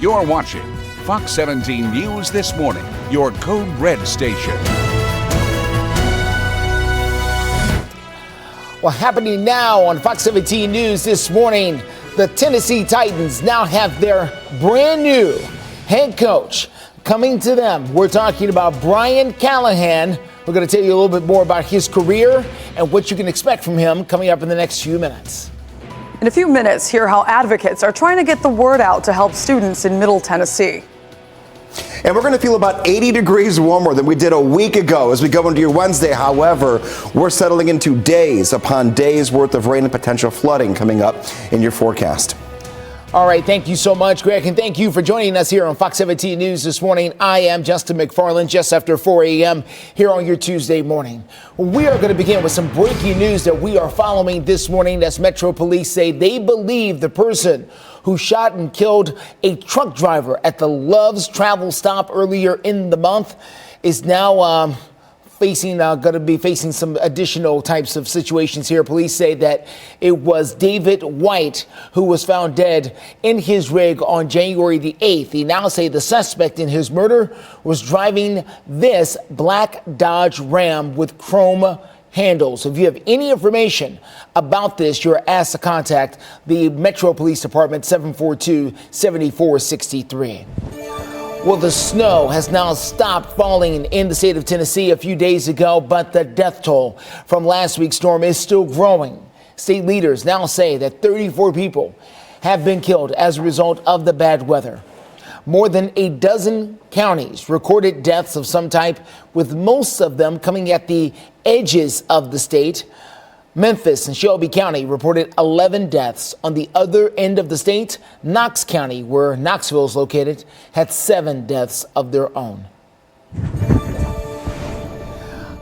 You're watching Fox 17 News This Morning, your Code Red station. Well, happening now on Fox 17 News This Morning, the Tennessee Titans now have their brand new head coach coming to them. We're talking about Brian Callahan. We're going to tell you a little bit more about his career and what you can expect from him coming up in the next few minutes. In a few minutes, hear how advocates are trying to get the word out to help students in Middle Tennessee. And we're going to feel about 80 degrees warmer than we did a week ago as we go into your Wednesday. However, we're settling into days upon days worth of rain and potential flooding coming up in your forecast. All right, thank you so much, Greg, and thank you for joining us here on Fox 17 News This Morning. I am Justin McFarland, just after 4 a.m. here on your Tuesday morning. We are going to begin with some breaking news that we are following this morning as Metro Police say they believe the person who shot and killed a truck driver at the Love's Travel Stop earlier in the month is now going to be facing some additional types of situations here. Police say that it was David White who was found dead in his rig on January the 8th. They now say the suspect in his murder was driving this black Dodge Ram with chrome handles. If you have any information about this, you're asked to contact the Metro Police Department 742-7463. Well, the snow has now stopped falling in the state of Tennessee a few days ago, but the death toll from last week's storm is still growing. State leaders now say that 34 people have been killed as a result of the bad weather. More than a dozen counties recorded deaths of some type, with most of them coming at the edges of the state. Memphis and Shelby County reported 11 deaths. On the other end of the state, Knox County, where Knoxville is located, had 7 deaths of their own.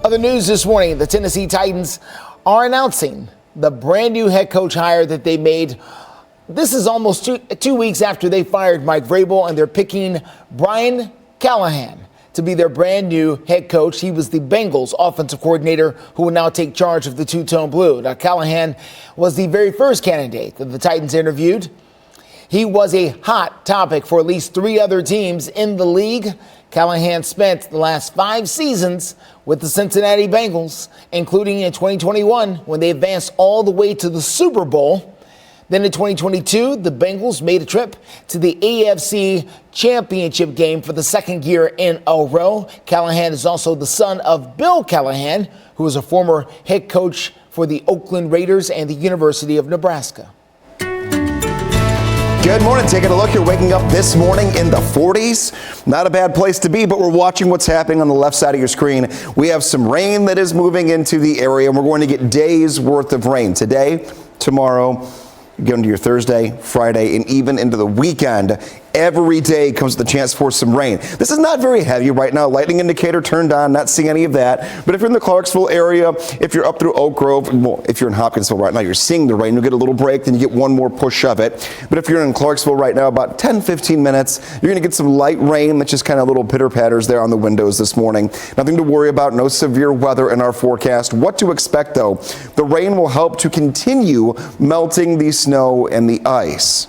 Other news this morning, the Tennessee Titans are announcing the brand new head coach hire that they made. This is almost two weeks after they fired Mike Vrabel, and they're picking Brian Callahan to be their brand new head coach. He was the Bengals offensive coordinator who will now take charge of the two-tone blue. Now, Callahan was the very first candidate that the Titans interviewed. He was a hot topic for at least 3 other teams in the league. Callahan spent the last 5 seasons with the Cincinnati Bengals, including in 2021 when they advanced all the way to the Super Bowl. Then in 2022, the Bengals made a trip to the AFC Championship game for the second year in a row. Callahan is also the son of Bill Callahan, who was a former head coach for the Oakland Raiders and the University of Nebraska. Good morning. Taking a look. You're waking up this morning in the 40s. Not a bad place to be, but we're watching what's happening on the left side of your screen. We have some rain that is moving into the area, and we're going to get days worth of rain today, tomorrow, going to your Thursday, Friday, and even into the weekend. Every day comes with the chance for some rain. This is not very heavy right now. Lightning indicator turned on, not seeing any of that. But if you're in the Clarksville area, if you're up through Oak Grove, well, if you're in Hopkinsville right now, you're seeing the rain. You'll get a little break, then you get one more push of it. But if you're in Clarksville right now, about 10-15 minutes, you're going to get some light rain. That's just kind of little pitter-patters there on the windows this morning. Nothing to worry about. No severe weather in our forecast. What to expect, though? The rain will help to continue melting the snow and the ice,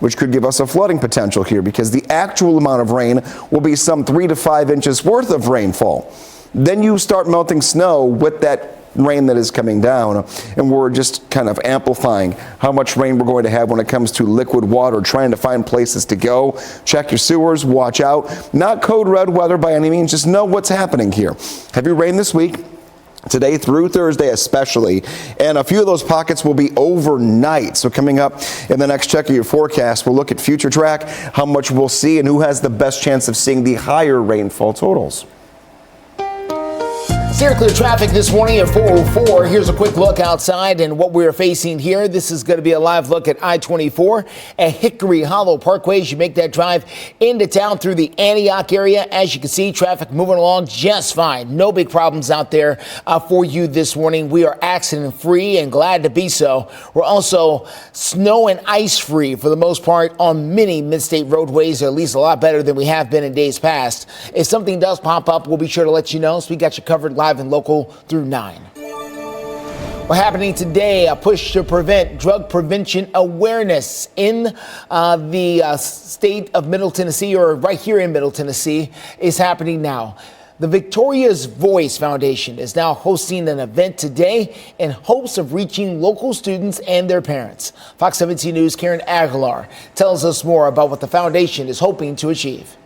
which could give us a flooding potential here because the actual amount of rain will be some 3 to 5 inches worth of rainfall. Then you start melting snow with that rain that is coming down, and we're just kind of amplifying how much rain we're going to have when it comes to liquid water, trying to find places to go. Check your sewers, watch out. Not code red weather by any means, just know what's happening here. Heavy rain this week, today through Thursday especially, and a few of those pockets will be overnight. So coming up in the next check of your forecast, we'll look at future track, how much we'll see, and who has the best chance of seeing the higher rainfall totals. Steer clear traffic this morning at 404. Here's a quick look outside and what we're facing here. This is going to be a live look at I-24 at Hickory Hollow Parkway as you make that drive into town through the Antioch area. As you can see, traffic moving along just fine. No big problems out there for you this morning. We are accident free and glad to be so. We're also snow and ice free for the most part on many mid-state roadways, or at least a lot better than we have been in days past. If something does pop up, we'll be sure to let you know. So we got you covered live and local through 9. Well, happening today, a push to prevent drug prevention awareness in the state of Middle Tennessee, or right here in Middle Tennessee, is happening now. The Victoria's Voice Foundation is now hosting an event today in hopes of reaching local students and their parents. Fox 17 News' Karen Aguilar tells us more about what the foundation is hoping to achieve.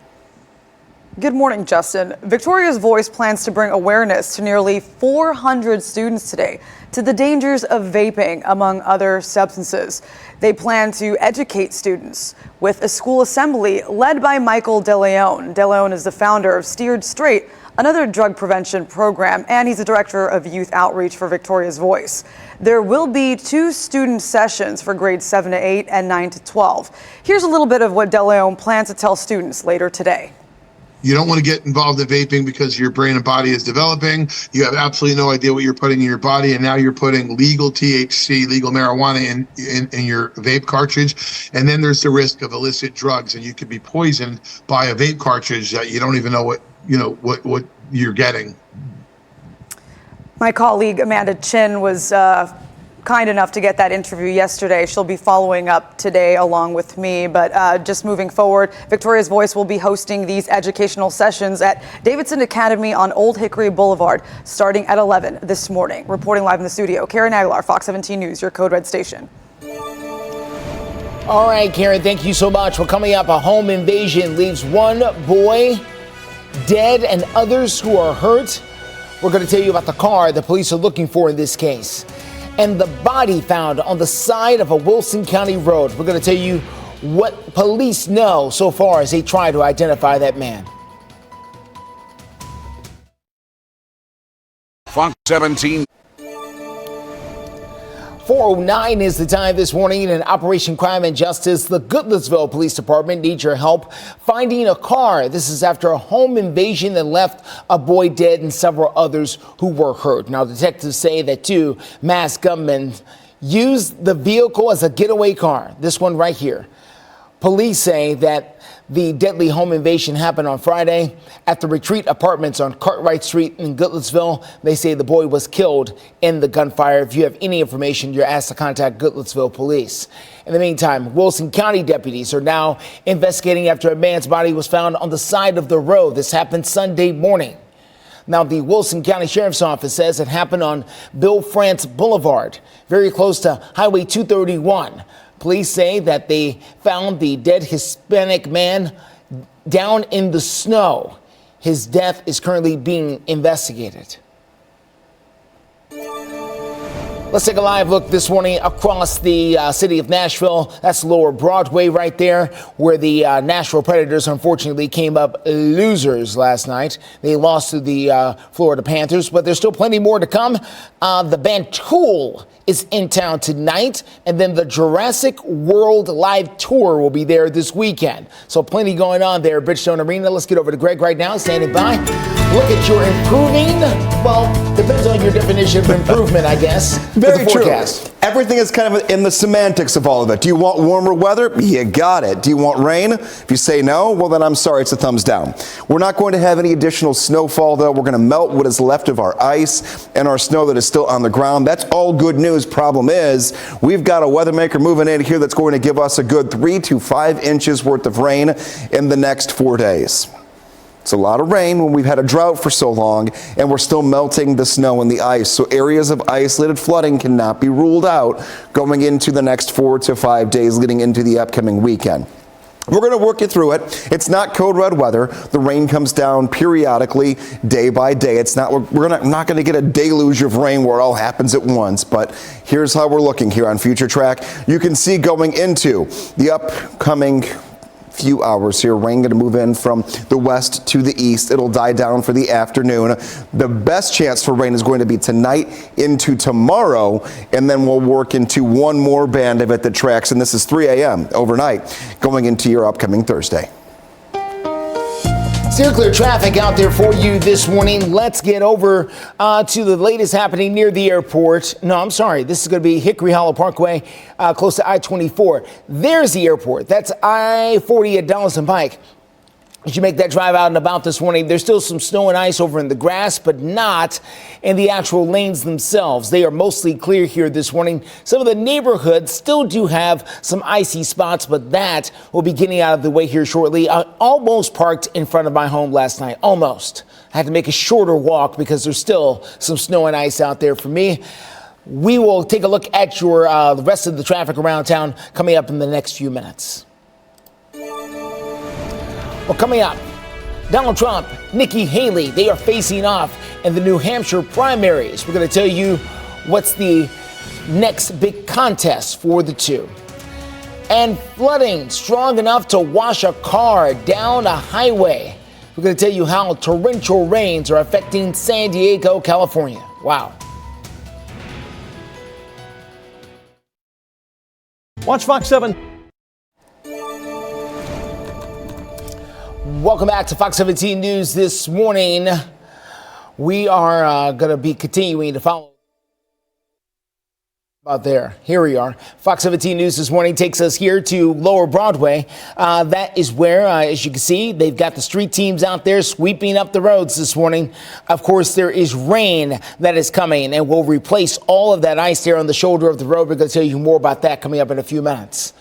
Good morning, Justin. Victoria's Voice plans to bring awareness to nearly 400 students today to the dangers of vaping, among other substances. They plan to educate students with a school assembly led by Michael DeLeon. DeLeon is the founder of Steered Straight, another drug prevention program, and he's the director of youth outreach for Victoria's Voice. There will be 2 student sessions for grades 7 to 8 and 9 to 12. Here's a little bit of what DeLeon plans to tell students later today. You don't want to get involved in vaping because your brain and body is developing. You have absolutely no idea what you're putting in your body, and now you're putting legal THC, legal marijuana in your vape cartridge. And then there's the risk of illicit drugs, and you could be poisoned by a vape cartridge that you don't even know what you're getting. My colleague Amanda Chin was kind enough to get that interview yesterday. She'll be following up today along with me. But just moving forward, Victoria's Voice will be hosting these educational sessions at Davidson Academy on Old Hickory Boulevard starting at 11 this morning. Reporting live in the studio, Karen Aguilar, Fox 17 News, your Code Red station. All right, Karen, thank you so much. Well, coming up, a home invasion leaves 1 boy dead and others who are hurt. We're going to tell you about the car the police are looking for in this case. And the body found on the side of a Wilson County road. We're going to tell you what police know so far as they try to identify that man. Fox 17. 4:09 is the time this morning. In Operation Crime and Justice, the Goodlettsville Police Department needs your help finding a car. This is after a home invasion that left a boy dead and several others who were hurt. Now, detectives say that 2 masked gunmen used the vehicle as a getaway car. This one right here. Police say that the deadly home invasion happened on Friday at the Retreat Apartments on Cartwright Street in Goodlettsville. They say the boy was killed in the gunfire. If you have any information, you're asked to contact Goodlettsville Police. In the meantime, Wilson County deputies are now investigating after a man's body was found on the side of the road. This happened Sunday morning. Now, the Wilson County Sheriff's Office says it happened on Bill France Boulevard, very close to Highway 231. Police say that they found the dead Hispanic man down in the snow. His death is currently being investigated. Let's take a live look this morning across the city of Nashville. That's Lower Broadway right there, where the Nashville Predators unfortunately came up losers last night. They lost to the Florida Panthers, but there's still plenty more to come. The band Tool is in town tonight, and then the Jurassic World Live Tour will be there this weekend. So plenty going on there at Bridgestone Arena. Let's get over to Greg right now, standing by. Look at your improving. Well, depends on your definition of improvement, I guess. Very true. Everything is kind of in the semantics of all of it. Do you want warmer weather? You got it. Do you want rain? If you say no, well then I'm sorry, it's a thumbs down. We're not going to have any additional snowfall though. We're going to melt what is left of our ice and our snow that is still on the ground. That's all good news. Problem is, we've got a weather maker moving in here that's going to give us a good 3 to 5 inches worth of rain in the next 4 days. It's a lot of rain when we've had a drought for so long, and we're still melting the snow and the ice. So areas of isolated flooding cannot be ruled out going into the next 4 to 5 days leading into the upcoming weekend. We're going to work you through it. It's not code red weather. The rain comes down periodically, day by day. We're not going to get a deluge of rain where it all happens at once, but here's how we're looking here on Future Track. You can see going into the upcoming few hours here, rain going to move in from the west to the east. It'll die down for the afternoon. The best chance for rain is going to be tonight into tomorrow, and then we'll work into one more band of it that tracks, and this is 3 a.m. overnight going into your upcoming Thursday. Steer clear traffic out there for you this morning. Let's get over to the latest happening near the airport. No, I'm sorry. This is going to be Hickory Hollow Parkway, close to I-24. There's the airport. That's I-40 at Donaldson Pike. As you make that drive out and about this morning, there's still some snow and ice over in the grass, but not in the actual lanes themselves. They are mostly clear here this morning. Some of the neighborhoods still do have some icy spots, but that will be getting out of the way here shortly. I almost parked in front of my home last night. Almost. I had to make a shorter walk because there's still some snow and ice out there for me. We will take a look at the rest of the traffic around town coming up in the next few minutes. Well, coming up, Donald Trump, Nikki Haley, they are facing off in the New Hampshire primaries. We're going to tell you what's the next big contest for the two. And flooding strong enough to wash a car down a highway. We're going to tell you how torrential rains are affecting San Diego, California. Wow. Watch Fox 7. Welcome back to Fox 17 News this morning. We are going to be continuing to follow about there. Here we are. Fox 17 News this morning takes us here to Lower Broadway. That is where, as you can see, they've got the street teams out there sweeping up the roads this morning. Of course, there is rain that is coming and will replace all of that ice there on the shoulder of the road. We're going to tell you more about that coming up in a few minutes.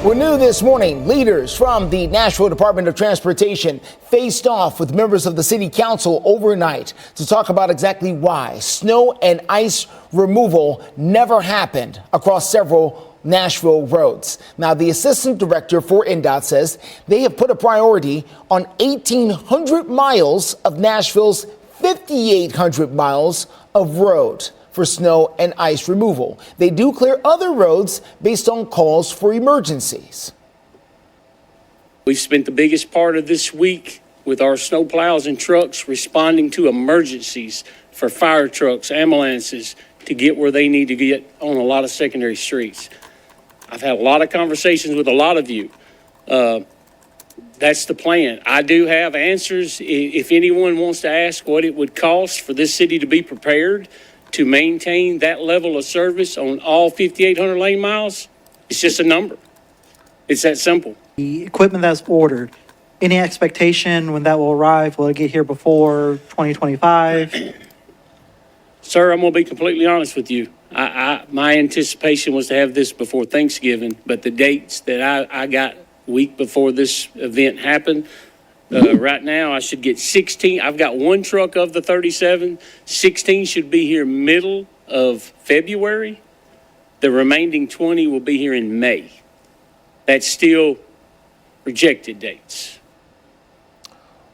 We're new this morning. Leaders from the Nashville Department of Transportation faced off with members of the city council overnight to talk about exactly why snow and ice removal never happened across several Nashville roads. Now, the assistant director for NDOT says they have put a priority on 1,800 miles of Nashville's 5,800 miles of road for snow and ice removal. They do clear other roads based on calls for emergencies. We've spent the biggest part of this week with our snow plows and trucks responding to emergencies for fire trucks, ambulances, to get where they need to get on a lot of secondary streets. I've had a lot of conversations with a lot of you. That's the plan. I do have answers. If anyone wants to ask what it would cost for this city to be prepared to maintain that level of service on all 5,800 lane miles, it's just a number. It's that simple. The equipment that's ordered, any expectation when that will arrive? Will it get here before 2025? Sir, I'm going to be completely honest with you. My anticipation was to have this before Thanksgiving, but the dates that I got week before this event happened, right now I should get 16. I've got one truck of the 37. 16 should be here middle of February. The remaining 20 will be here in May. That's still projected dates.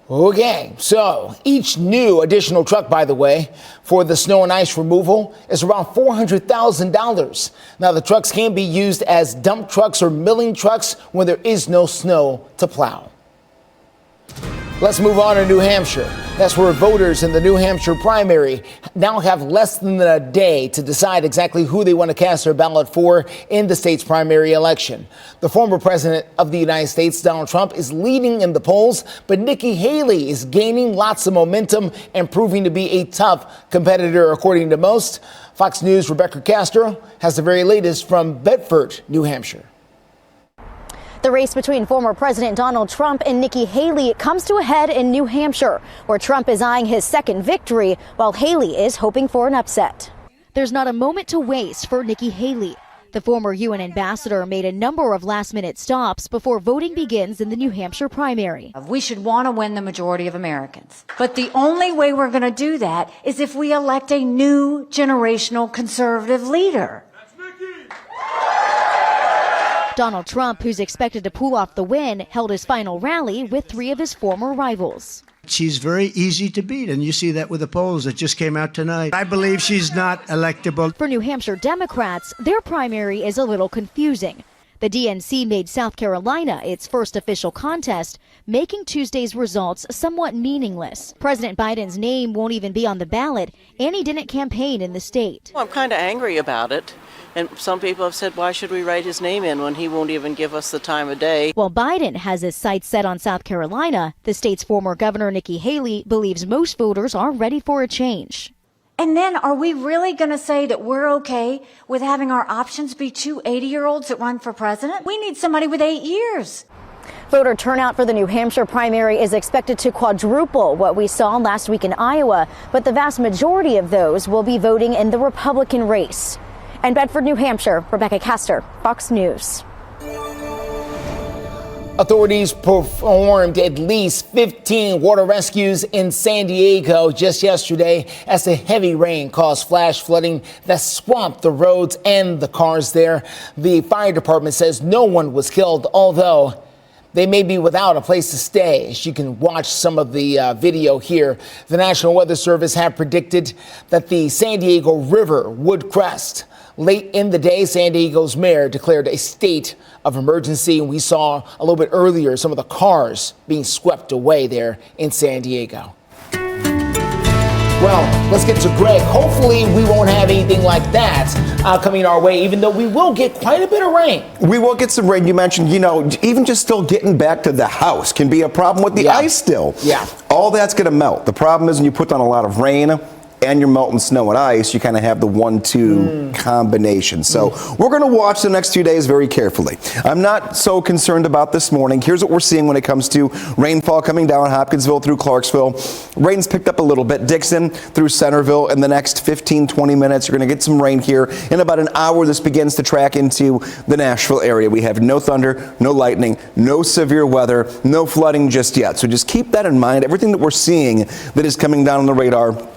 Okay, so each new additional truck, by the way, for the snow and ice removal is around $400,000. Now, the trucks can be used as dump trucks or milling trucks when there is no snow to plow. Let's move on to New Hampshire. That's where voters in the New Hampshire primary now have less than a day to decide exactly who they want to cast their ballot for in the state's primary election. The former president of the United States, Donald Trump, is leading in the polls, but Nikki Haley is gaining lots of momentum and proving to be a tough competitor, according to most. Fox News' Rebecca Castro has the very latest from Bedford, New Hampshire. The race between former President Donald Trump and Nikki Haley comes to a head in New Hampshire, where Trump is eyeing his second victory, while Haley is hoping for an upset. There's not a moment to waste for Nikki Haley. The former UN ambassador made a number of last-minute stops before voting begins in the New Hampshire primary. We should want to win the majority of Americans. But the only way we're going to do that is if we elect a new generational conservative leader. Donald Trump, who's expected to pull off the win, held his final rally with three of his former rivals. She's very easy to beat, and you see that with the polls that just came out tonight. I believe she's not electable. For New Hampshire Democrats, their primary is a little confusing. The DNC made South Carolina its first official contest, making Tuesday's results somewhat meaningless. President Biden's name won't even be on the ballot, and he didn't campaign in the state. Well, I'm kind of angry about it. And some people have said, why should we write his name in when he won't even give us the time of day? While Biden has his sights set on South Carolina, the state's former governor Nikki Haley believes most voters are ready for a change. And then are we really going to say that we're okay with having our options be two 80-year-olds that run for president? We need somebody with 8 years. Voter turnout for the New Hampshire primary is expected to quadruple what we saw last week in Iowa, but the vast majority of those will be voting in the Republican race. In Bedford, New Hampshire, Rebecca Castor, Fox News. Authorities performed at least 15 water rescues in San Diego just yesterday as the heavy rain caused flash flooding that swamped the roads and the cars there. The fire department says no one was killed, although they may be without a place to stay. As you can watch some of the video here, the National Weather Service had predicted that the San Diego River would crest. Late in the day, San Diego's mayor declared a state of emergency, and we saw a little bit earlier some of the cars being swept away there in San Diego. Well, let's get to Greg. Hopefully we won't have anything like that coming our way, even though we will get quite a bit of rain. We will get some rain. You mentioned, even just still getting back to the house can be a problem with the ice still. Yeah. All that's going to melt. The problem is when you put on a lot of rain and you're melting snow and ice, you kind of have the 1-2 combination. So we're going to watch the next few days very carefully. I'm not so concerned about this morning. Here's what we're seeing when it comes to rainfall coming down Hopkinsville through Clarksville. Rain's picked up a little bit. Dickson through Centerville. In the next 15-20 minutes, you're going to get some rain here. In about an hour, this begins to track into the Nashville area. We have no thunder, no lightning, no severe weather, no flooding just yet. So just keep that in mind. Everything that we're seeing that is coming down on the radar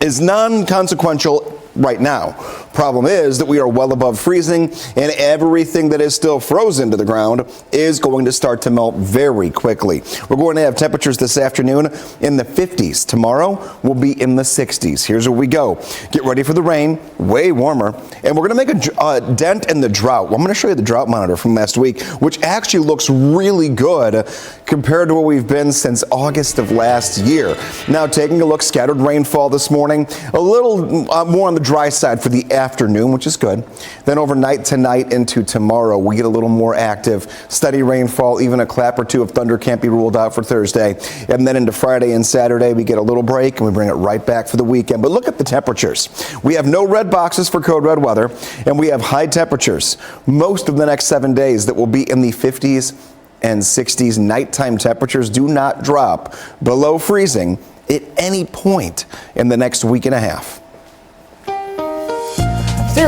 is non-consequential right now. Problem is that we are well above freezing, and everything that is still frozen to the ground is going to start to melt very quickly. We're going to have temperatures this afternoon in the 50s. Tomorrow will be in the 60s. Here's where we go. Get ready for the rain, way warmer, and we're going to make a dent in the drought. I'm going to show you the drought monitor from last week, which actually looks really good compared to where we've been since August of last year. Now, taking a look, scattered rainfall this morning, a little more on the dry side for the afternoon, which is good. Then overnight tonight into tomorrow, we get a little more active, steady rainfall, even a clap or two of thunder can't be ruled out for Thursday. And then into Friday and Saturday, we get a little break and we bring it right back for the weekend. But look at the temperatures. We have no red boxes for code red weather, and we have high temperatures most of the next 7 days that will be in the 50s and 60s. Nighttime temperatures do not drop below freezing at any point in the next week and a half.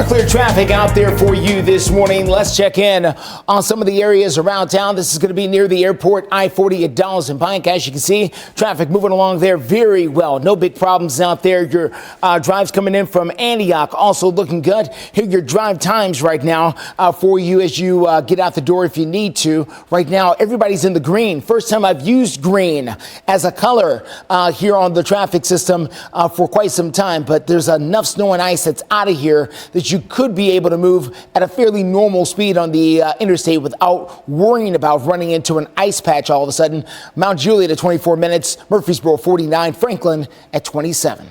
Clear traffic out there for you this morning. Let's check in on some of the areas around town. This is going to be near the airport, I-40 at Dallas and Pike. As you can see, traffic moving along there very well. No big problems out there. Your drives coming in from Antioch also looking good. Here are your drive times right now for you as you get out the door if you need to. Right now, everybody's in the green. First time I've used green as a color here on the traffic system for quite some time, but there's enough snow and ice that's out of here that you could be able to move at a fairly normal speed on the interstate without worrying about running into an ice patch all of a sudden. Mount Juliet at 24 minutes, Murfreesboro 49, Franklin at 27.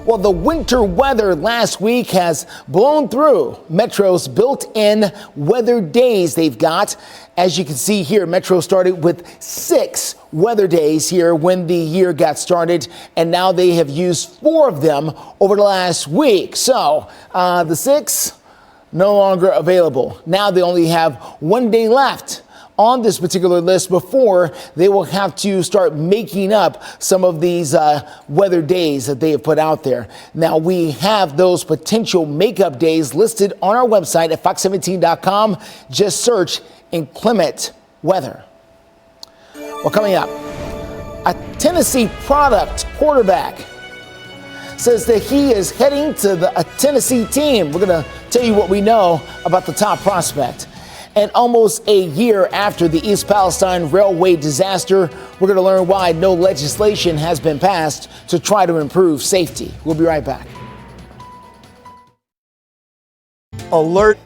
Well, the winter weather last week has blown through Metro's built-in weather days they've got. As you can see here, Metro started with 6 weather days here when the year got started, and now they have used 4 of them over the last week. So the 6 no longer available. Now they only have 1 day left on this particular list before they will have to start making up some of these weather days that they have put out there. Now we have those potential makeup days listed on our website at fox17.com. Just search inclement weather. Well, coming up, a Tennessee product quarterback says that he is heading to a Tennessee team. We're going to tell you what we know about the top prospect. And almost a year after the East Palestine Railway disaster, we're going to learn why no legislation has been passed to try to improve safety. We'll be right back. Alert.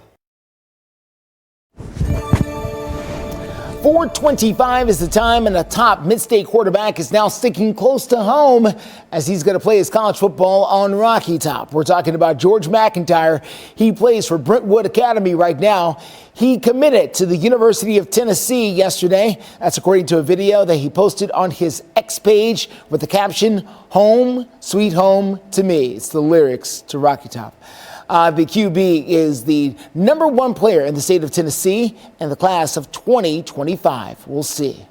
4:25 is the time, and the top mid-state quarterback is now sticking close to home as he's going to play his college football on Rocky Top. We're talking about George McIntyre. He plays for Brentwood Academy right now. He committed to the University of Tennessee yesterday. That's according to a video that he posted on his X page with the caption, "Home, sweet home to me." It's the lyrics to Rocky Top. The QB is the #1 player in the state of Tennessee in the class of 2025. We'll see.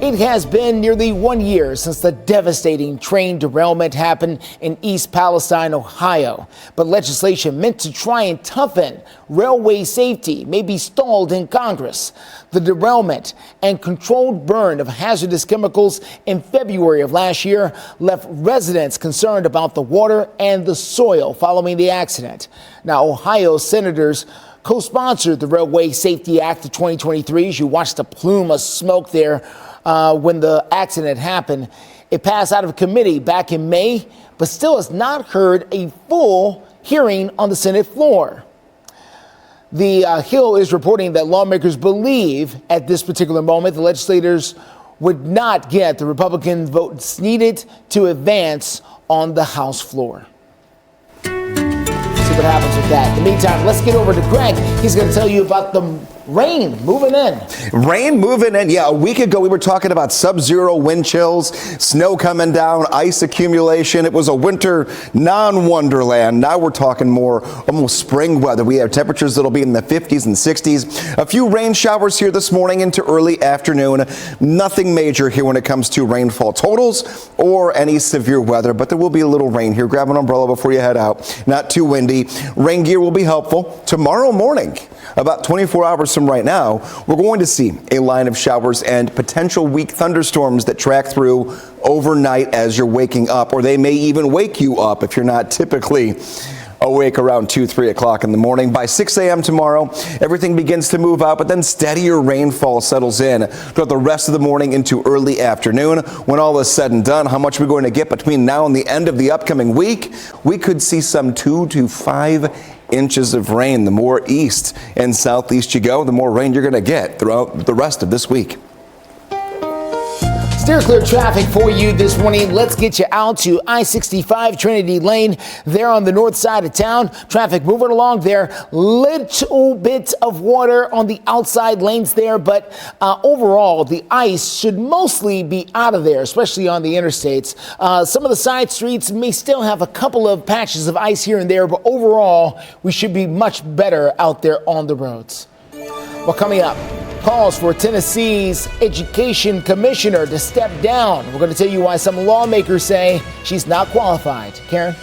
It has been nearly 1 year since the devastating train derailment happened in East Palestine, Ohio. But legislation meant to try and toughen railway safety may be stalled in Congress. The derailment and controlled burn of hazardous chemicals in February of last year left residents concerned about the water and the soil following the accident. Now, Ohio senators co-sponsored the Railway Safety Act of 2023. As you watched the plume of smoke there when the accident happened. It passed out of committee back in May, but still has not heard a full hearing on the Senate floor. The Hill is reporting that lawmakers believe at this particular moment the legislators would not get the Republican votes needed to advance on the House floor. See what happens with that. In the meantime, let's get over to Greg. He's going to tell you about the rain moving in. Rain moving in. Yeah, a week ago we were talking about sub-zero wind chills, snow coming down, ice accumulation. It was a winter non-wonderland. Now we're talking more almost spring weather. We have temperatures that'll be in the 50s and 60s. A few rain showers here this morning into early afternoon. Nothing major here when it comes to rainfall totals or any severe weather, but there will be a little rain here. Grab an umbrella before you head out. Not too windy. Rain gear will be helpful. Tomorrow morning, about 24 hours from right now, we're going to see a line of showers and potential weak thunderstorms that track through overnight as you're waking up, or they may even wake you up if you're not typically awake around 2-3 o'clock in the morning. By 6 a.m. tomorrow, everything begins to move out, but then steadier rainfall settles in throughout the rest of the morning into early afternoon. When all is said and done, how much we're going to get between now and the end of the upcoming week, we could see some 2 to 5 inches of rain. The more east and southeast you go, the more rain you're going to get throughout the rest of this week. Steer clear traffic for you this morning. Let's get you out to I-65 Trinity Lane there on the north side of town. Traffic moving along there. Little bit of water on the outside lanes there, but overall the ice should mostly be out of there, especially on the interstates. Some of the side streets may still have a couple of patches of ice here and there, but overall we should be much better out there on the roads. Well, coming up, calls for Tennessee's education commissioner to step down. We're going to tell you why some lawmakers say she's not qualified. Karen?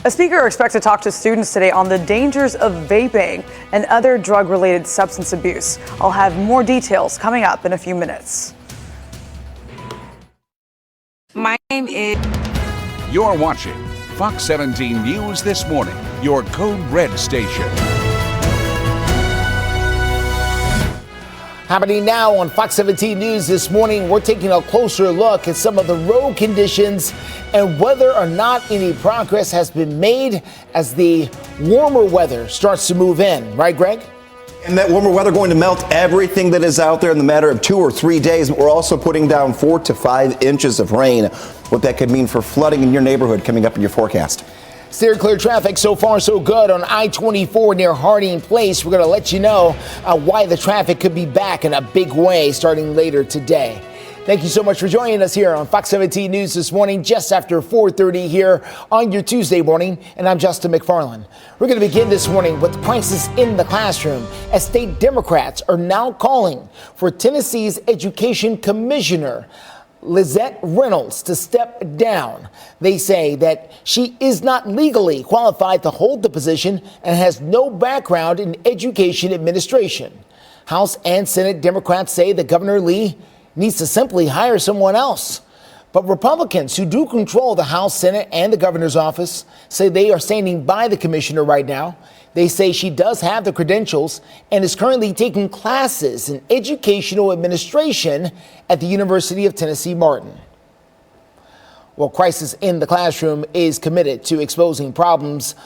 A speaker expects to talk to students today on the dangers of vaping and other drug-related substance abuse. I'll have more details coming up in a few minutes. My name is... You're watching Fox 17 News This Morning, your Code Red station. Happening now on Fox 17 News this morning, we're taking a closer look at some of the road conditions and whether or not any progress has been made as the warmer weather starts to move in. Right, Greg? And that warmer weather going to melt everything that is out there in the matter of 2 or 3 days. We're also putting down 4 to 5 inches of rain. What that could mean for flooding in your neighborhood coming up in your forecast. Steer clear traffic so far so good on I-24 near Harding Place. We're going to let you know why the traffic could be back in a big way starting later today. Thank you so much for joining us here on Fox 17 News this morning, just after 4:30 here on your Tuesday morning. And I'm Justin McFarland. We're going to begin this morning with crisis in the classroom as state Democrats are now calling for Tennessee's education commissioner, Lizette Reynolds, to step down. They say that she is not legally qualified to hold the position and has no background in education administration. House and Senate Democrats say that Governor Lee needs to simply hire someone else. But Republicans who do control the House, Senate, and the governor's office say they are standing by the commissioner right now. They say she does have the credentials and is currently taking classes in educational administration at the University of Tennessee, Martin. Well, Crisis in the Classroom is committed to exposing problems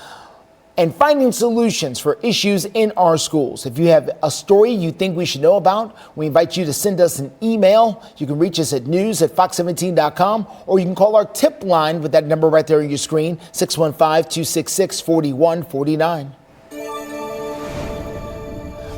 and finding solutions for issues in our schools. If you have a story you think we should know about, we invite you to send us an email. You can reach us at news@fox17.com, or you can call our tip line with that number right there on your screen, 615-266-4149.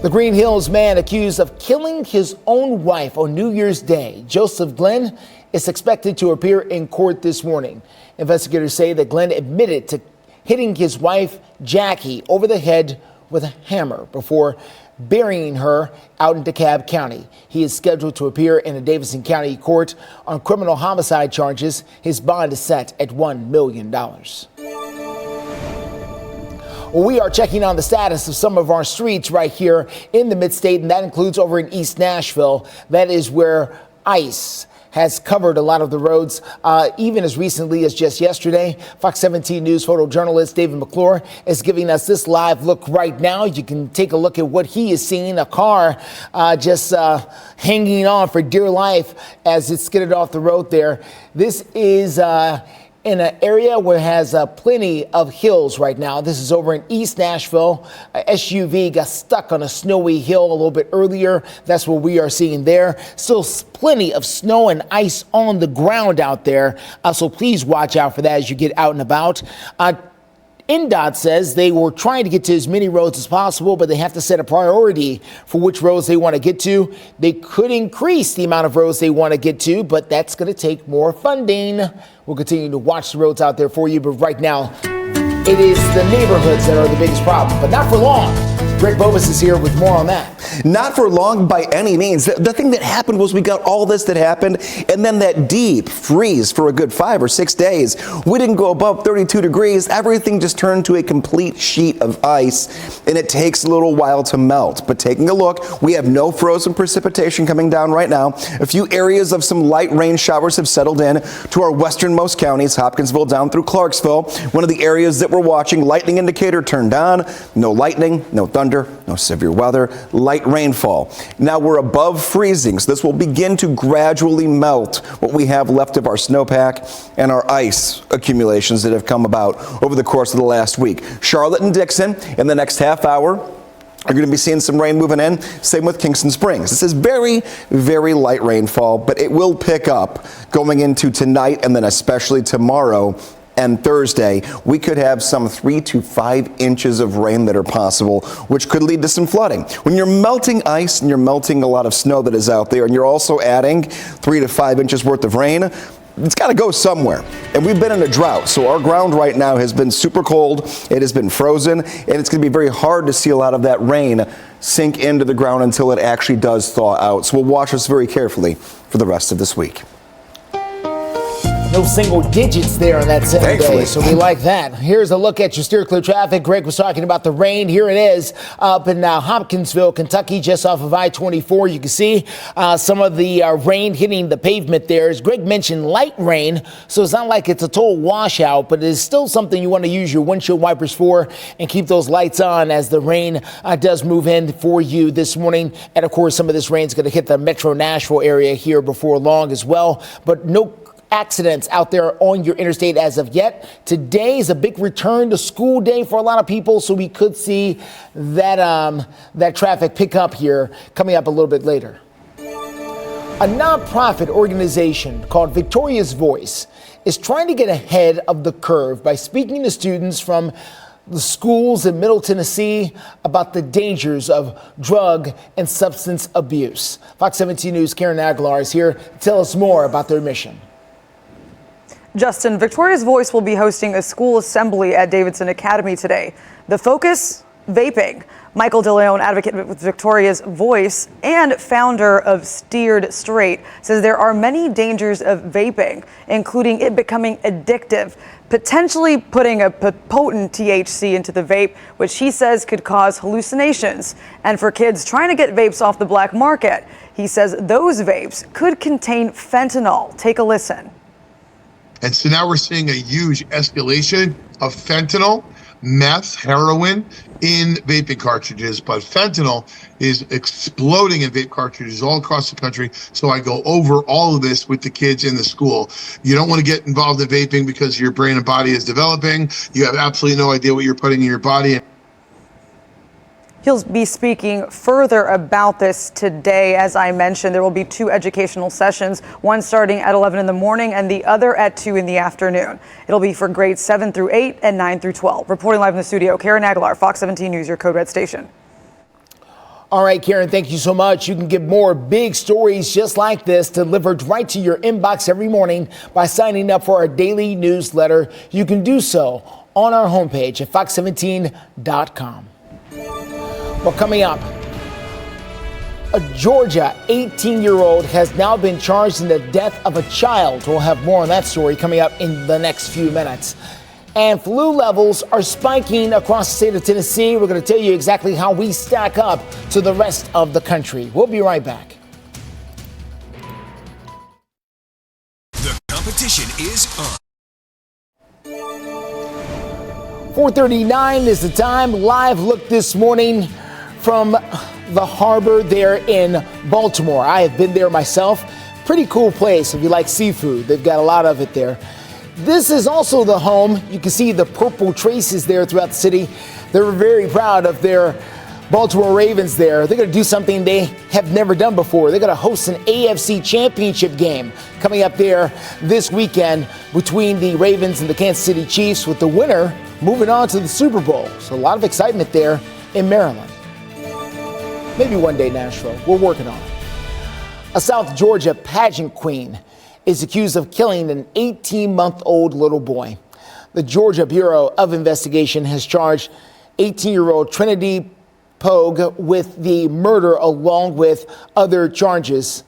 The Green Hills man accused of killing his own wife on New Year's Day, Joseph Glenn, is expected to appear in court this morning. Investigators say that Glenn admitted to hitting his wife, Jackie, over the head with a hammer before burying her out in DeKalb County. He is scheduled to appear in a Davidson County court on criminal homicide charges. His bond is set at $1 million. Well, we are checking on the status of some of our streets right here in the Mid-State, and that includes over in East Nashville. That is where ice has covered a lot of the roads, even as recently as just yesterday. Fox 17 News photojournalist David McClure is giving us this live look right now. You can take a look at what he is seeing. A car just hanging on for dear life as it's skidded off the road there. This is in an area where it has plenty of hills right now. This is over in East Nashville. A SUV got stuck on a snowy hill a little bit earlier. That's what we are seeing there. Still plenty of snow and ice on the ground out there. So please watch out for that as you get out and about. NDOT says they were trying to get to as many roads as possible, but they have to set a priority for which roads they want to get to. They could increase the amount of roads they want to get to, but that's going to take more funding. We'll continue to watch the roads out there for you, but right now it is the neighborhoods that are the biggest problem, but not for long. Greg Bobus is here with more on that. Not for long by any means. The thing that happened was we got all this that happened, and then that deep freeze for a good 5 or 6 days. We didn't go above 32 degrees. Everything just turned to a complete sheet of ice, and it takes a little while to melt. But taking a look, we have no frozen precipitation coming down right now. A few areas of some light rain showers have settled in to our westernmost counties, Hopkinsville down through Clarksville. One of the areas that we're watching, lightning indicator turned on. No lightning, no thunder, no severe weather, light rainfall. Now we're above freezing, so this will begin to gradually melt what we have left of our snowpack and our ice accumulations that have come about over the course of the last week. Charlotte and Dickson in the next half hour are going to be seeing some rain moving in. Same with Kingston Springs. This is very, very light rainfall, but it will pick up going into tonight and then especially tomorrow and Thursday. We could have some 3 to 5 inches of rain that are possible, which could lead to some flooding. When you're melting ice and you're melting a lot of snow that is out there, and you're also adding 3 to 5 inches worth of rain, it's got to go somewhere. And we've been in a drought, so our ground right now has been super cold. It has been frozen, and it's going to be very hard to see a lot of that rain sink into the ground until it actually does thaw out. So we'll watch this very carefully for the rest of this week. No single digits there on that 7 day, so we like that. Here's a look at your steer clear traffic. Greg was talking about the rain. Here it is up in Hopkinsville, Kentucky, just off of I-24. You can see some of the rain hitting the pavement there. As Greg mentioned, light rain, so it's not like it's a total washout, but it is still something you want to use your windshield wipers for and keep those lights on as the rain does move in for you this morning. And of course, some of this rain is going to hit the Metro Nashville area here before long as well, but no accidents out there on your interstate as of yet. Today is a big return to school day for a lot of people, so we could see that that traffic pick up here coming up a little bit later. A nonprofit organization called Victoria's Voice is trying to get ahead of the curve by speaking to students from the schools in Middle Tennessee about the dangers of drug and substance abuse. Fox 17 News' Karen Aguilar is here to tell us more about their mission. Justin, Victoria's Voice will be hosting a school assembly at Davidson Academy today. The focus? Vaping. Michael DeLeon, advocate with Victoria's Voice and founder of Steered Straight, says there are many dangers of vaping, including it becoming addictive, potentially putting a potent THC into the vape, which he says could cause hallucinations. And for kids trying to get vapes off the black market, he says those vapes could contain fentanyl. Take a listen. And so now we're seeing a huge escalation of fentanyl, meth, heroin in vaping cartridges. But fentanyl is exploding in vape cartridges all across the country. So I go over all of this with the kids in the school. You don't want to get involved in vaping because your brain and body is developing. You have absolutely no idea what you're putting in your body. He'll be speaking further about this today. As I mentioned, there will be 2 educational sessions, one starting at 11 in the morning and the other at 2 in the afternoon. It'll be for grades 7 through 8 and 9 through 12. Reporting live in the studio, Karen Aguilar, Fox 17 News, your Code Red station. All right, Karen, thank you so much. You can get more big stories just like this delivered right to your inbox every morning by signing up for our daily newsletter. You can do so on our homepage at fox17.com. Well, coming up, a Georgia 18-year-old has now been charged in the death of a child. We'll have more on that story coming up in the next few minutes. And flu levels are spiking across the state of Tennessee. We're going to tell you exactly how we stack up to the rest of the country. We'll be right back. The competition is on. 4:39 is the time. Live look this morning from the harbor there in Baltimore. I have been there myself. Pretty cool place if you like seafood. They've got a lot of it there. This is also the home. You can see the purple traces there throughout the city. They're very proud of their Baltimore Ravens there. They're going to do something they have never done before. They're going to host an AFC championship game coming up there this weekend between the Ravens and the Kansas City Chiefs, with the winner moving on to the Super Bowl. So a lot of excitement there in Maryland. Maybe one day Nashville. We're working on it. A South Georgia pageant queen is accused of killing an 18-month-old little boy. The Georgia Bureau of Investigation has charged 18-year-old Trinity Pogue with the murder along with other charges.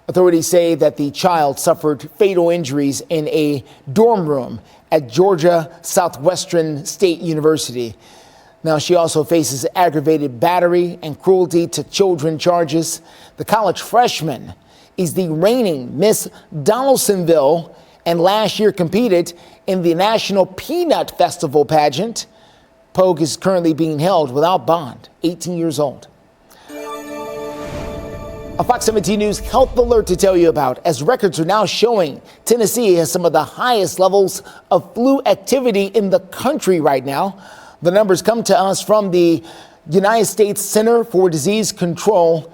Authorities say that the child suffered fatal injuries in a dorm room at Georgia Southwestern State University. Now, she also faces aggravated battery and cruelty to children charges. The college freshman is the reigning Miss Donaldsonville and last year competed in the National Peanut Festival pageant. Pogue is currently being held without bond, 18 years old. A Fox 17 News health alert to tell you about, as records are now showing Tennessee has some of the highest levels of flu activity in the country right now. The numbers come to us from the United States Center for Disease Control.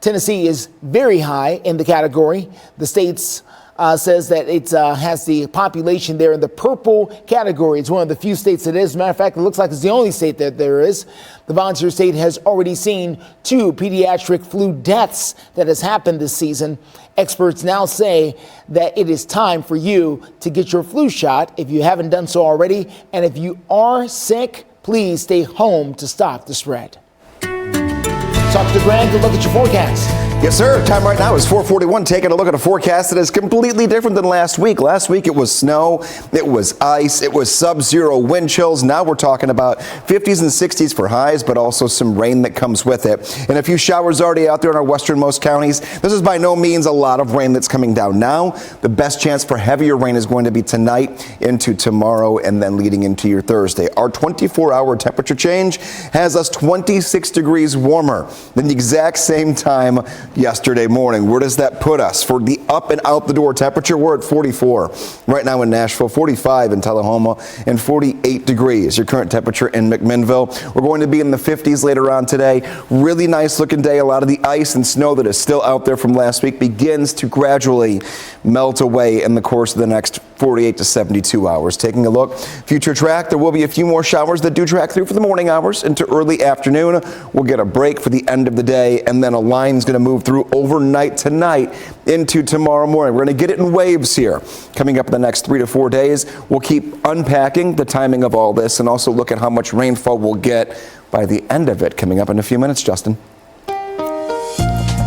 Tennessee is very high in the category. The state says that it has the population there in the purple category. It's one of the few states that is. As a matter of fact, it looks like it's the only state that there is. The volunteer state has already seen 2 pediatric flu deaths that has happened this season. Experts now say that it is time for you to get your flu shot if you haven't done so already. And if you are sick, please stay home to stop the spread. Talk to Grant to look at your forecast. Yes, sir. Time right now is 4:41. Taking a look at a forecast that is completely different than last week. Last week it was snow, it was ice, it was sub-zero wind chills. Now we're talking about 50s and 60s for highs, but also some rain that comes with it. And a few showers already out there in our westernmost counties. This is by no means a lot of rain that's coming down now. The best chance for heavier rain is going to be tonight into tomorrow and then leading into your Thursday. Our 24-hour temperature change has us 26 degrees warmer than the exact same time yesterday morning. Where does that put us? For the up and out the door temperature, we're at 44 right now in Nashville, 45 in Tullahoma, and 48 degrees. Your current temperature in McMinnville. We're going to be in the 50s later on today. Really nice looking day. A lot of the ice and snow that is still out there from last week begins to gradually melt away in the course of the next 48 to 72 hours. Taking a look, future track, there will be a few more showers that do track through for the morning hours into early afternoon. We'll get a break for the end of the day, and then a line's going to move through overnight tonight into tomorrow morning. We're going to get it in waves here. Coming up in the next 3 to 4 days, we'll keep unpacking the timing of all this and also look at how much rainfall we'll get by the end of it. Coming up in a few minutes, Justin.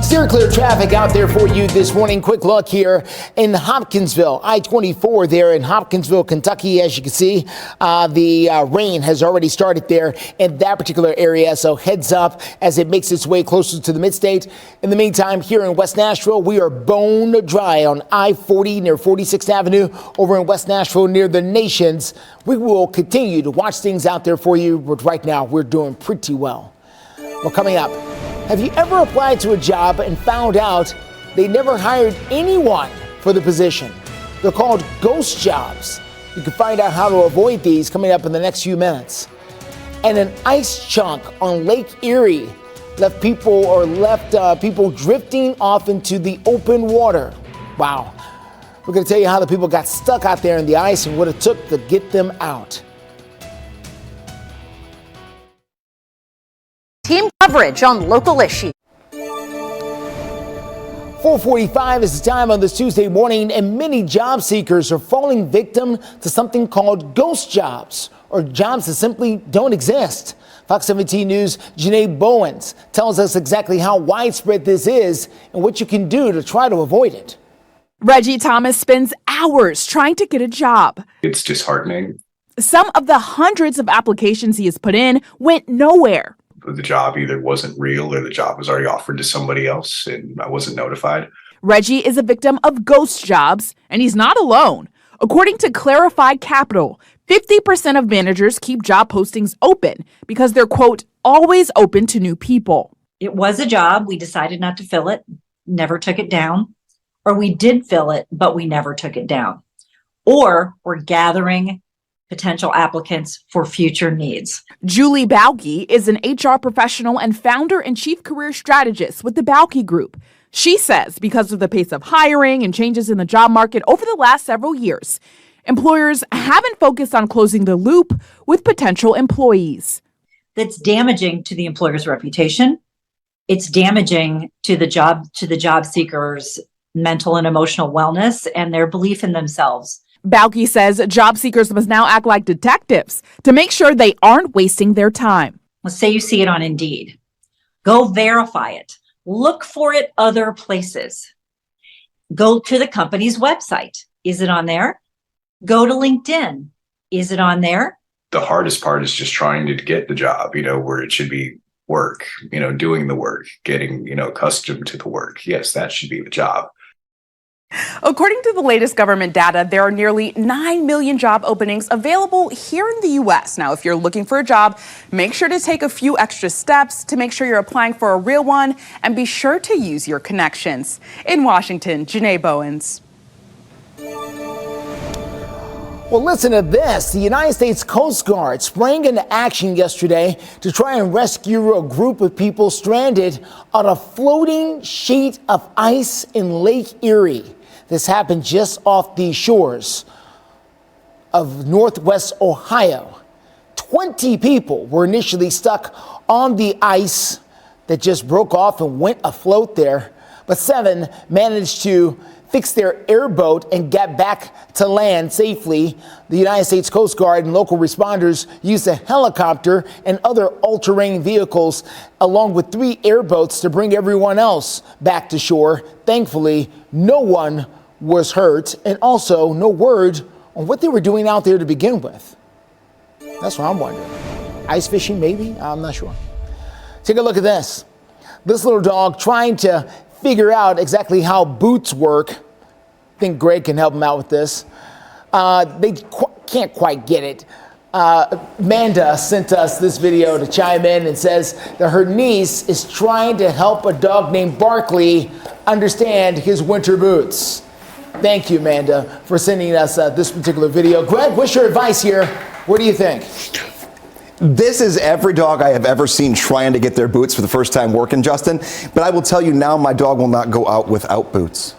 Steer clear traffic out there for you this morning. Quick look here in Hopkinsville, I-24 there in Hopkinsville, Kentucky. As you can see, the rain has already started there in that particular area. So heads up as it makes its way closer to the midstate. In the meantime, here in West Nashville, we are bone dry on I-40 near 46th Avenue over in West Nashville near the Nations. We will continue to watch things out there for you, but right now we're doing pretty well. Well, coming up, have you ever applied to a job and found out they never hired anyone for the position? They're called ghost jobs. You can find out how to avoid these coming up in the next few minutes. And an ice chunk on Lake Erie left people drifting off into the open water. Wow. We're going to tell you how the people got stuck out there in the ice and what it took to get them out. Team coverage on local issues. 4:45 is the time on this Tuesday morning, and many job seekers are falling victim to something called ghost jobs, or jobs that simply don't exist. Fox 17 News' Janae Bowens tells us exactly how widespread this is and what you can do to try to avoid it. Reggie Thomas spends hours trying to get a job. It's disheartening. Some of the hundreds of applications he has put in went nowhere. The job either wasn't real or the job was already offered to somebody else and I wasn't notified. Reggie is a victim of ghost jobs, and he's not alone. According to Clarified Capital, 50% of managers keep job postings open because they're, quote, always open to new people. It was a job. We decided not to fill it, never took it down. Or we did fill it, but we never took it down. Or we're gathering potential applicants for future needs. Julie Balke is an HR professional and founder and chief career strategist with the Balke Group. She says because of the pace of hiring and changes in the job market over the last several years, employers haven't focused on closing the loop with potential employees. That's damaging to the employer's reputation. It's damaging to the job seekers' mental and emotional wellness and their belief in themselves. Balke says job seekers must now act like detectives to make sure they aren't wasting their time. Let's say you see it on Indeed. Go verify it. Look for it other places. Go to the company's website. Is it on there? Go to LinkedIn. Is it on there? The hardest part is just trying to get the job, where it should be work, doing the work, getting, accustomed to the work. Yes, that should be the job. According to the latest government data, there are nearly 9 million job openings available here in the U.S. Now, if you're looking for a job, make sure to take a few extra steps to make sure you're applying for a real one, and be sure to use your connections. In Washington, Janae Bowens. Well, listen to this. The United States Coast Guard sprang into action yesterday to try and rescue a group of people stranded on a floating sheet of ice in Lake Erie. This happened just off the shores of northwest Ohio. 20 people were initially stuck on the ice that just broke off and went afloat there, but 7 managed to fix their airboat and get back to land safely. The United States Coast Guard and local responders used a helicopter and other all-terrain vehicles along with 3 airboats to bring everyone else back to shore. Thankfully, no one was hurt, and also no word on what they were doing out there to begin with. That's what I'm wondering. Ice fishing, maybe? I'm not sure. Take a look at this. This little dog trying to figure out exactly how boots work. I think Greg can help him out with this. They can't quite get it. Amanda sent us this video to chime in and says that her niece is trying to help a dog named Barkley understand his winter boots. Thank you, Amanda, for sending us this particular video. Greg, what's your advice here? What do you think? This is every dog I have ever seen trying to get their boots for the first time working, Justin. But I will tell you now, my dog will not go out without boots.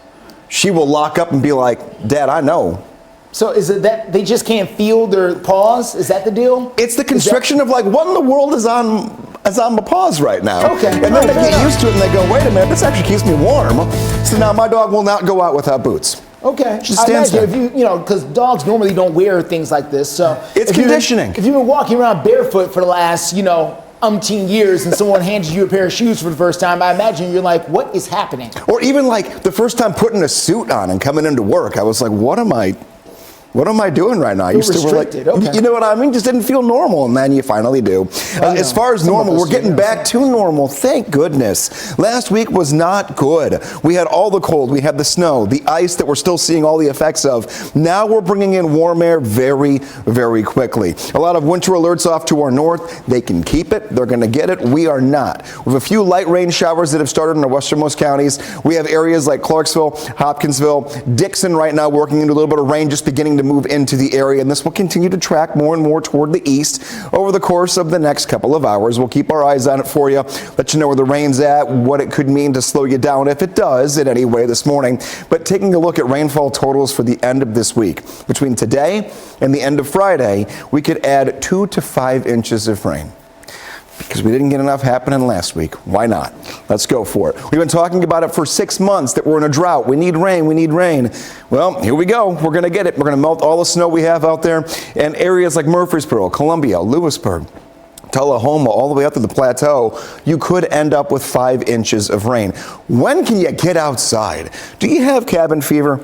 She will lock up and be like, Dad, I know. So is it that they just can't feel their paws? Is that the deal? It's the constriction of like, what in the world is on my paws right now? Okay. And then they get used to it and they go, wait a minute, this actually keeps me warm. So now my dog will not go out without boots. Okay. Just stands there. If because dogs normally don't wear things like this. So it's conditioning. If you've been walking around barefoot for the last, umpteen years and someone hands you a pair of shoes for the first time, I imagine you're like, what is happening? Or even like the first time putting a suit on and coming into work, I was like, what am I doing right now? I used to okay. You know what I mean? Just didn't feel normal, and then you finally do. As far as normal, we're getting back to normal. Thank goodness. Last week was not good. We had all the cold, we had the snow, the ice that we're still seeing all the effects of. Now we're bringing in warm air very, very quickly. A lot of winter alerts off to our north. They can keep it. They're going to get it. We are not. We have a few light rain showers that have started in our westernmost counties. We have areas like Clarksville, Hopkinsville, Dickson right now working into a little bit of rain, just beginning to move into the area, and this will continue to track more and more toward the east over the course of the next couple of hours. We'll keep our eyes on it for you, let you know where the rain's at, what it could mean to slow you down if it does in any way this morning. But taking a look at rainfall totals for the end of this week, between today and the end of Friday, we could add 2 to 5 inches of rain. Because we didn't get enough happening last week. Why not? Let's go for it. We've been talking about it for 6 months that we're in a drought. We need rain. We need rain. Well, here we go. We're going to get it. We're going to melt all the snow we have out there. And areas like Murfreesboro, Columbia, Lewisburg, Tullahoma, all the way up to the plateau, you could end up with 5 inches of rain. When can you get outside? Do you have cabin fever?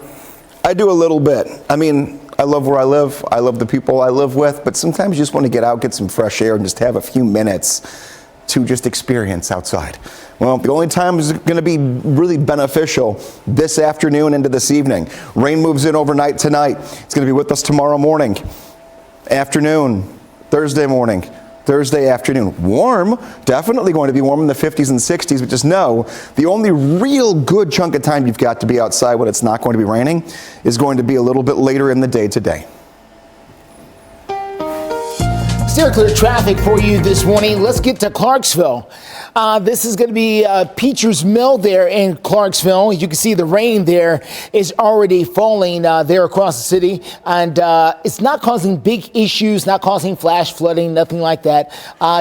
I do a little bit. I mean, I love where I live. I love the people I live with, but sometimes you just want to get out, get some fresh air, and just have a few minutes to just experience outside. Well, the only time is going to be really beneficial this afternoon into this evening. Rain moves in overnight tonight. It's going to be with us tomorrow morning, afternoon, Thursday morning, Thursday afternoon. Warm, definitely going to be warm in the 50s and 60s, but just know the only real good chunk of time you've got to be outside when it's not going to be raining is going to be a little bit later in the day today. Steer clear traffic for you this morning. Let's get to Clarksville. This is going to be Peacher's Mill there in Clarksville. You can see the rain there is already falling there across the city. And it's not causing big issues, not causing flash flooding, nothing like that.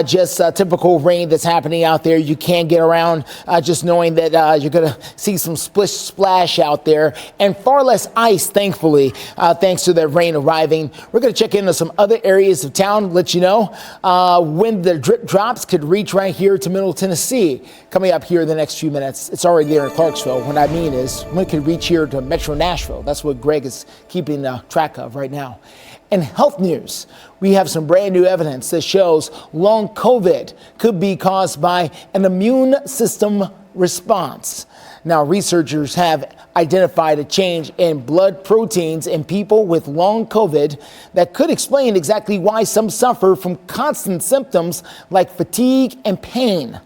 Just typical rain that's happening out there. You can't get around just knowing that you're going to see some splish splash out there. And far less ice, thankfully, thanks to that rain arriving. We're going to check into some other areas of town, let you know when the drip drops could reach right here to Middle Tennessee. Coming up here in the next few minutes. It's already there in Clarksville. What I mean is when it could reach here to Metro Nashville. That's what Greg is keeping track of right now. In health news, we have some brand new evidence that shows long COVID could be caused by an immune system response. Now, researchers have identified a change in blood proteins in people with long COVID that could explain exactly why some suffer from constant symptoms like fatigue and pain.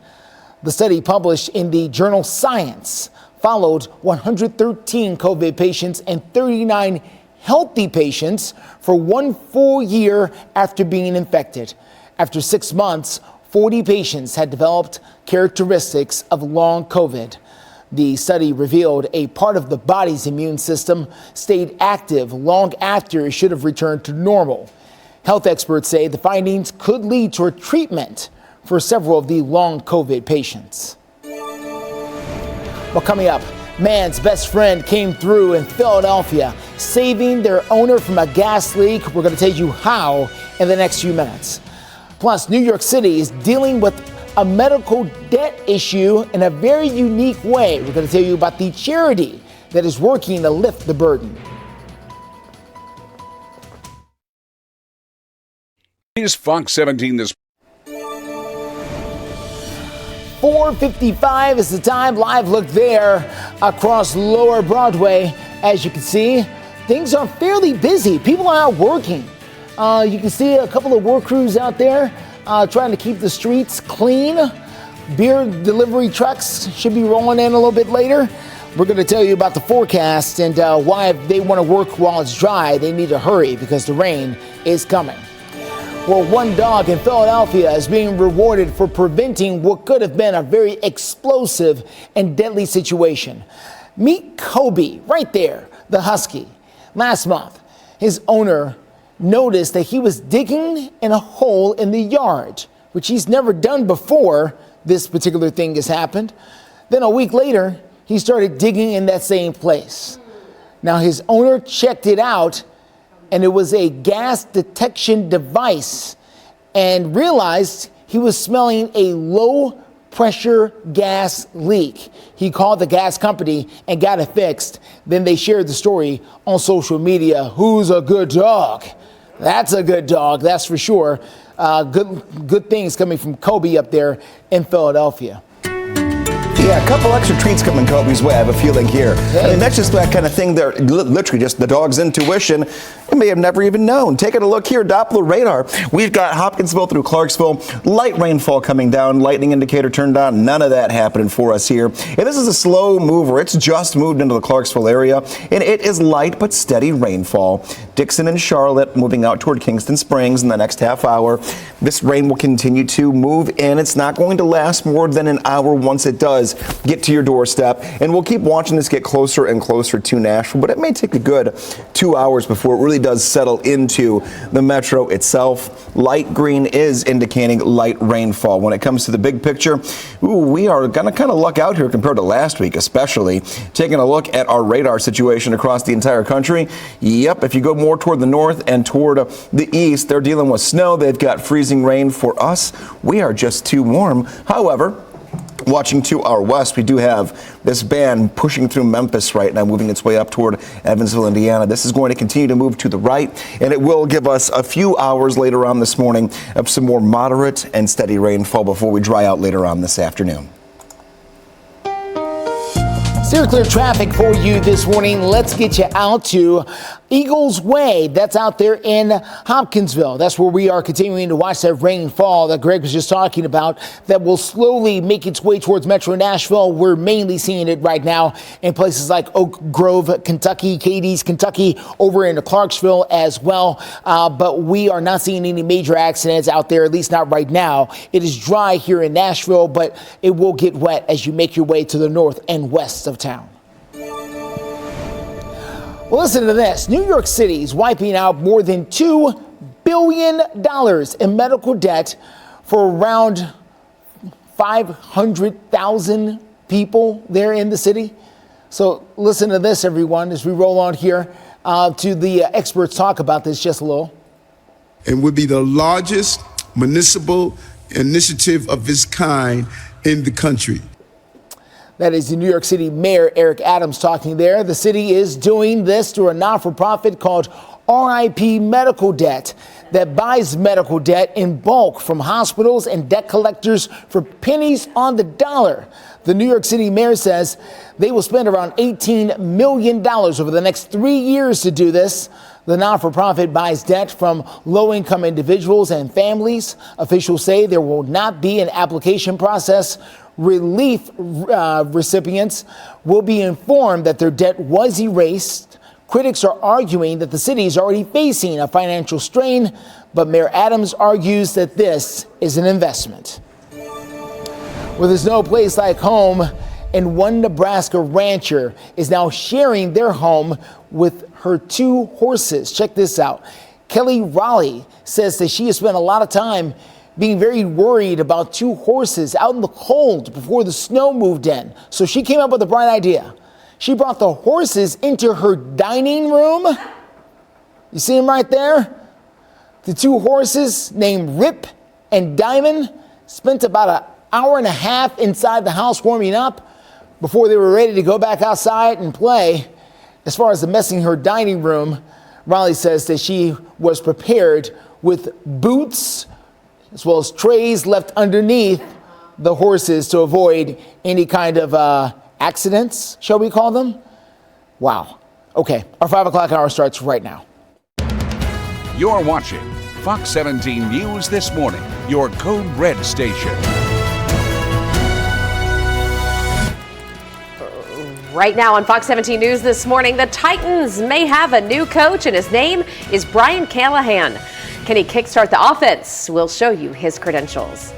The study, published in the journal Science, followed 113 COVID patients and 39 healthy patients for 1 full year after being infected. After 6 months, 40 patients had developed characteristics of long COVID. The study revealed a part of the body's immune system stayed active long after it should have returned to normal. Health experts say the findings could lead to a treatment for several of the long COVID patients. Well, coming up, man's best friend came through in Philadelphia, saving their owner from a gas leak. We're going to tell you how in the next few minutes. Plus, New York City is dealing with a medical debt issue in a very unique way. We're going to tell you about the charity that is working to lift the burden. Is Fox 17 this 4:55 is the time. Live look there across Lower Broadway. As you can see, things are fairly busy. People are out working. You can see a couple of work crews out there trying to keep the streets clean. Beer delivery trucks should be rolling in a little bit later. We're going to tell you about the forecast and why they want to work while it's dry. They need to hurry because the rain is coming. Well, one dog in Philadelphia is being rewarded for preventing what could have been a very explosive and deadly situation. Meet Kobe right there, the husky. Last month, his owner noticed that he was digging in a hole in the yard, which he's never done before this particular thing has happened. Then a week later, he started digging in that same place. Now, his owner checked it out, and it was a gas detection device, and realized he was smelling a low pressure gas leak. He called the gas company and got it fixed. Then they shared the story on social media. Who's a good dog? That's a good dog, that's for sure. Good things coming from Kobe up there in Philadelphia. Yeah, a couple extra treats coming Kobe's way, I have a feeling here. Hey. I mean, that's just that kind of thing there, literally just the dog's intuition. You may have never even known. Taking a look here, Doppler radar. We've got Hopkinsville through Clarksville, light rainfall coming down, lightning indicator turned on, none of that happening for us here. And this is a slow mover. It's just moved into the Clarksville area, and it is light but steady rainfall. Dickson and Charlotte, moving out toward Kingston Springs in the next half hour. This rain will continue to move in. It's not going to last more than an hour once it does get to your doorstep. And we'll keep watching this get closer and closer to Nashville, but it may take a good 2 hours before it really does settle into the metro itself. Light green is indicating light rainfall. When it comes to the big picture, we are going to kind of luck out here compared to last week, especially taking a look at our radar situation across the entire country. Yep, if you go more toward the north and toward the east, they're dealing with snow. They've got freezing rain. For us, we are just too warm. However, watching to our west, we do have this band pushing through Memphis right now, moving its way up toward Evansville, Indiana. This is going to continue to move to the right, and it will give us a few hours later on this morning of some more moderate and steady rainfall before we dry out later on this afternoon. Steer clear traffic for you this morning. Let's get you out to Eagles Way. That's out there in Hopkinsville. That's where we are continuing to watch that rainfall that Greg was just talking about that will slowly make its way towards Metro Nashville. We're mainly seeing it right now in places like Oak Grove, Kentucky, Cadiz, Kentucky, over into Clarksville as well. But we are not seeing any major accidents out there, at least not right now. It is dry here in Nashville, but it will get wet as you make your way to the north and west of town. Well, listen to this. New York City is wiping out more than $2 billion in medical debt for around 500,000 people there in the city. So listen to this, everyone, as we roll on here to the experts talk about this just a little. And would be the largest municipal initiative of its kind in the country. That is the New York City Mayor Eric Adams talking there. The city is doing this through a not-for-profit called RIP Medical Debt that buys medical debt in bulk from hospitals and debt collectors for pennies on the dollar. The New York City mayor says they will spend around $18 million over the next 3 years to do this. The not-for-profit buys debt from low-income individuals and families. Officials say there will not be an application process. Relief recipients will be informed that their debt was erased. Critics are arguing that the city is already facing a financial strain, but Mayor Adams argues that this is an investment. Well, there's no place like home, and one Nebraska rancher is now sharing their home with her 2 horses. Check this out. Kelly Raleigh says that she has spent a lot of time being very worried about 2 horses out in the cold before the snow moved in. So she came up with a bright idea. She brought the horses into her dining room. You see them right there? The 2 horses named Rip and Diamond spent about an hour and a half inside the house warming up before they were ready to go back outside and play. As far as the messing her dining room, Raleigh says that she was prepared with boots as well as trays left underneath the horses to avoid any kind of accidents, shall we call them? Wow. Okay, our 5 o'clock hour starts right now. You're watching Fox 17 News This Morning, your Code Red station. Right now on Fox 17 News This Morning, the Titans may have a new coach, and his name is Brian Callahan. Can he kickstart the offense? We'll show you his credentials.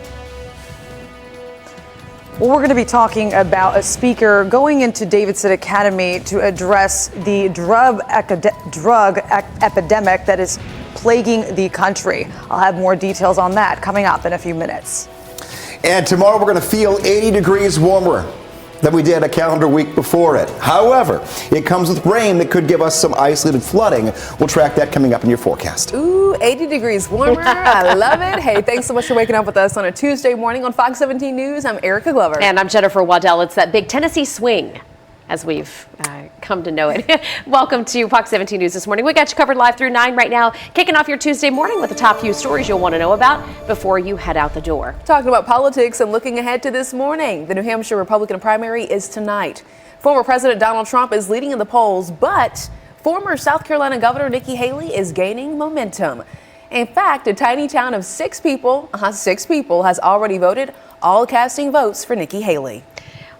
Well, we're going to be talking about a speaker going into Davidson Academy to address the drug epidemic that is plaguing the country. I'll have more details on that coming up in a few minutes. And tomorrow we're going to feel 80 degrees warmer than we did a calendar week before it. However, it comes with rain that could give us some isolated flooding. We'll track that coming up in your forecast. Ooh, 80 degrees warmer. I love it. Hey, thanks so much for waking up with us on a Tuesday morning on Fox 17 News. I'm Erica Glover. And I'm Jennifer Waddell. It's that big Tennessee swing, as we've come to know it. Welcome to Fox 17 News This Morning. We got you covered live through 9 right now, kicking off your Tuesday morning with the top few stories you'll want to know about before you head out the door. Talking about politics and looking ahead to this morning. The New Hampshire Republican primary is tonight. Former President Donald Trump is leading in the polls, but former South Carolina Governor Nikki Haley is gaining momentum. In fact, a tiny town of 6 people has already voted, all casting votes for Nikki Haley.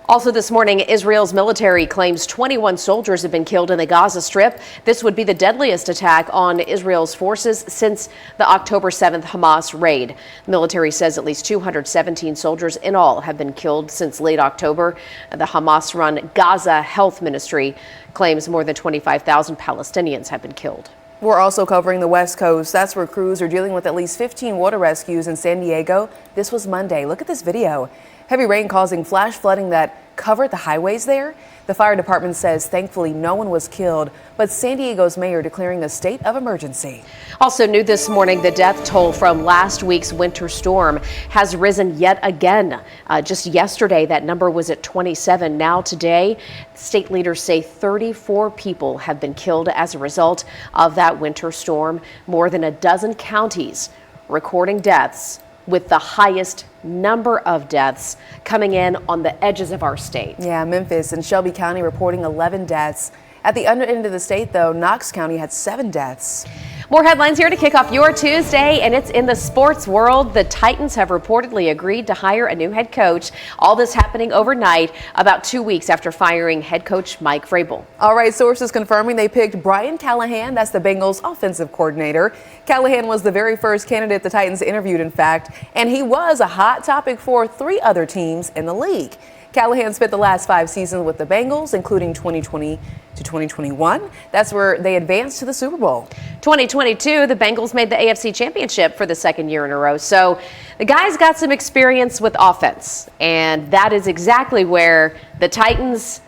Also this morning, Israel's military claims 21 soldiers have been killed in the Gaza Strip. This would be the deadliest attack on Israel's forces since the October 7th Hamas raid. The military says at least 217 soldiers in all have been killed since late October. The Hamas-run Gaza Health Ministry claims more than 25,000 Palestinians have been killed. We're also covering the West Coast. That's where crews are dealing with at least 15 water rescues in San Diego. This was Monday. Look at this video. Heavy rain causing flash flooding that covered the highways there. The fire department says thankfully no one was killed, but San Diego's mayor declaring a state of emergency. Also new this morning, the death toll from last week's winter storm has risen yet again. Just yesterday, that number was at 27. Now today, state leaders say 34 people have been killed as a result of that winter storm. More than a dozen counties recording deaths, with the highest number of deaths coming in on the edges of our state. Yeah, Memphis and Shelby County reporting 11 deaths. At the under end of the state, though, Knox County had 7 deaths. More headlines here to kick off your Tuesday, and it's in the sports world. The Titans have reportedly agreed to hire a new head coach. All this happening overnight, about 2 weeks after firing head coach Mike Vrabel. All right, sources confirming they picked Brian Callahan. That's the Bengals offensive coordinator. Callahan was the very first candidate the Titans interviewed, in fact, and he was a hot topic for 3 other teams in the league. Callahan spent the last 5 seasons with the Bengals, including 2020 to 2021. That's where they advanced to the Super Bowl. 2022, the Bengals made the AFC Championship for the second year in a row. So the guy's got some experience with offense, and that is exactly where the Titans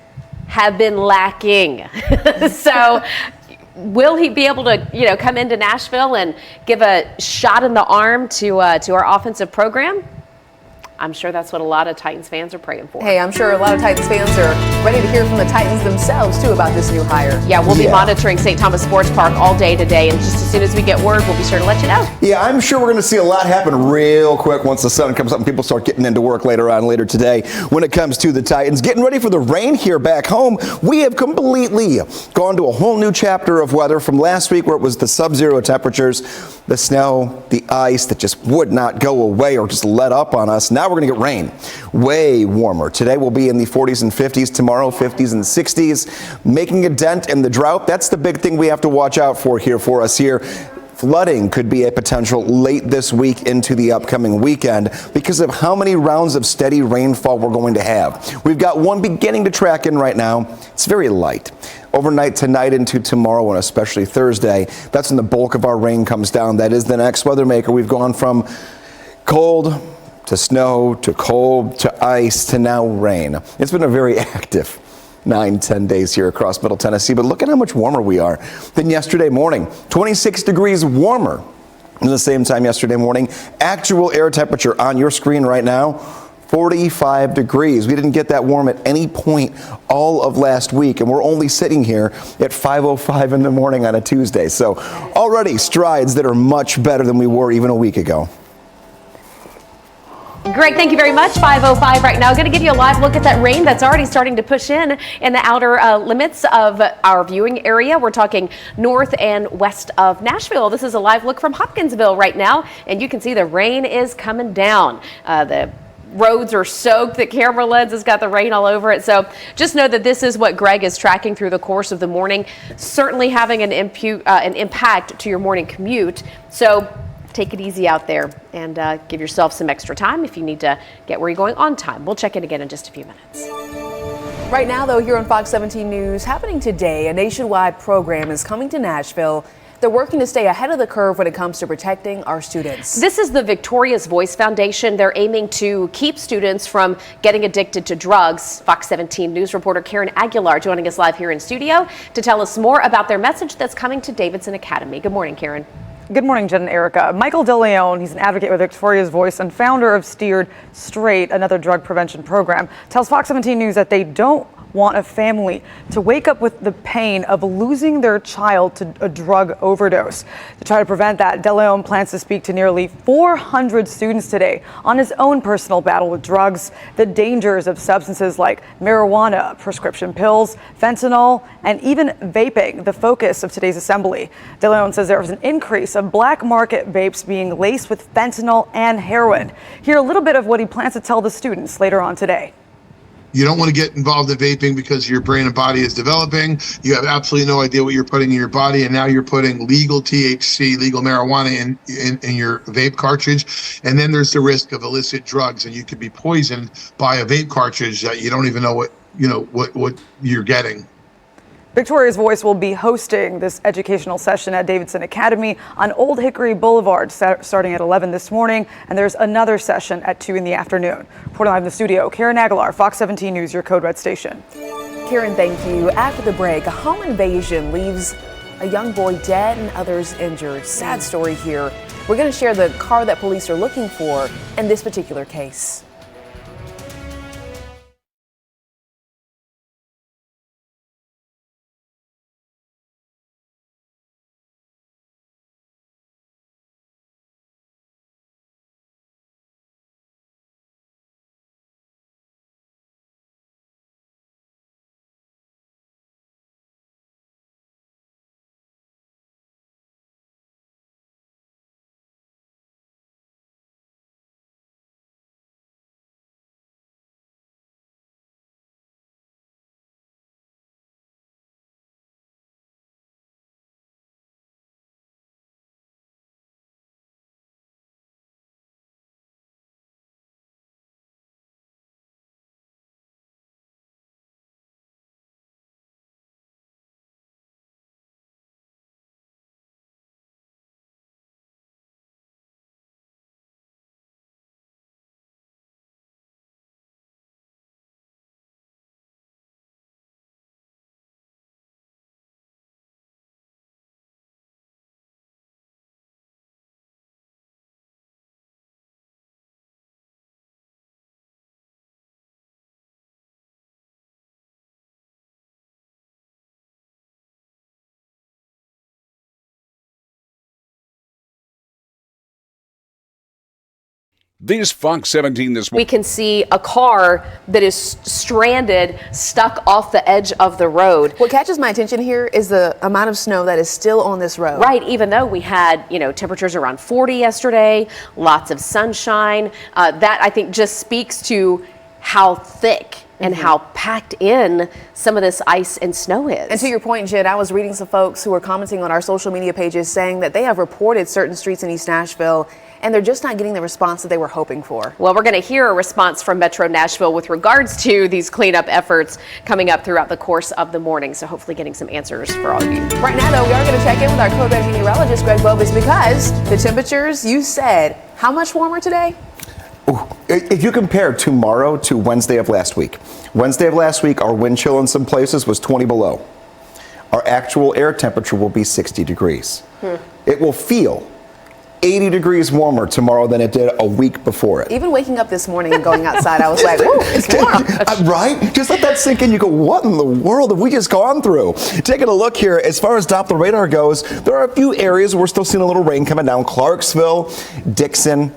have been lacking. So will he be able to, come into Nashville and give a shot in the arm to our offensive program? I'm sure that's what a lot of Titans fans are praying for. Hey, I'm sure a lot of Titans fans are ready to hear from the Titans themselves, too, about this new hire. Yeah, we'll be monitoring St. Thomas Sports Park all day today, and just as soon as we get word, we'll be sure to let you know. Yeah, I'm sure we're going to see a lot happen real quick once the sun comes up and people start getting into work later today. When it comes to the Titans, getting ready for the rain here back home, we have completely gone to a whole new chapter of weather from last week where it was the sub-zero temperatures, the snow, the ice that just would not go away or just let up on us. Now we're going to get rain. Way warmer. Today will be in the 40s and 50s. Tomorrow, 50s and 60s. Making a dent in the drought. That's the big thing we have to watch out for us here. Flooding could be a potential late this week into the upcoming weekend because of how many rounds of steady rainfall we're going to have. We've got one beginning to track in right now. It's very light. Overnight tonight into tomorrow and especially Thursday, that's when the bulk of our rain comes down. That is the next weather maker. We've gone from cold to snow, to cold, to ice, to now rain. It's been a very active 9-10 days here across Middle Tennessee, but look at how much warmer we are than yesterday morning. 26 degrees warmer than the same time yesterday morning. Actual air temperature on your screen right now, 45 degrees. We didn't get that warm at any point all of last week, and we're only sitting here at 5:05 in the morning on a Tuesday. So already strides that are much better than we were even a week ago. Greg, thank you very much. 5:05 right now. Going to give you a live look at that rain that's already starting to push in the outer limits of our viewing area. We're talking north and west of Nashville. This is a live look from Hopkinsville right now, and you can see the rain is coming down. The roads are soaked. The camera lens has got the rain all over it. So just know that this is what Greg is tracking through the course of the morning, certainly having an impact to your morning commute. So take it easy out there and give yourself some extra time if you need to get where you're going on time. We'll check in again in just a few minutes. Right now, though, here on Fox 17 News, happening today, a nationwide program is coming to Nashville. They're working to stay ahead of the curve when it comes to protecting our students. This is the Victoria's Voice Foundation. They're aiming to keep students from getting addicted to drugs. Fox 17 News reporter Karen Aguilar joining us live here in studio to tell us more about their message that's coming to Davidson Academy. Good morning, Karen. Good morning, Jen and Erica. Michael DeLeon, he's an advocate with Victoria's Voice and founder of Steered Straight, another drug prevention program, tells Fox 17 News that they don't want a family to wake up with the pain of losing their child to a drug overdose. To try to prevent that, DeLeon plans to speak to nearly 400 students today on his own personal battle with drugs, the dangers of substances like marijuana, prescription pills, fentanyl, and even vaping, the focus of today's assembly. DeLeon says there was an increase of black market vapes being laced with fentanyl and heroin. Hear a little bit of what he plans to tell the students later on today. You don't want to get involved in vaping because your brain and body is developing. You have absolutely no idea what you're putting in your body, and now you're putting legal THC, legal marijuana in your vape cartridge. And then there's the risk of illicit drugs, and you could be poisoned by a vape cartridge that you don't even know what you're getting. Victoria's Voice will be hosting this educational session at Davidson Academy on Old Hickory Boulevard starting at 11 this morning, and there's another session at 2 in the afternoon. Reporting live in the studio, Karen Aguilar, Fox 17 News, your Code Red station. Karen, thank you. After the break, a home invasion leaves a young boy dead and others injured. Sad story here. We're going to share the car that police are looking for in this particular case. This Fox 17 this morning. We can see a car that is stranded, stuck off the edge of the road. What catches my attention here is the amount of snow that is still on this road. Right, even though we had, temperatures around 40 yesterday, lots of sunshine. That, I think, just speaks to how thick and how packed in some of this ice and snow is. And to your point, Jen, I was reading some folks who were commenting on our social media pages saying that they have reported certain streets in East Nashville and they're just not getting the response that they were hoping for. Well, we're going to hear a response from Metro Nashville with regards to these cleanup efforts coming up throughout the course of the morning. So hopefully getting some answers for all of you. Right now, though, we are going to check in with our Code Red meteorologist, Greg Bovis, because the temperatures, you said, how much warmer today? If you compare tomorrow to Wednesday of last week, our wind chill in some places was 20 below. Our actual air temperature will be 60 degrees. It will feel 80 degrees warmer tomorrow than it did a week before it. Even waking up this morning and going outside, I was like, ooh, it's warm. Right? Just let that sink in. You go, what in the world have we just gone through? Taking a look here, as far as Doppler radar goes, there are a few areas where we're still seeing a little rain coming down. Clarksville, Dickson,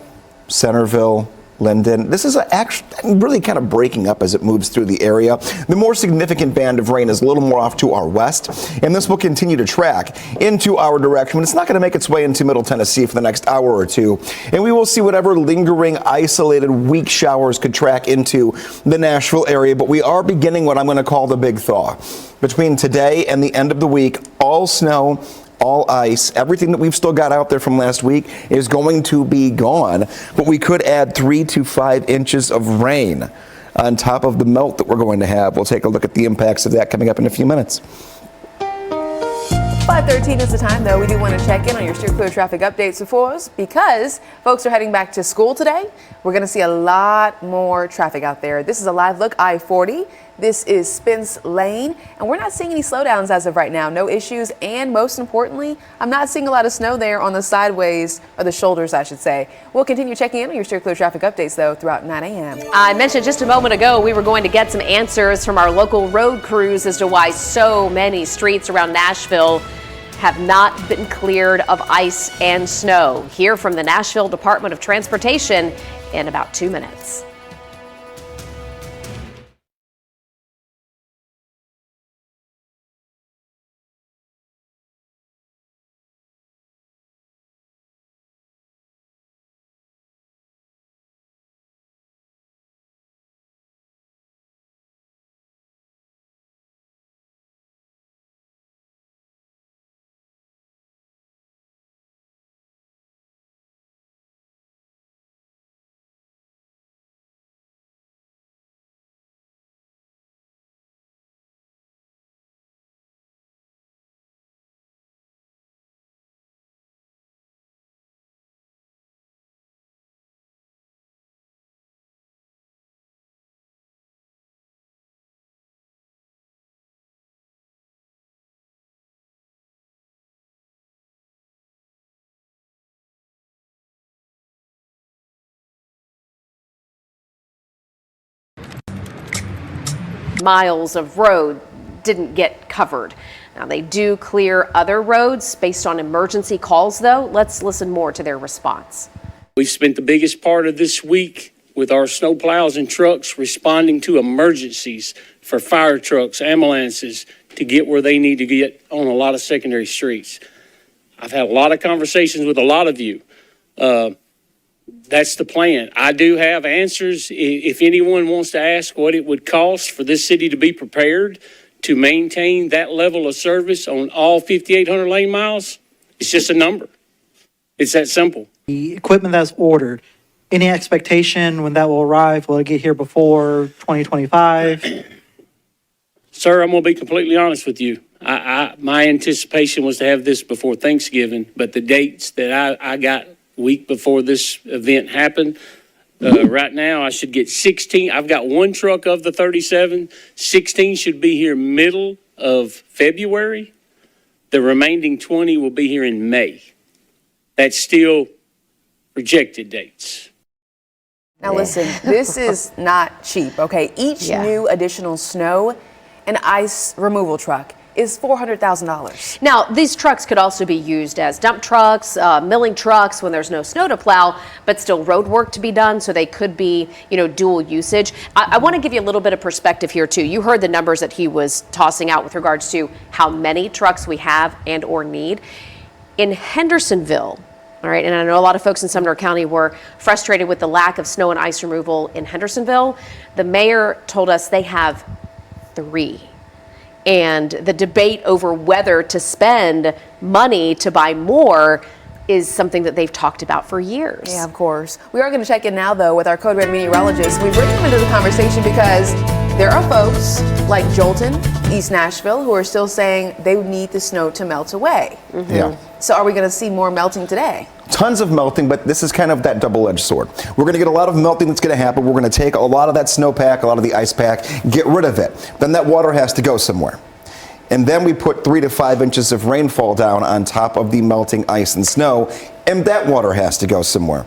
Centerville, Linden. This is actually really kind of breaking up as it moves through the area. The more significant band of rain is a little more off to our west, and this will continue to track into our direction, but it's not going to make its way into Middle Tennessee for the next hour or two. And we will see whatever lingering, isolated, weak showers could track into the Nashville area, but we are beginning what I'm going to call the big thaw. Between today and the end of the week, all snow, all ice, everything that we've still got out there from last week is going to be gone, but we could add 3 to 5 inches of rain on top of the melt that we're going to have. We'll take a look at the impacts of that coming up in a few minutes. 5:13 is the time, though. We do want to check in on your street clear traffic updates for us because folks are heading back to school today. We're going to see a lot more traffic out there. This is a live look, I-40. This is Spence Lane, and we're not seeing any slowdowns as of right now. No issues, and most importantly, I'm not seeing a lot of snow there on the sideways, or the shoulders, I should say. We'll continue checking in on your street clear traffic updates, though, throughout 9 a.m. I mentioned just a moment ago we were going to get some answers from our local road crews as to why so many streets around Nashville have not been cleared of ice and snow. Hear from the Nashville Department of Transportation in about 2 minutes. miles of road didn't get covered. Now, they do clear other roads based on emergency calls, though. Let's listen more to their response. We've spent the biggest part of this week with our snowplows and trucks responding to emergencies for fire trucks, ambulances, to get where they need to get on a lot of secondary streets. I've had a lot of conversations with a lot of you. That's the plan. I do have answers. If anyone wants to ask what it would cost for this city to be prepared to maintain that level of service on all 5,800 lane miles, it's just a number. It's that simple. The equipment that's ordered, any expectation when that will arrive? Will it get here before 2025? Sir, I'm going to be completely honest with you. My anticipation was to have this before Thanksgiving, but the dates that I got week before this event happened, right now I should get 16. I've got one truck of the 37. 16 should be here middle of February. The remaining 20 will be here in May. That's still projected dates. Now listen, this is not cheap, okay? Each new additional snow and ice removal truck is $400,000. Now, these trucks could also be used as dump trucks, milling trucks when there's no snow to plow, but still road work to be done, so they could be, dual usage. I want to give you a little bit of perspective here, too. You heard the numbers that he was tossing out with regards to how many trucks we have and or need. In Hendersonville, all right, and I know a lot of folks in Sumner County were frustrated with the lack of snow and ice removal in Hendersonville. The mayor told us they have 3. And the debate over whether to spend money to buy more is something that they've talked about for years. Yeah, of course. We are going to check in now, though, with our Code Red meteorologist. We bring them into the conversation because there are folks like Jolton, East Nashville, who are still saying they need the snow to melt away. Yeah. So are we going to see more melting today? Tons of melting, but this is kind of that double-edged sword. We're going to get a lot of melting that's going to happen. We're going to take a lot of that snowpack, a lot of the ice pack, get rid of it. Then that water has to go somewhere. And then we put 3 to 5 inches of rainfall down on top of the melting ice and snow, and that water has to go somewhere.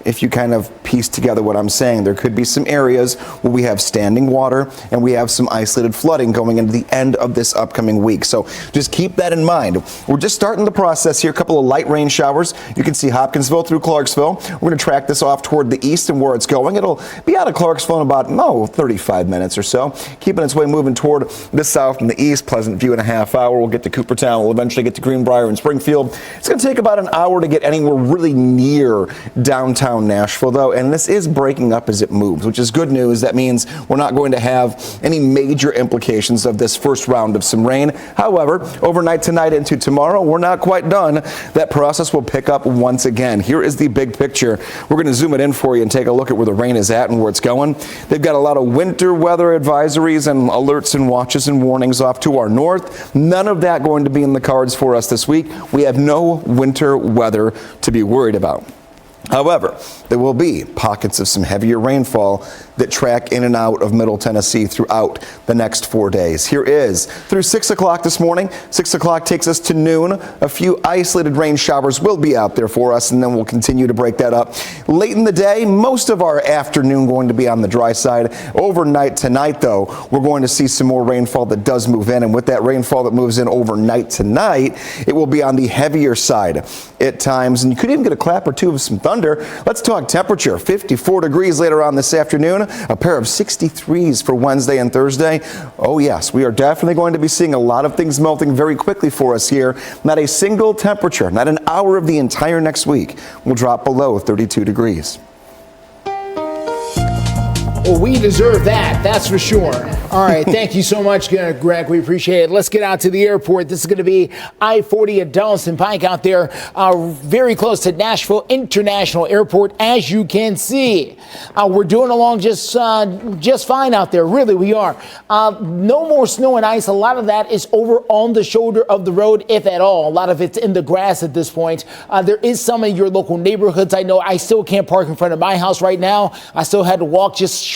If you kind of piece together what I'm saying, there could be some areas where we have standing water and we have some isolated flooding going into the end of this upcoming week. So just keep that in mind. We're just starting the process here. A couple of light rain showers. You can see Hopkinsville through Clarksville. We're going to track this off toward the east and where it's going. It'll be out of Clarksville in about 35 minutes or so. Keeping its way moving toward the south and the east. Pleasant View in a half hour. We'll get to Coopertown. We'll eventually get to Greenbrier and Springfield. It's going to take about an hour to get anywhere really near downtown Nashville, though, and this is breaking up as it moves, which is good news. That means we're not going to have any major implications of this first round of some rain. However, overnight tonight into tomorrow, we're not quite done. That process will pick up once again. Here is the big picture. We're going to zoom it in for you and take a look at where the rain is at and where it's going. They've got a lot of winter weather advisories and alerts and watches and warnings off to our north. None of that going to be in the cards for us this week. We have no winter weather to be worried about. However, there will be pockets of some heavier rainfall that track in and out of Middle Tennessee throughout the next 4 days. Here is through 6 o'clock this morning. 6 o'clock takes us to noon. A few isolated rain showers will be out there for us, and then we'll continue to break that up. Late in the day, most of our afternoon going to be on the dry side. Overnight tonight, though, we're going to see some more rainfall that does move in, and with that rainfall that moves in overnight tonight, it will be on the heavier side at times, and you could even get a clap or two of some thunder. Let's talk temperature. 54 degrees later on this afternoon. A pair of 63s for Wednesday and Thursday. Oh yes, we are definitely going to be seeing a lot of things melting very quickly for us here. Not a single temperature, not an hour of the entire next week will drop below 32 degrees. Well, we deserve that, that's for sure. All right, thank you so much, Greg. We appreciate it. Let's get out to the airport. This is going to be I-40 at Donaldson Pike out there, very close to Nashville International Airport, as you can see. We're doing along just fine out there. Really, we are. No more snow and ice. A lot of that is over on the shoulder of the road, if at all. A lot of it's in the grass at this point. There is some in your local neighborhoods. I know I still can't park in front of my house right now. I still had to walk just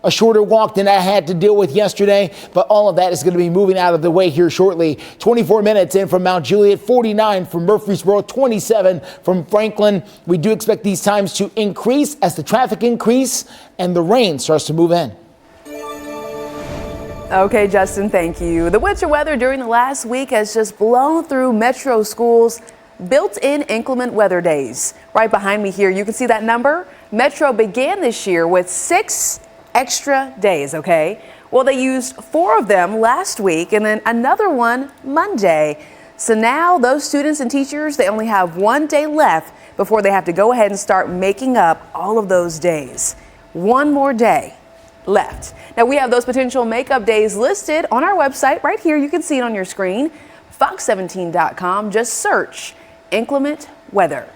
a shorter walk than I had to deal with yesterday, but all of that is going to be moving out of the way here shortly. 24 minutes in from Mount Juliet, 49 from Murfreesboro, 27 from Franklin. We do expect these times to increase as the traffic increase and the rain starts to move in. Okay, Justin, thank you. The winter weather during the last week has just blown through metro schools' built-in inclement weather days. Right behind me here, you can see that number. Metro began this year with 6 extra days, okay? Well, they used 4 of them last week and then another one Monday. So now those students and teachers, they only have 1 day left before they have to go ahead and start making up all of those days. 1 more day left. Now we have those potential makeup days listed on our website right here. You can see it on your screen, fox17.com. Just search inclement weather.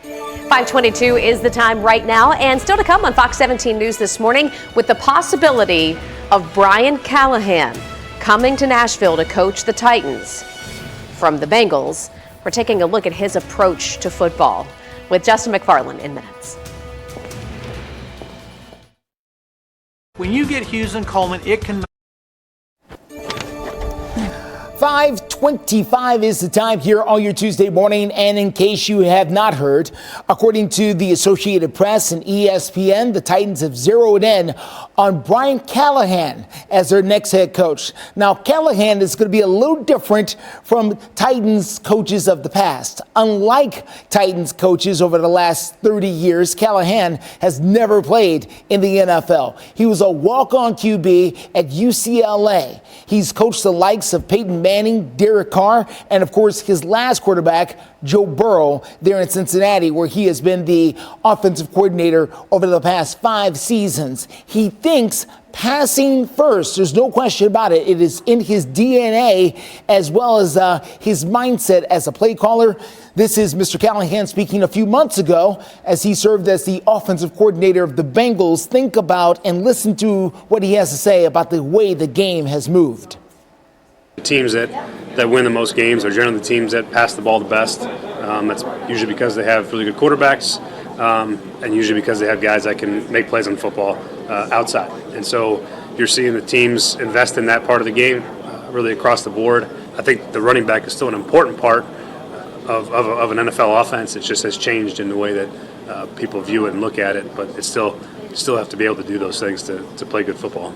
5:22 is the time right now, and still to come on Fox 17 News this morning with the possibility of Brian Callahan coming to Nashville to coach the Titans. From the Bengals, we're taking a look at his approach to football with Justin McFarland in minutes. When you get Hughes and Coleman, it can. 5:25 is the time here on your Tuesday morning, and in case you have not heard, according to the Associated Press and ESPN, the Titans have zeroed in on Brian Callahan as their next head coach. Now, Callahan is going to be a little different from Titans coaches of the past. Unlike Titans coaches over the last 30 years, Callahan has never played in the NFL. He was a walk-on QB at UCLA. He's coached the likes of Peyton Manning, Derek Carr, and of course his last quarterback, Joe Burrow, there in Cincinnati, where he has been the offensive coordinator over the past 5 seasons. He thinks passing first. There's no question about it. It is in his DNA as well as his mindset as a play caller. This is Mr. Callahan speaking a few months ago as he served as the offensive coordinator of the Bengals. Think about and listen to what he has to say about the way the game has moved. Teams that win the most games are generally the teams that pass the ball the best. That's usually because they have really good quarterbacks, and usually because they have guys that can make plays on football outside. And so you're seeing the teams invest in that part of the game really across the board. I think the running back is still an important part of an NFL offense. It just has changed in the way that people view it and look at it, but it's still have to be able to do those things to play good football.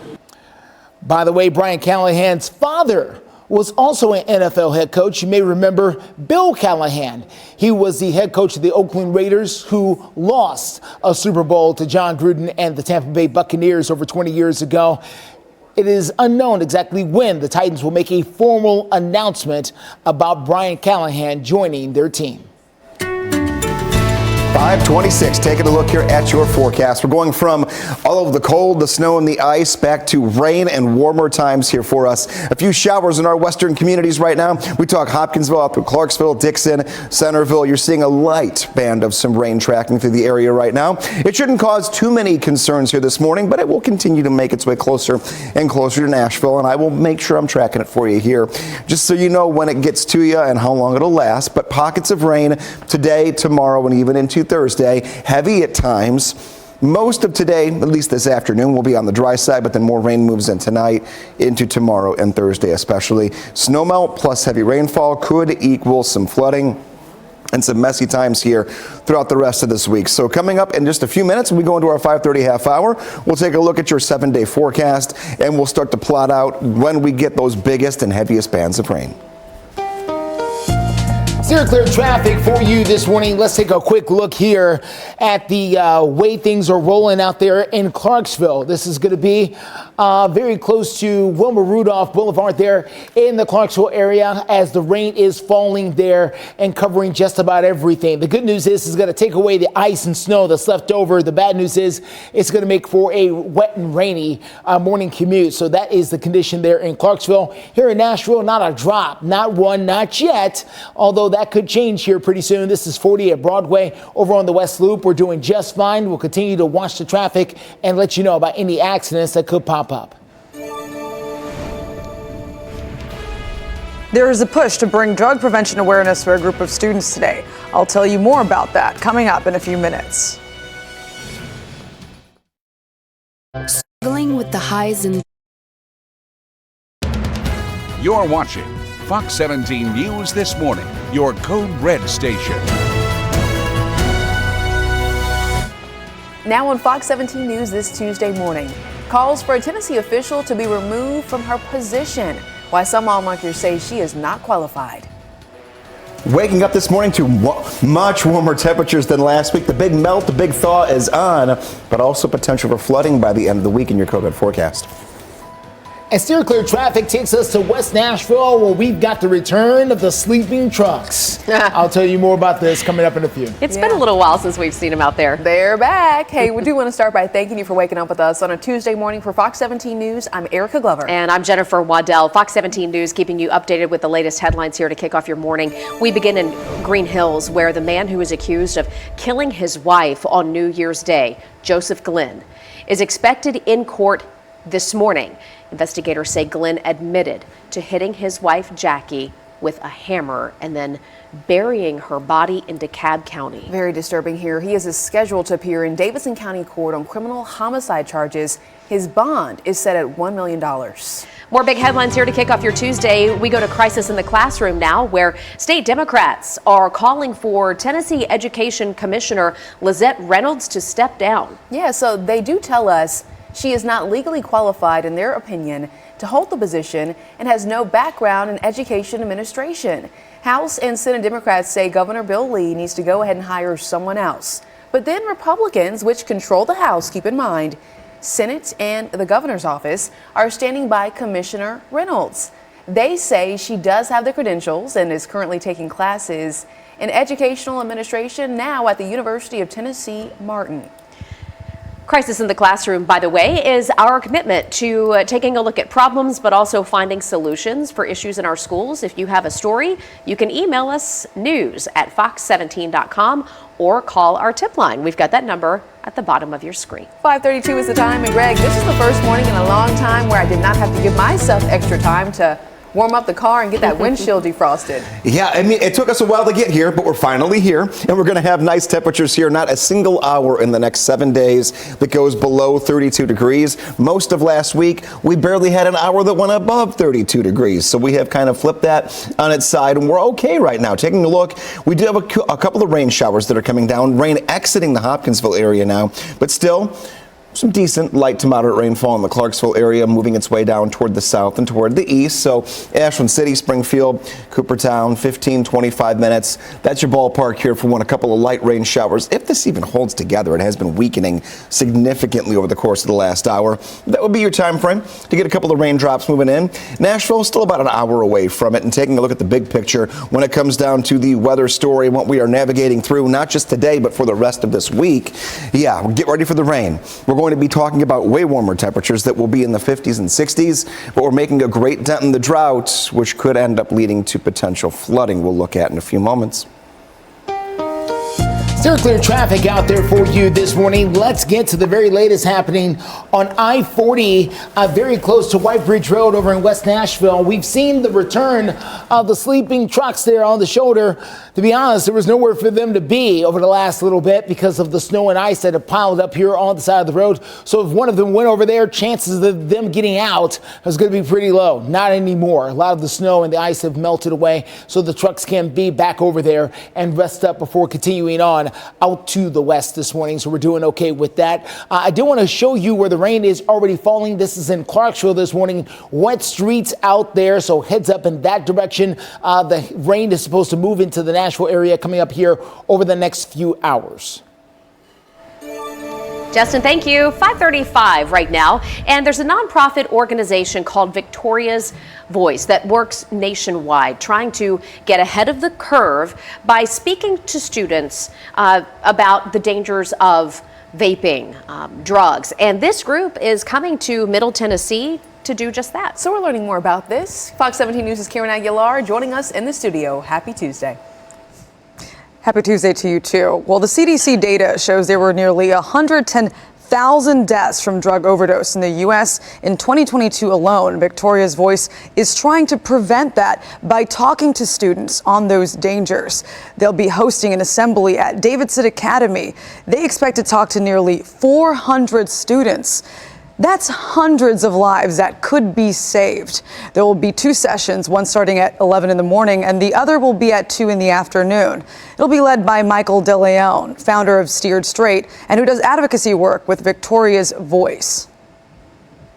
By the way, Brian Callahan's father was also an NFL head coach. You may remember Bill Callahan. He was the head coach of the Oakland Raiders, who lost a Super Bowl to John Gruden and the Tampa Bay Buccaneers over 20 years ago. It is unknown exactly when the Titans will make a formal announcement about Brian Callahan joining their team. 5:26, taking a look here at your forecast. We're going from all of the cold, the snow, and the ice back to rain and warmer times here for us. A few showers in our western communities right now. We talk Hopkinsville up to Clarksville, Dickson, Centerville. You're seeing a light band of some rain tracking through the area right now. It shouldn't cause too many concerns here this morning, but it will continue to make its way closer and closer to Nashville, and I will make sure I'm tracking it for you here, just so you know when it gets to you and how long it'll last. But pockets of rain today, tomorrow, and even into Thursday, heavy at times. Most of today, at least this afternoon, will be on the dry side, but then more rain moves in tonight into tomorrow and Thursday especially. Snowmelt plus heavy rainfall could equal some flooding and some messy times here throughout the rest of this week. So coming up in just a few minutes, when we go into our 5:30 half hour, we'll take a look at your 7-day forecast, and we'll start to plot out when we get those biggest and heaviest bands of rain. Zero clear traffic for you this morning. Let's take a quick look here at the way things are rolling out there in Clarksville. This is going to be very close to Wilma Rudolph Boulevard there in the Clarksville area as the rain is falling there and covering just about everything. The good news is it's going to take away the ice and snow that's left over. The bad news is it's going to make for a wet and rainy morning commute. So that is the condition there in Clarksville. Here in Nashville, not a drop, not one, not yet, although that could change here pretty soon. This is 40 at Broadway over on the West Loop. We're doing just fine. We'll continue to watch the traffic and let you know about any accidents that could pop up. There is a push to bring drug prevention awareness for a group of students today. I'll tell you more about that coming up in a few minutes. Struggling with the highs and You're watching Fox 17 News This Morning, your Code Red station. Now on Fox 17 News this Tuesday morning, calls for a Tennessee official to be removed from her position. Why some lawmakers say she is not qualified. Waking up this morning to much warmer temperatures than last week. The big melt, the big thaw is on, but also potential for flooding by the end of the week in your COVID forecast. And steer clear traffic takes us to West Nashville, where we've got the return of the sleeping trucks. I'll tell you more about this coming up in a few. It's been a little while since we've seen them out there. They're back. Hey, we do want to start by thanking you for waking up with us on a Tuesday morning. For Fox 17 News, I'm Erica Glover. And I'm Jennifer Waddell. Fox 17 News keeping you updated with the latest headlines here to kick off your morning. We begin in Green Hills, where the man who is accused of killing his wife on New Year's Day, Joseph Glenn, is expected in court this morning. Investigators say Glenn admitted to hitting his wife Jackie with a hammer and then burying her body in DeKalb County. Very disturbing here. He is scheduled to appear in Davidson County Court on criminal homicide charges. His bond is set at $1 million. More big headlines here to kick off your Tuesday. We go to crisis in the classroom now, where state Democrats are calling for Tennessee Education Commissioner Lizette Reynolds to step down. Yeah, so they do tell us she is not legally qualified, in their opinion, to hold the position and has no background in education administration. House and Senate Democrats say Governor Bill Lee needs to go ahead and hire someone else. But then Republicans, which control the House, keep in mind, Senate and the governor's office, are standing by Commissioner Reynolds. They say she does have the credentials and is currently taking classes in educational administration now at the University of Tennessee, Martin. Crisis in the Classroom, by the way, is our commitment to taking a look at problems, but also finding solutions for issues in our schools. If you have a story, you can email us news@fox17.com or call our tip line. We've got that number at the bottom of your screen. 5:32 is the time, and Greg, this is the first morning in a long time where I did not have to give myself extra time to warm up the car and get that windshield defrosted. Yeah, I mean, it took us a while to get here, but we're finally here, and we're going to have nice temperatures here. Not a single hour in the next 7 days that goes below 32 degrees. Most of last week, we barely had an hour that went above 32 degrees. So we have kind of flipped that on its side, and we're okay right now. Taking a look, we do have a couple of rain showers that are coming down. Rain exiting the Hopkinsville area now, but still some decent light to moderate rainfall in the Clarksville area, moving its way down toward the south and toward the east. So Ashland City, Springfield, Coopertown, 15, 25 minutes. That's your ballpark here for a couple of light rain showers. If this even holds together, it has been weakening significantly over the course of the last hour. That would be your time frame to get a couple of raindrops moving in. Nashville is still about an hour away from it, and taking a look at the big picture when it comes down to the weather story and what we are navigating through, not just today, but for the rest of this week. Yeah, get ready for the rain. We're going to be talking about way warmer temperatures that will be in the 50s and 60s, but we're making a great dent in the drought, which could end up leading to potential flooding we'll look at in a few moments. Steer clear traffic out there for you this morning. Let's get to the very latest happening on I-40, very close to White Bridge Road over in West Nashville. We've seen the return of the sleeping trucks there on the shoulder. To be honest, there was nowhere for them to be over the last little bit because of the snow and ice that have piled up here on the side of the road. So if one of them went over there, chances of them getting out is going to be pretty low. Not anymore. A lot of the snow and the ice have melted away, so the trucks can be back over there and rest up before continuing on out to the west this morning. So we're doing okay with that. I do want to show you where the rain is already falling. This is in Clarksville this morning. Wet streets out there, so heads up in that direction. The rain is supposed to move into the Nashville area coming up here over the next few hours. Justin, thank you. 5:35 right now, and there's a nonprofit organization called Victoria's Voice that works nationwide, trying to get ahead of the curve by speaking to students about the dangers of vaping, drugs. And this group is coming to Middle Tennessee to do just that. So we're learning more about this. Fox 17 News' Karen Aguilar joining us in the studio. Happy Tuesday. Happy Tuesday to you, too. Well, the CDC data shows there were nearly 110,000 deaths from drug overdose in the U.S. in 2022 alone. Victoria's Voice is trying to prevent that by talking to students on those dangers. They'll be hosting an assembly at Davidson Academy. They expect to talk to nearly 400 students. That's hundreds of lives that could be saved. There will be 2 sessions, one starting at 11 in the morning and the other will be at 2 in the afternoon. It'll be led by Michael DeLeon, founder of Steered Straight, and who does advocacy work with Victoria's Voice.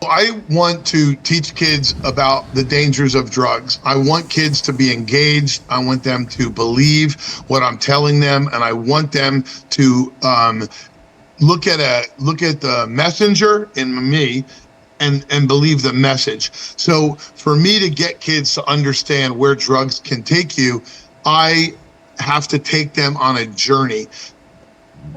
I want to teach kids about the dangers of drugs. I want kids to be engaged. I want them to believe what I'm telling them, and I want them to look at the messenger in me and believe the message. So for me to get kids to understand where drugs can take you, I have to take them on a journey.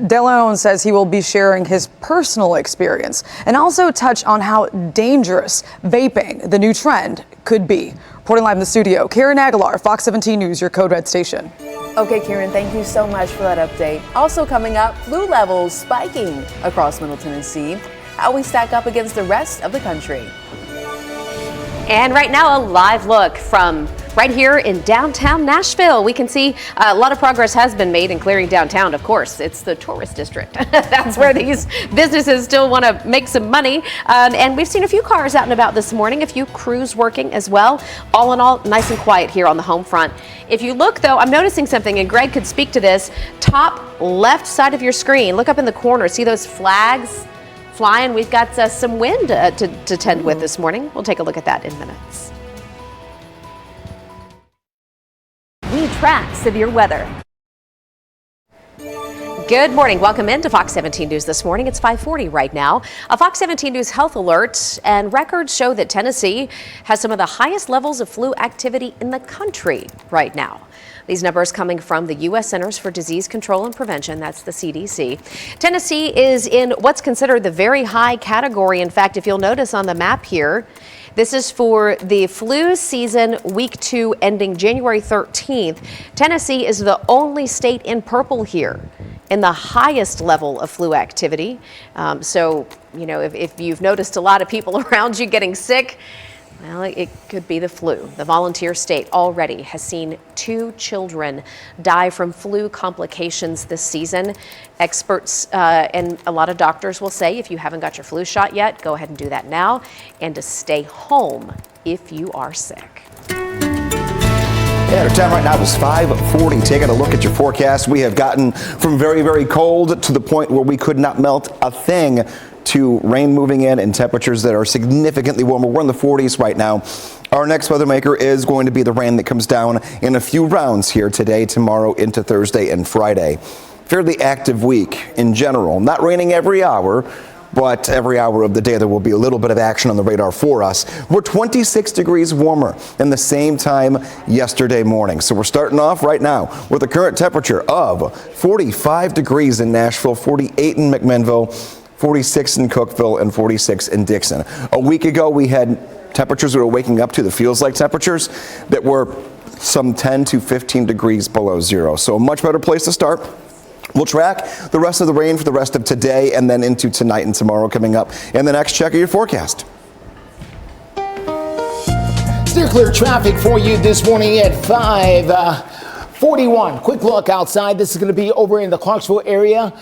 Delone says he will be sharing his personal experience and also touch on how dangerous vaping, the new trend, could be. Reporting live in the studio, Karen Aguilar, Fox 17 News, your Code Red station. Okay, Karen, thank you so much for that update. Also coming up, flu levels spiking across Middle Tennessee. How we stack up against the rest of the country. And right now, a live look from right here in downtown Nashville. We can see a lot of progress has been made in clearing downtown. Of course, it's the tourist district. That's where these businesses still want to make some money. And we've seen a few cars out and about this morning, a few crews working as well. All in all, nice and quiet here on the home front. If you look, though, I'm noticing something, and Greg could speak to this. Top left side of your screen, look up in the corner. See those flags flying? We've got some wind to tend with this morning. We'll take a look at that in minutes. We track severe weather. Good morning. Welcome into Fox 17 News this morning. It's 5:40 right now. A Fox 17 News health alert, and records show that Tennessee has some of the highest levels of flu activity in the country right now. These numbers coming from the U.S. Centers for Disease Control and Prevention, that's the CDC. Tennessee is in what's considered the very high category. In fact, if you'll notice on the map here, this is for the flu season week 2 ending January 13th. Tennessee is the only state in purple here in the highest level of flu activity. So, you know, if you've noticed a lot of people around you getting sick, well, it could be the flu. The volunteer state already has seen 2 children die from flu complications this season. Experts and a lot of doctors will say if you haven't got your flu shot yet, go ahead and do that now, and to stay home if you are sick. Yeah, our time right now is 5:40. Taking a look at your forecast, we have gotten from very, very cold to the point where we could not melt a thing to rain moving in and temperatures that are significantly warmer. We're in the 40s right now. Our next weather maker is going to be the rain that comes down in a few rounds here today, tomorrow, into Thursday and Friday. Fairly active week in general. Not raining every hour, but every hour of the day there will be a little bit of action on the radar for us. We're 26 degrees warmer than the same time yesterday morning. So we're starting off right now with a current temperature of 45 degrees in Nashville, 48 in McMinnville, 46 in Cookeville, and 46 in Dickson. A week ago, we had temperatures that were waking up to the feels-like temperatures that were some 10 to 15 degrees below zero. So a much better place to start. We'll track the rest of the rain for the rest of today and then into tonight and tomorrow coming up in the next check of your forecast. Steer clear traffic for you this morning at 5:41. Quick look outside. This is going to be over in the Clarksville area,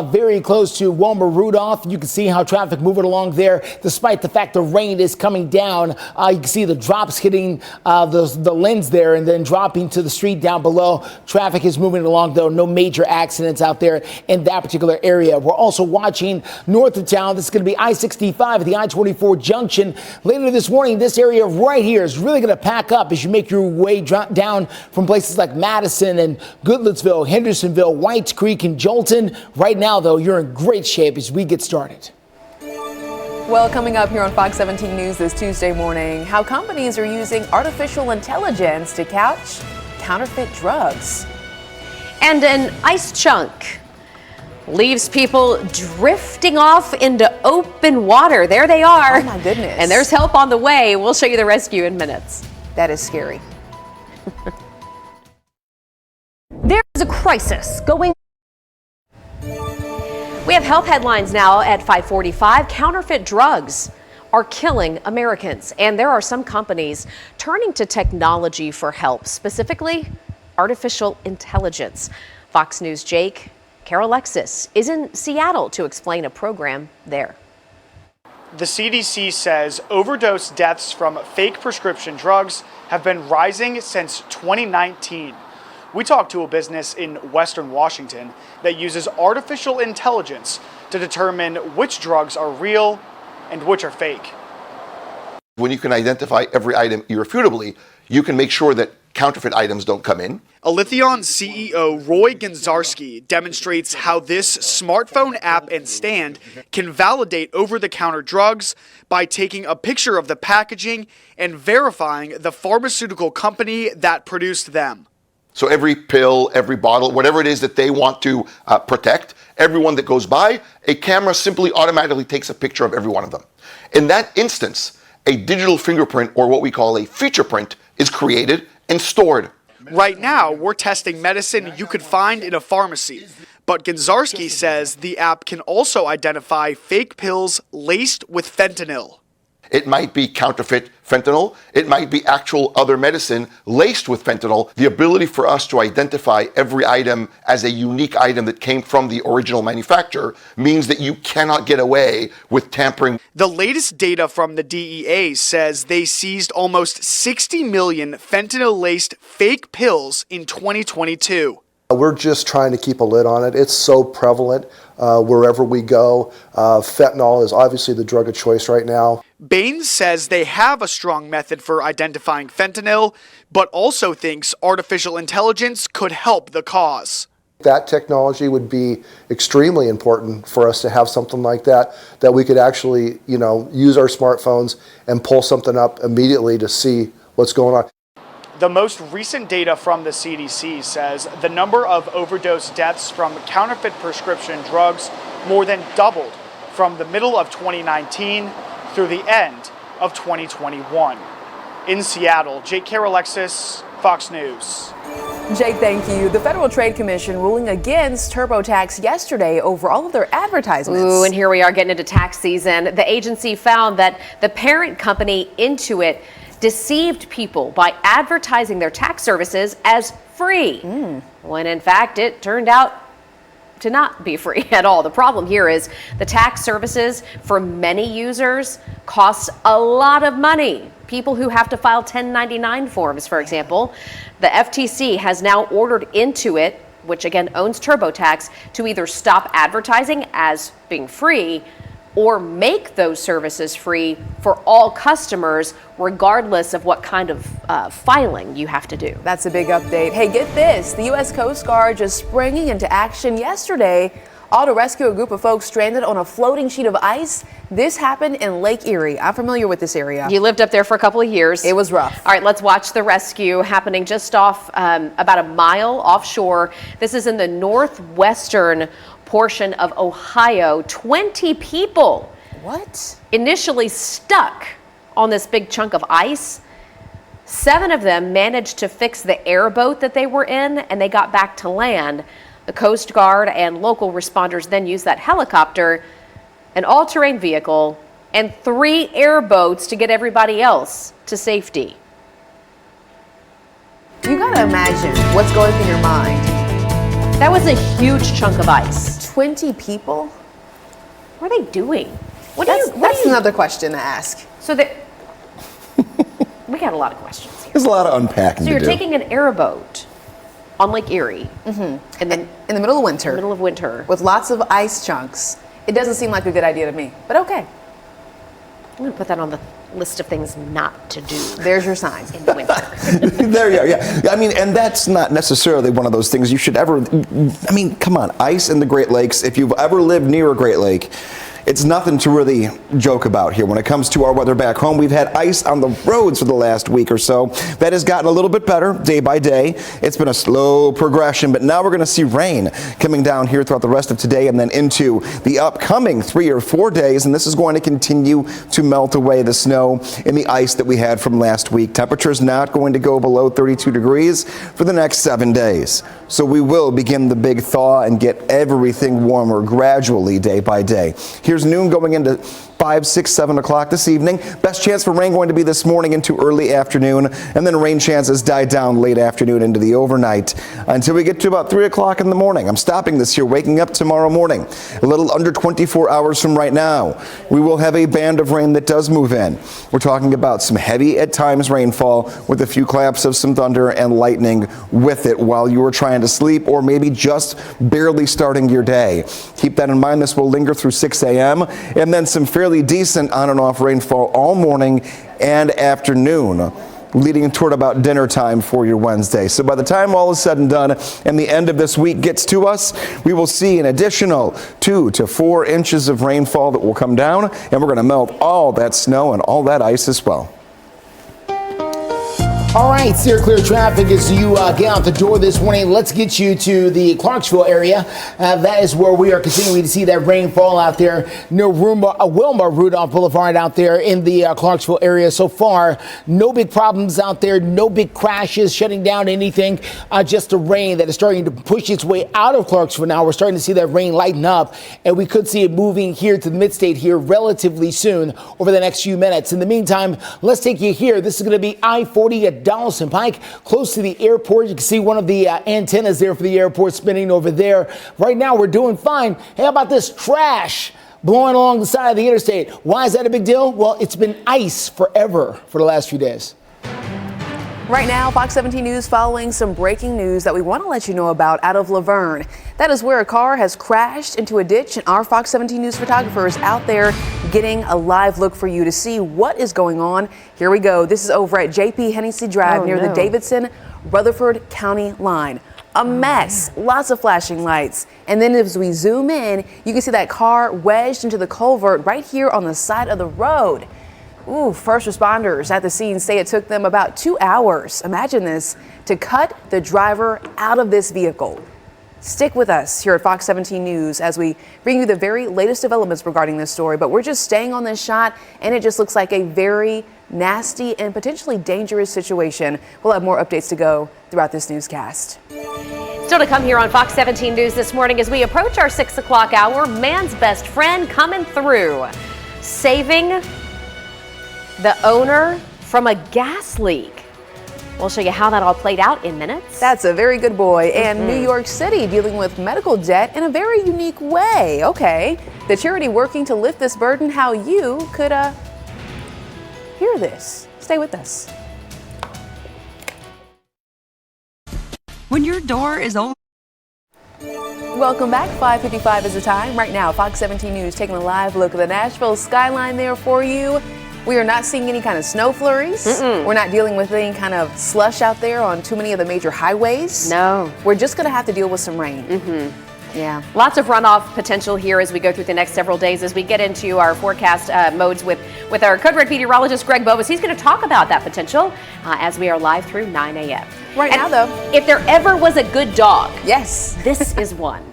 very close to Wilmer Rudolph. You can see how traffic moving along there, despite the fact the rain is coming down. You can see the drops hitting the lens there and then dropping to the street down below. Traffic is moving along, though. No major accidents out there in that particular area. We're also watching north of town. This is going to be I-65 at the I-24 junction. Later this morning, this area right here is really going to pack up as you make your way down from places like Madison and Goodlettsville, Hendersonville, Whites Creek, and Jolton. Right now, though, you're in great shape as we get started. Well, coming up here on Fox 17 News this Tuesday morning, how companies are using artificial intelligence to catch counterfeit drugs. And an ice chunk leaves people drifting off into open water. There they are. Oh, my goodness. And there's help on the way. We'll show you the rescue in minutes. That is scary. There is a crisis going. We have health headlines now at 5:45. Counterfeit drugs are killing Americans, and there are some companies turning to technology for help, specifically artificial intelligence. Fox News' Jake Carolexis is in Seattle to explain a program there. The CDC says overdose deaths from fake prescription drugs have been rising since 2019. We talked to a business in Western Washington that uses artificial intelligence to determine which drugs are real and which are fake. When you can identify every item irrefutably, you can make sure that counterfeit items don't come in. Alvaton CEO Roy Gonzarski demonstrates how this smartphone app and stand can validate over-the-counter drugs by taking a picture of the packaging and verifying the pharmaceutical company that produced them. So every pill, every bottle, whatever it is that they want to protect, everyone that goes by, a camera simply automatically takes a picture of every one of them. In that instance, a digital fingerprint, or what we call a feature print, is created and stored. Right now, we're testing medicine you could find in a pharmacy. But Gonzarski says the app can also identify fake pills laced with fentanyl. It might be counterfeit fentanyl. It might be actual other medicine laced with fentanyl. The ability for us to identify every item as a unique item that came from the original manufacturer means that you cannot get away with tampering. The latest data from the DEA says they seized almost 60 million fentanyl-laced fake pills in 2022. We're just trying to keep a lid on it. It's so prevalent wherever we go. Fentanyl is obviously the drug of choice right now. Baines says they have a strong method for identifying fentanyl, but also thinks artificial intelligence could help the cause. That technology would be extremely important for us to have something like that we could actually, use our smartphones and pull something up immediately to see what's going on. The most recent data from the CDC says the number of overdose deaths from counterfeit prescription drugs more than doubled from the middle of 2019 through the end of 2021. In Seattle, Jake Karalexis, Fox News. Jake, thank you. The Federal Trade Commission ruling against TurboTax yesterday over all of their advertisements. Ooh, and here we are getting into tax season. The agency found that the parent company Intuit deceived people by advertising their tax services as free, when in fact it turned out to not be free at all. The problem here is the tax services for many users costs a lot of money. People who have to file 1099 forms, for example. The FTC has now ordered Intuit, which again owns TurboTax, to either stop advertising as being free or make those services free for all customers, regardless of what kind of filing you have to do. That's a big update. Hey, get this. The U.S. Coast Guard just springing into action yesterday, all to rescue a group of folks stranded on a floating sheet of ice. This happened in Lake Erie. I'm familiar with this area. You lived up there for a couple of years. It was rough. All right, let's watch the rescue happening just off about a mile offshore. This is in the northwestern portion of Ohio. 20 people. What? Initially stuck on this big chunk of ice. 7 of them managed to fix the airboat that they were in, and they got back to land. The Coast Guard and local responders then used that helicopter, an all-terrain vehicle, and 3 airboats to get everybody else to safety. You gotta imagine what's going through your mind. That was a huge chunk of ice. 20 people? What are they doing? That's another question to ask. So we got a lot of questions here. There's a lot of unpacking So to you're do. taking an airboat on Lake Erie. In the middle of winter. Middle of winter. With lots of ice chunks. It doesn't seem like a good idea to me, but okay. I'm going to put that on the list of things not to do. There's your sign. In the winter. There you are, yeah. I mean, and that's not necessarily one of those things you should ever, I mean, come on, ice in the Great Lakes, if you've ever lived near a Great Lake, it's nothing to really joke about here. When it comes to our weather back home, we've had ice on the roads for the last week or so. That has gotten a little bit better day by day. It's been a slow progression, but now we're going to see rain coming down here throughout the rest of today and then into the upcoming 3 or 4 days. And this is going to continue to melt away the snow and the ice that we had from last week. Temperatures not going to go below 32 degrees for the next 7 days. So we will begin the big thaw and get everything warmer gradually day by day. Here's noon going into 5, 6, 7 o'clock this evening. Best chance for rain going to be this morning into early afternoon, and then rain chances die down late afternoon into the overnight until we get to about 3 o'clock in the morning. I'm stopping this here, waking up tomorrow morning, a little under 24 hours from right now. We will have a band of rain that does move in. We're talking about some heavy at times rainfall with a few claps of some thunder and lightning with it while you are trying to sleep or maybe just barely starting your day. Keep that in mind. This will linger through 6 a.m. and then some fairly fairly decent on and off rainfall all morning and afternoon, leading toward about dinner time for your Wednesday. So by the time all is said and done and the end of this week gets to us, we will see an additional 2 to 4 inches of rainfall that will come down, and we're going to melt all that snow and all that ice as well. All right, steer clear traffic as you get out the door this morning. Let's get you to the Clarksville area. That is where we are continuing to see that rainfall out there near Wilma Rudolph Boulevard out there in the Clarksville area. So far, no big problems out there, no big crashes, shutting down anything, just the rain that is starting to push its way out of Clarksville now. We're starting to see that rain lighten up, and we could see it moving here to the mid-state here relatively soon over the next few minutes. In the meantime, let's take you here. This is going to be I-40 at Donaldson Pike, close to the airport. You can see one of the antennas there for the airport spinning over there. Right now, we're doing fine. Hey, how about this trash blowing along the side of the interstate? Why is that a big deal? Well, it's been ice forever for the last few days. Right now, Fox 17 News following some breaking news that we want to let you know about out of Laverne. That is where a car has crashed into a ditch, and our Fox 17 News photographers out there getting a live look for you to see what is going on. Here we go. This is over at J.P. Hennessy Drive near the Davidson-Rutherford County line. A mess, lots of flashing lights. And then as we zoom in, you can see that car wedged into the culvert right here on the side of the road. Ooh, first responders at the scene say it took them about 2 hours, imagine this, to cut the driver out of this vehicle. Stick with us here at Fox 17 News as we bring you the very latest developments regarding this story, but we're just staying on this shot, and it just looks like a very nasty and potentially dangerous situation. We'll have more updates to go throughout this newscast. Still to come here on Fox 17 News this morning as we approach our 6 o'clock hour, man's best friend coming through, saving the owner from a gas leak. We'll show you how that all played out in minutes. That's a very good boy. And New York City dealing with medical debt in a very unique way. Okay, the charity working to lift this burden, how you could hear this. Stay with us. When your door is open. Welcome back. 5:55 is the time. Right now, Fox 17 News taking a live look at the Nashville skyline there for you. We are not seeing any kind of snow flurries. We're not dealing with any kind of slush out there on too many of the major highways. No. We're just going to have to deal with some rain. Yeah. Lots of runoff potential here as we go through the next several days as we get into our forecast modes with our Code Red meteorologist Greg Bobus. He's going to talk about that potential as we are live through 9 a.m. Right now, though, if there ever was a good dog, yes, this is one.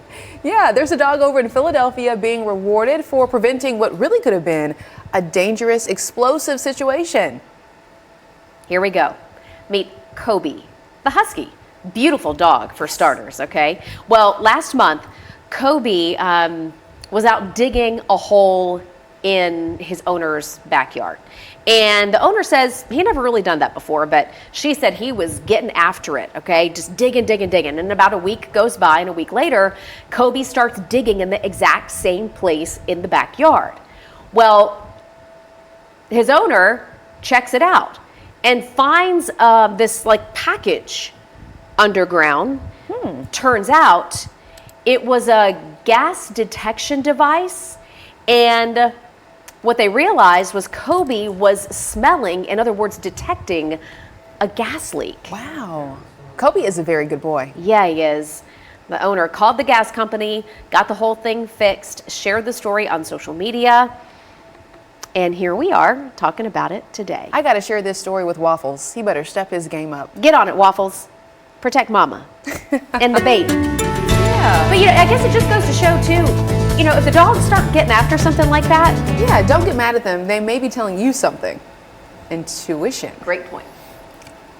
Yeah, there's a dog over in Philadelphia being rewarded for preventing what really could have been a dangerous, explosive situation. Here we go. Meet Kobe, the husky. Beautiful dog for starters, okay? Well, last month, Kobe was out digging a hole in his owner's backyard. And the owner says he never really done that before, but she said he was getting after it, okay? Just digging. And about a week goes by, and a week later, Kobe starts digging in the exact same place in the backyard. Well, his owner checks it out and finds this package underground. Turns out it was a gas detection device, and what they realized was Kobe was smelling, in other words, detecting a gas leak. Wow. Kobe is a very good boy. Yeah, he is. The owner called the gas company, got the whole thing fixed, shared the story on social media, and here we are talking about it today. I got to share this story with Waffles. He better step his game up. Get on it, Waffles. Protect Mama and the baby. Yeah. But I guess it just goes to show too, if the dogs start getting after something like that. Yeah, don't get mad at them. They may be telling you something. Intuition. Great point.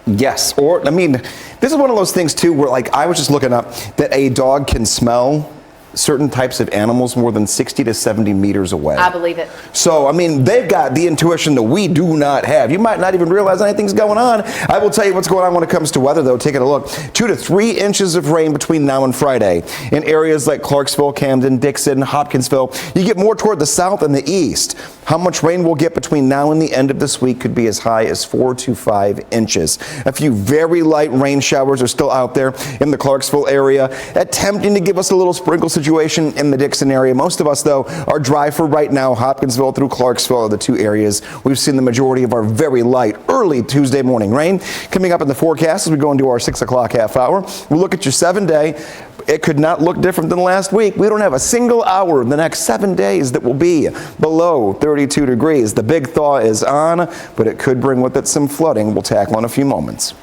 Yes, or this is one of those things too where I was just looking up that a dog can smell certain types of animals more than 60 to 70 meters away. I believe it. So, they've got the intuition that we do not have. You might not even realize anything's going on. I will tell you what's going on when it comes to weather, though. Taking a look. 2 to 3 inches of rain between now and Friday. In areas like Clarksville, Camden, Dickson, Hopkinsville. You get more toward the south and the east. How much rain we'll get between now and the end of this week could be as high as 4 to 5 inches. A few very light rain showers are still out there in the Clarksville area, attempting to give us a little sprinkle situation in the Dickson area. Most of us, though, are dry for right now. Hopkinsville through Clarksville are the two areas we've seen the majority of our very light early Tuesday morning rain. Coming up in the forecast as we go into our 6 o'clock half hour, we'll look at your 7-day. It could not look different than last week. We don't have a single hour in the next 7 days that will be below 32 degrees. The big thaw is on, but it could bring with it some flooding. We'll tackle in a few moments.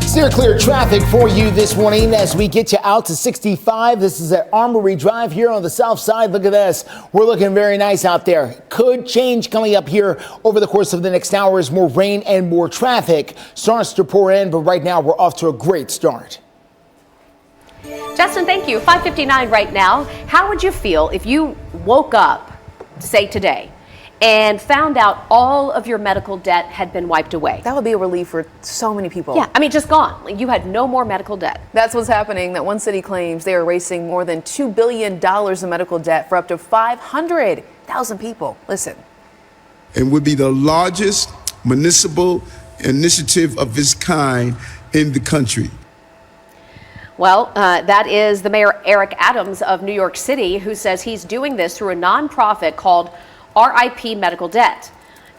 Steer clear traffic for you this morning as we get you out to 65. This is at Armory Drive here on the south side. Look at this. We're looking very nice out there. Could change coming up here over the course of the next hour as more rain and more traffic starts to pour in. But right now we're off to a great start. Justin, thank you. 5:59 right now. How would you feel if you woke up, say today, and found out all of your medical debt had been wiped away? That would be a relief for so many people. Yeah, I mean, just gone. Like, you had no more medical debt. That's what's happening. That one city claims they are erasing more than $2 billion in medical debt for up to 500,000 people. Listen. And would be the largest municipal initiative of its kind in the country. Well, that is the Mayor Eric Adams of New York City, who says he's doing this through a nonprofit called RIP Medical Debt.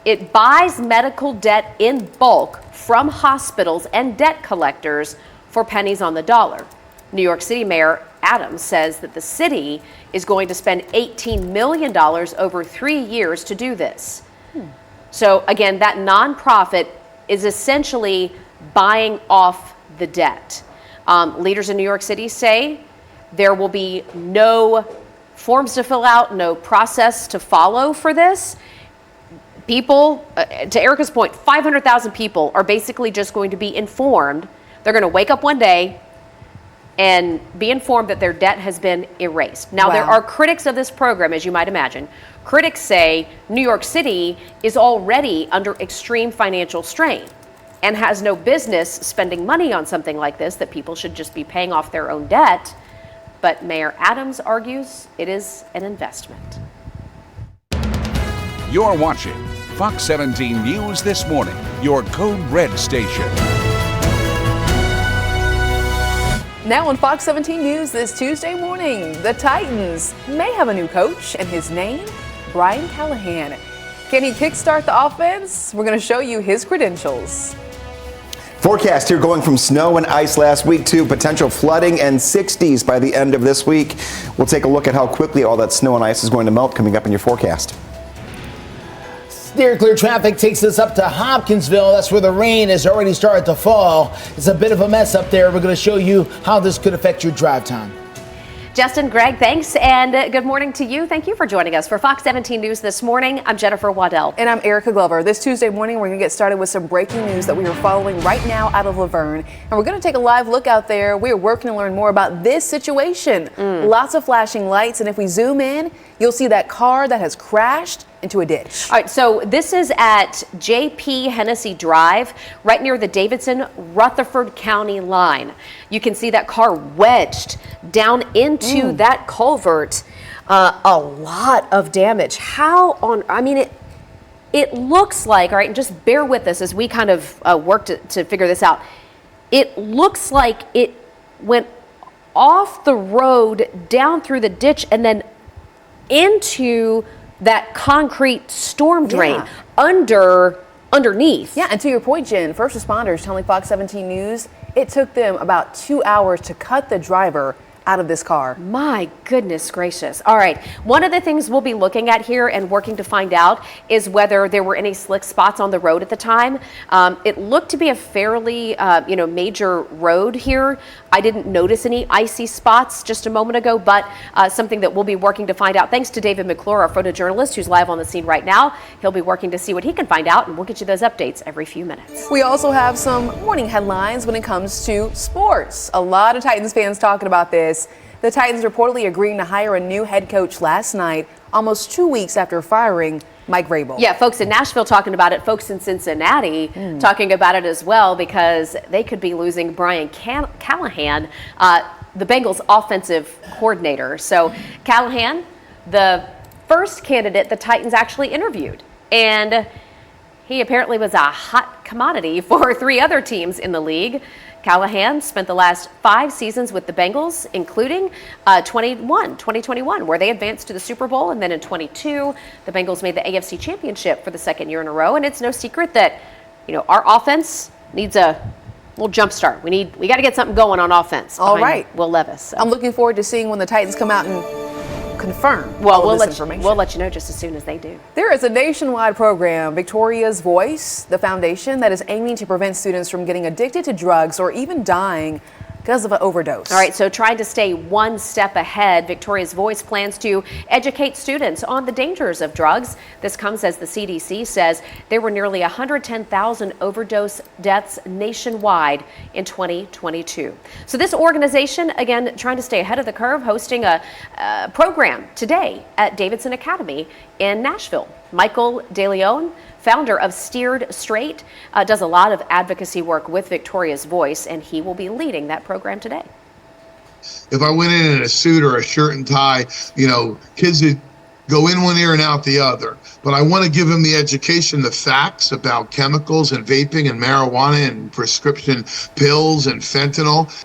It buys medical debt in bulk from hospitals and debt collectors for pennies on the dollar. New York City Mayor Adams says that the city is going to spend $18 million over 3 years to do this. So again, that nonprofit is essentially buying off the debt. Leaders in New York City say there will be no forms to fill out, no process to follow for this. People, to Erica's point, 500,000 people are basically just going to be informed. They're going to wake up one day and be informed that their debt has been erased. Now, there are critics of this program, as you might imagine. Critics say New York City is already under extreme financial strain and has no business spending money on something like this, that people should just be paying off their own debt. But Mayor Adams argues it is an investment. You're watching Fox 17 News This Morning, your Code Red station. Now on Fox 17 News this Tuesday morning, the Titans may have a new coach, and his name, Brian Callahan. Can he kickstart the offense? We're going to show you his credentials. Forecast here going from snow and ice last week to potential flooding and 60s by the end of this week. We'll take a look at how quickly all that snow and ice is going to melt coming up in your forecast. Steer clear traffic takes us up to Hopkinsville. That's where the rain has already started to fall. It's a bit of a mess up there. We're going to show you how this could affect your drive time. Justin, Greg, thanks, and good morning to you. Thank you for joining us for Fox 17 News This Morning. I'm Jennifer Waddell. And I'm Erica Glover. This Tuesday morning, we're going to get started with some breaking news that we are following right now out of Laverne. And we're going to take a live look out there. We are working to learn more about this situation. Lots of flashing lights, and if we zoom in, you'll see that car that has crashed into a ditch. All right, so this is at J.P. Hennessy Drive, right near the Davidson-Rutherford County line. You can see that car wedged down into that culvert. A lot of damage. It looks like, all right, and just bear with us as we kind of work to figure this out. It looks like it went off the road, down through the ditch, and then into that concrete storm drain underneath. Yeah, and to your point, Jen, first responders telling Fox 17 News it took them about 2 hours to cut the driver out of this car. My goodness gracious. All right. One of the things we'll be looking at here and working to find out is whether there were any slick spots on the road at the time. It looked to be a fairly, major road here. I didn't notice any icy spots just a moment ago, but something that we'll be working to find out. Thanks to David McClure, our photojournalist, who's live on the scene right now. He'll be working to see what he can find out, and we'll get you those updates every few minutes. We also have some morning headlines when it comes to sports. A lot of Titans fans talking about this. The Titans reportedly agreeing to hire a new head coach last night, almost 2 weeks after firing Mike Vrabel. Yeah, folks in Nashville talking about it, folks in Cincinnati talking about it as well, because they could be losing Brian Callahan, the Bengals offensive coordinator. So Callahan, the first candidate the Titans actually interviewed. And he apparently was a hot commodity for 3 other teams in the league. Callahan spent the last 5 seasons with the Bengals, including 2021, where they advanced to the Super Bowl. And then in 22, the Bengals made the AFC Championship for the 2nd year in a row. And it's no secret that, our offense needs a little jump start. We got to get something going on offense. All right. Will Levis. So. I'm looking forward to seeing when the Titans come out and confirm we'll this let information. We'll let you know just as soon as they do. There is a nationwide program, Victoria's Voice, the foundation that is aiming to prevent students from getting addicted to drugs or even dying because of an overdose. All right, so trying to stay one step ahead, Victoria's Voice plans to educate students on the dangers of drugs. This comes as the CDC says there were nearly 110,000 overdose deaths nationwide in 2022. So this organization, again, trying to stay ahead of the curve, hosting a program today at Davidson Academy in Nashville. Michael DeLeon, founder of Steered Straight, does a lot of advocacy work with Victoria's Voice, and he will be leading that program today. If I went in a suit or a shirt and tie, kids would go in one ear and out the other. But I want to give them the education, the facts about chemicals and vaping and marijuana and prescription pills and fentanyl.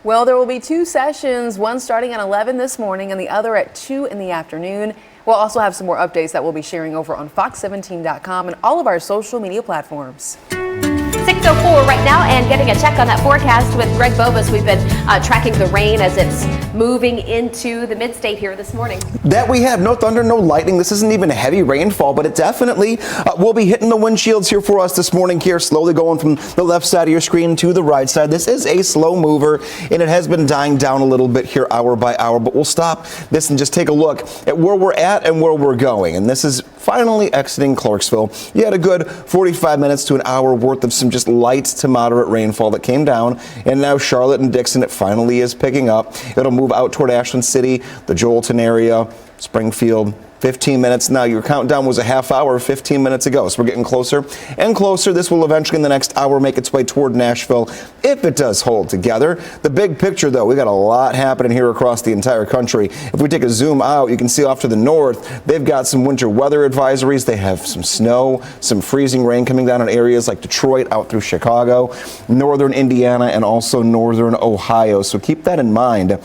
Well, there will be 2 sessions, one starting at 11 this morning and the other at 2 in the afternoon. We'll also have some more updates that we'll be sharing over on fox17.com and all of our social media platforms. 6:04 right now, and getting a check on that forecast with Greg Bobus. We've been tracking the rain as it's moving into the mid-state here this morning. That we have. No thunder, no lightning. This isn't even a heavy rainfall, but it definitely will be hitting the windshields here for us this morning here, slowly going from the left side of your screen to the right side. This is a slow mover, and it has been dying down a little bit here hour by hour, but we'll stop this and just take a look at where we're at and where we're going. And this is finally exiting Clarksville. You had a good 45 minutes to an hour worth of some just light to moderate rainfall that came down, and now Charlotte and Dickson, it finally is picking up. It'll move out toward Ashland City, the Joelton area, Springfield. 15 minutes now. Your countdown was a half hour 15 minutes ago, so we're getting closer and closer. This will eventually in the next hour make its way toward Nashville if it does hold together. The big picture, though, we got a lot happening here across the entire country. If we take a zoom out, you can see off to the north, they've got some winter weather advisories. They have some snow, some freezing rain coming down in areas like Detroit, out through Chicago, northern Indiana, and also northern Ohio. So keep that in mind.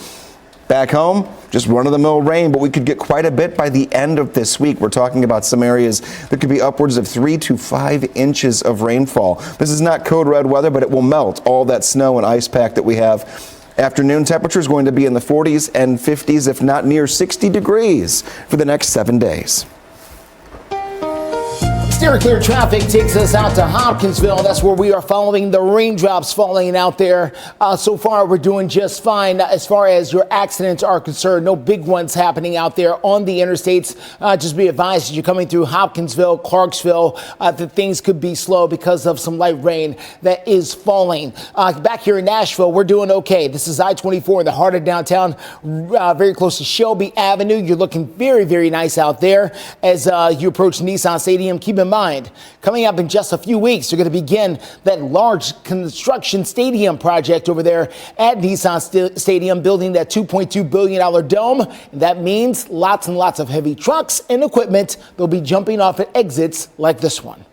Back home, just run-of-the-mill rain, but we could get quite a bit by the end of this week. We're talking about some areas that could be upwards of 3 to 5 inches of rainfall. This is not code red weather, but it will melt all that snow and ice pack that we have. Afternoon temperature is going to be in the 40s and 50s, if not near 60 degrees for the next 7 days. Steer clear traffic takes us out to Hopkinsville. That's where we are following the raindrops falling out there. So far, we're doing just fine as far as your accidents are concerned. No big ones happening out there on the interstates. Just be advised as you're coming through Hopkinsville, Clarksville, that things could be slow because of some light rain that is falling. Back here in Nashville, we're doing okay. This is I-24 in the heart of downtown, very close to Shelby Avenue. You're looking very, very nice out there as you approach Nissan Stadium. Keep in mind, coming up in just a few weeks, you're going to begin that large construction stadium project over there at Nissan Stadium, building that $2.2 billion dome. And that means lots and lots of heavy trucks and equipment. They'll be jumping off at exits like this one.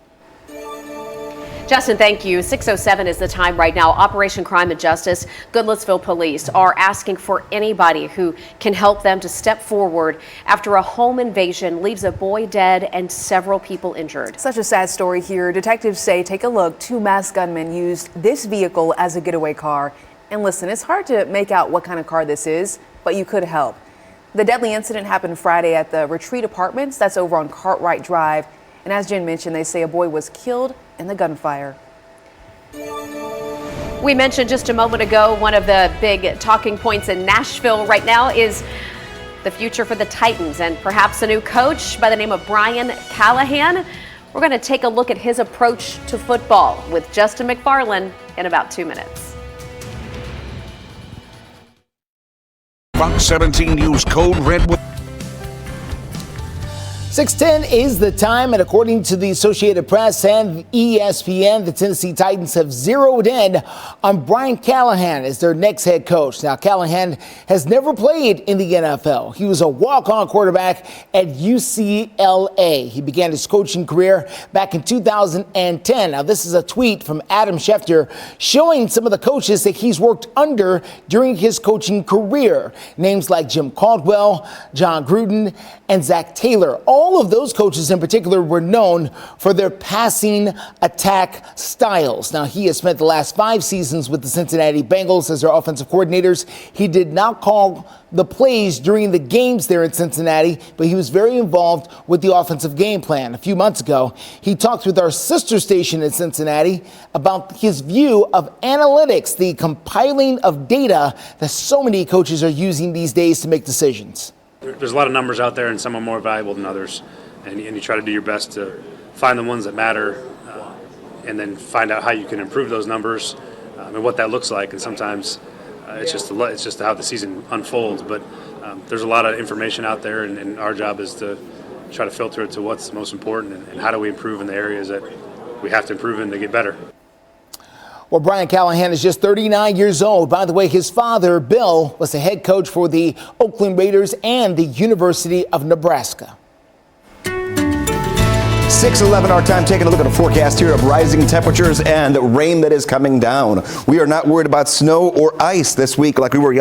Justin, thank you. 6:07 is the time right now. Operation Crime and Justice, Goodlettsville Police are asking for anybody who can help them to step forward after a home invasion leaves a boy dead and several people injured. Such a sad story here. Detectives say, take a look, 2 masked gunmen used this vehicle as a getaway car. And listen, it's hard to make out what kind of car this is, but you could help. The deadly incident happened Friday at the Retreat Apartments. That's over on Cartwright Drive. And as Jen mentioned, they say a boy was killed in the gunfire. We mentioned just a moment ago, one of the big talking points in Nashville right now is the future for the Titans and perhaps a new coach by the name of Brian Callahan. We're going to take a look at his approach to football with Justin McFarland in about 2 minutes. Fox 17 News Code Red. 6:10 is the time, and according to the Associated Press and ESPN, the Tennessee Titans have zeroed in on Brian Callahan as their next head coach. Now, Callahan has never played in the NFL. He was a walk-on quarterback at UCLA. He began his coaching career back in 2010. Now, this is a tweet from Adam Schefter showing some of the coaches that he's worked under during his coaching career. Names like Jim Caldwell, John Gruden, and Zach Taylor. All of those coaches in particular were known for their passing attack styles. Now, he has spent the last 5 seasons with the Cincinnati Bengals as their offensive coordinators. He did not call the plays during the games there in Cincinnati, but he was very involved with the offensive game plan. A few months ago, he talked with our sister station in Cincinnati about his view of analytics, the compiling of data that so many coaches are using these days to make decisions. There's a lot of numbers out there, and some are more valuable than others, and you try to do your best to find the ones that matter, and then find out how you can improve those numbers and what that looks like. And sometimes it's just how the season unfolds. But there's a lot of information out there, and our job is to try to filter it to what's most important and how do we improve in the areas that we have to improve in to get better. Well, Brian Callahan is just 39 years old. By the way, his father, Bill, was the head coach for the Oakland Raiders and the University of Nebraska. 6:11 our time, taking a look at a forecast here of rising temperatures and rain that is coming down. We are not worried about snow or ice this week like we were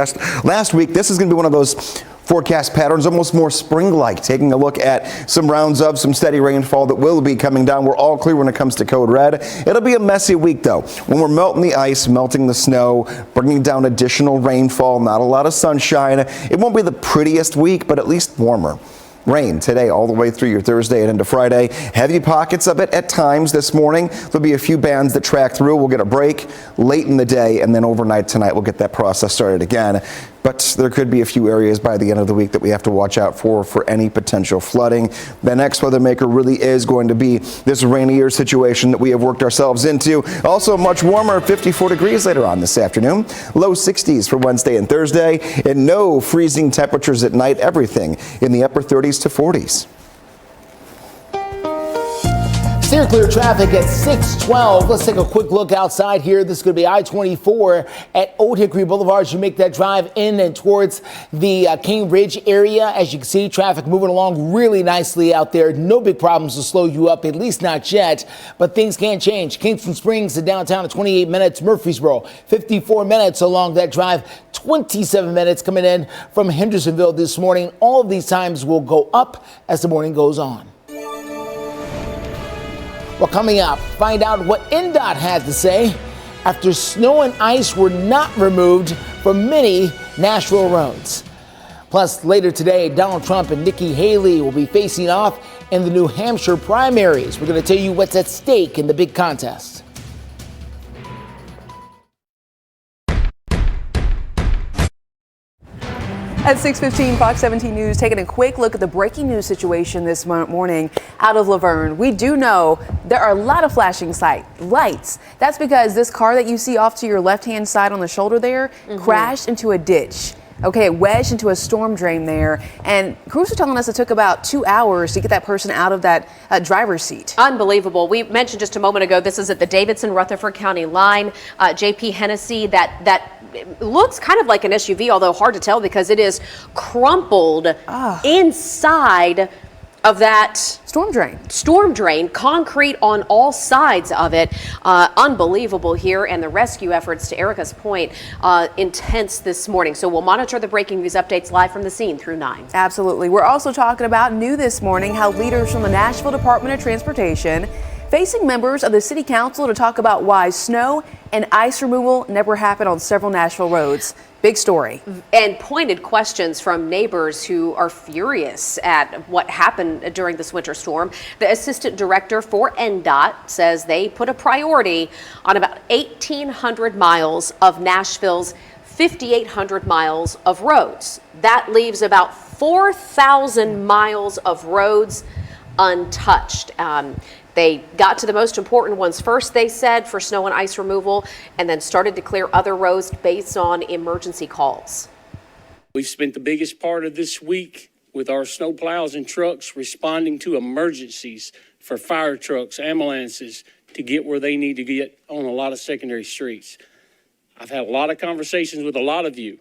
last week. This is going to be one of those forecast patterns, almost more spring-like. Taking a look at some rounds of some steady rainfall that will be coming down. We're all clear when it comes to code red. It'll be a messy week, though, when we're melting the ice, melting the snow, bringing down additional rainfall, not a lot of sunshine. It won't be the prettiest week, but at least warmer. Rain today all the way through your Thursday and into Friday. Heavy pockets of it at times this morning. There'll be a few bands that track through. We'll get a break late in the day, and then overnight tonight we'll get that process started again. But there could be a few areas by the end of the week that we have to watch out for any potential flooding. The next weather maker really is going to be this rainier situation that we have worked ourselves into. Also much warmer, 54 degrees later on this afternoon. Low 60s for Wednesday and Thursday, and no freezing temperatures at night. Everything in the upper 30s to 40s. Steer clear traffic at 6:12. Let's take a quick look outside here. This is going to be I-24 at Old Hickory Boulevard as you make that drive in and towards the Cane Ridge area. As you can see, traffic moving along really nicely out there. No big problems to slow you up, at least not yet. But things can change. Kingston Springs to downtown at 28 minutes. Murfreesboro, 54 minutes along that drive. 27 minutes coming in from Hendersonville this morning. All of these times will go up as the morning goes on. Well, coming up, find out what NDOT had to say after snow and ice were not removed from many Nashville roads. Plus, later today, Donald Trump and Nikki Haley will be facing off in the New Hampshire primaries. We're going to tell you what's at stake in the big contest. At 6:15, Fox 17 News taking a quick look at the breaking news situation this morning out of Laverne. We do know there are a lot of flashing lights. That's because this car that you see off to your left-hand side on the shoulder there crashed into a ditch. Okay, it wedged into a storm drain there. And crews are telling us it took about 2 hours to get that person out of that driver's seat. Unbelievable. We mentioned just a moment ago, this is at the Davidson-Rutherford County line. JP Hennessy, that looks kind of like an SUV, although hard to tell because it is crumpled inside of that storm drain, concrete on all sides of it. Unbelievable here, and the rescue efforts, to Erica's point, intense this morning. So we'll monitor the breaking news updates live from the scene through 9. Absolutely. We're also talking about new this morning how leaders from the Nashville Department of Transportation facing members of the city council to talk about why snow and ice removal never happened on several Nashville roads. Big story. And pointed questions from neighbors who are furious at what happened during this winter storm. The assistant director for NDOT says they put a priority on about 1,800 miles of Nashville's 5,800 miles of roads. That leaves about 4,000 miles of roads untouched. They got to the most important ones first, they said, for snow and ice removal, and then started to clear other roads based on emergency calls. We've spent the biggest part of this week with our snow plows and trucks responding to emergencies for fire trucks, ambulances, to get where they need to get on a lot of secondary streets. I've had a lot of conversations with a lot of you.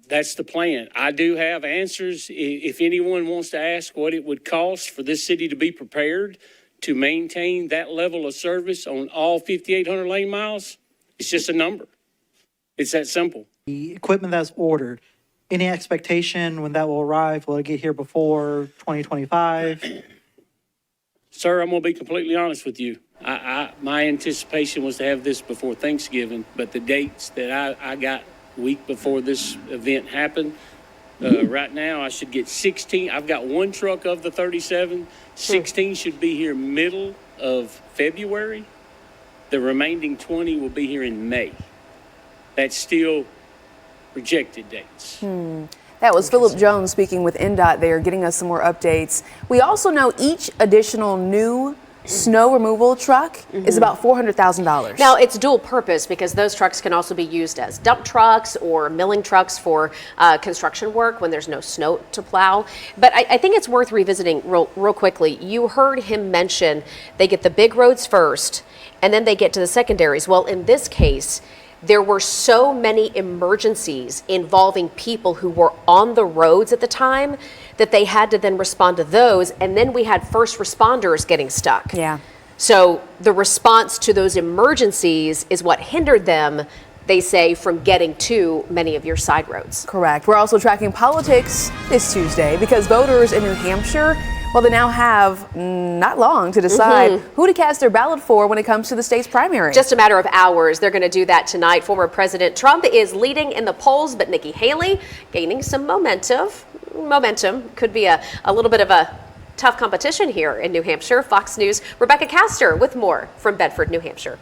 That's the plan. I do have answers. If anyone wants to ask what it would cost for this city to be prepared to maintain that level of service on all 5,800 lane miles, it's just a number. It's that simple. The equipment that's ordered, any expectation when that will arrive? Will it get here before 2025? Sir, I'm going to be completely honest with you. My anticipation was to have this before Thanksgiving, but the dates that I got week before this event happened, right now I should get 16. I've got one truck of the 37. 16 should be here middle of February. The remaining 20 will be here in May. That's still projected dates. That was Philip Jones speaking with NDOT there, getting us some more updates. We also know each additional new snow removal truck is about $400,000. Now, it's dual purpose because those trucks can also be used as dump trucks or milling trucks for construction work when there's no snow to plow. But I think it's worth revisiting real quickly. You heard him mention they get the big roads first and then they get to the secondaries. Well, in this case, there were so many emergencies involving people who were on the roads at the time that they had to then respond to those. And then we had first responders getting stuck. Yeah. So the response to those emergencies is what hindered them, they say, from getting to many of your side roads. Correct. We're also tracking politics this Tuesday because voters in New Hampshire, well, they now have not long to decide who to cast their ballot for when it comes to the state's primary. Just a matter of hours. They're going to do that tonight. Former President Trump is leading in the polls, but Nikki Haley gaining some momentum. Could be a little bit of a tough competition here in New Hampshire. Fox News' Rebecca Castor with more from Bedford, New Hampshire.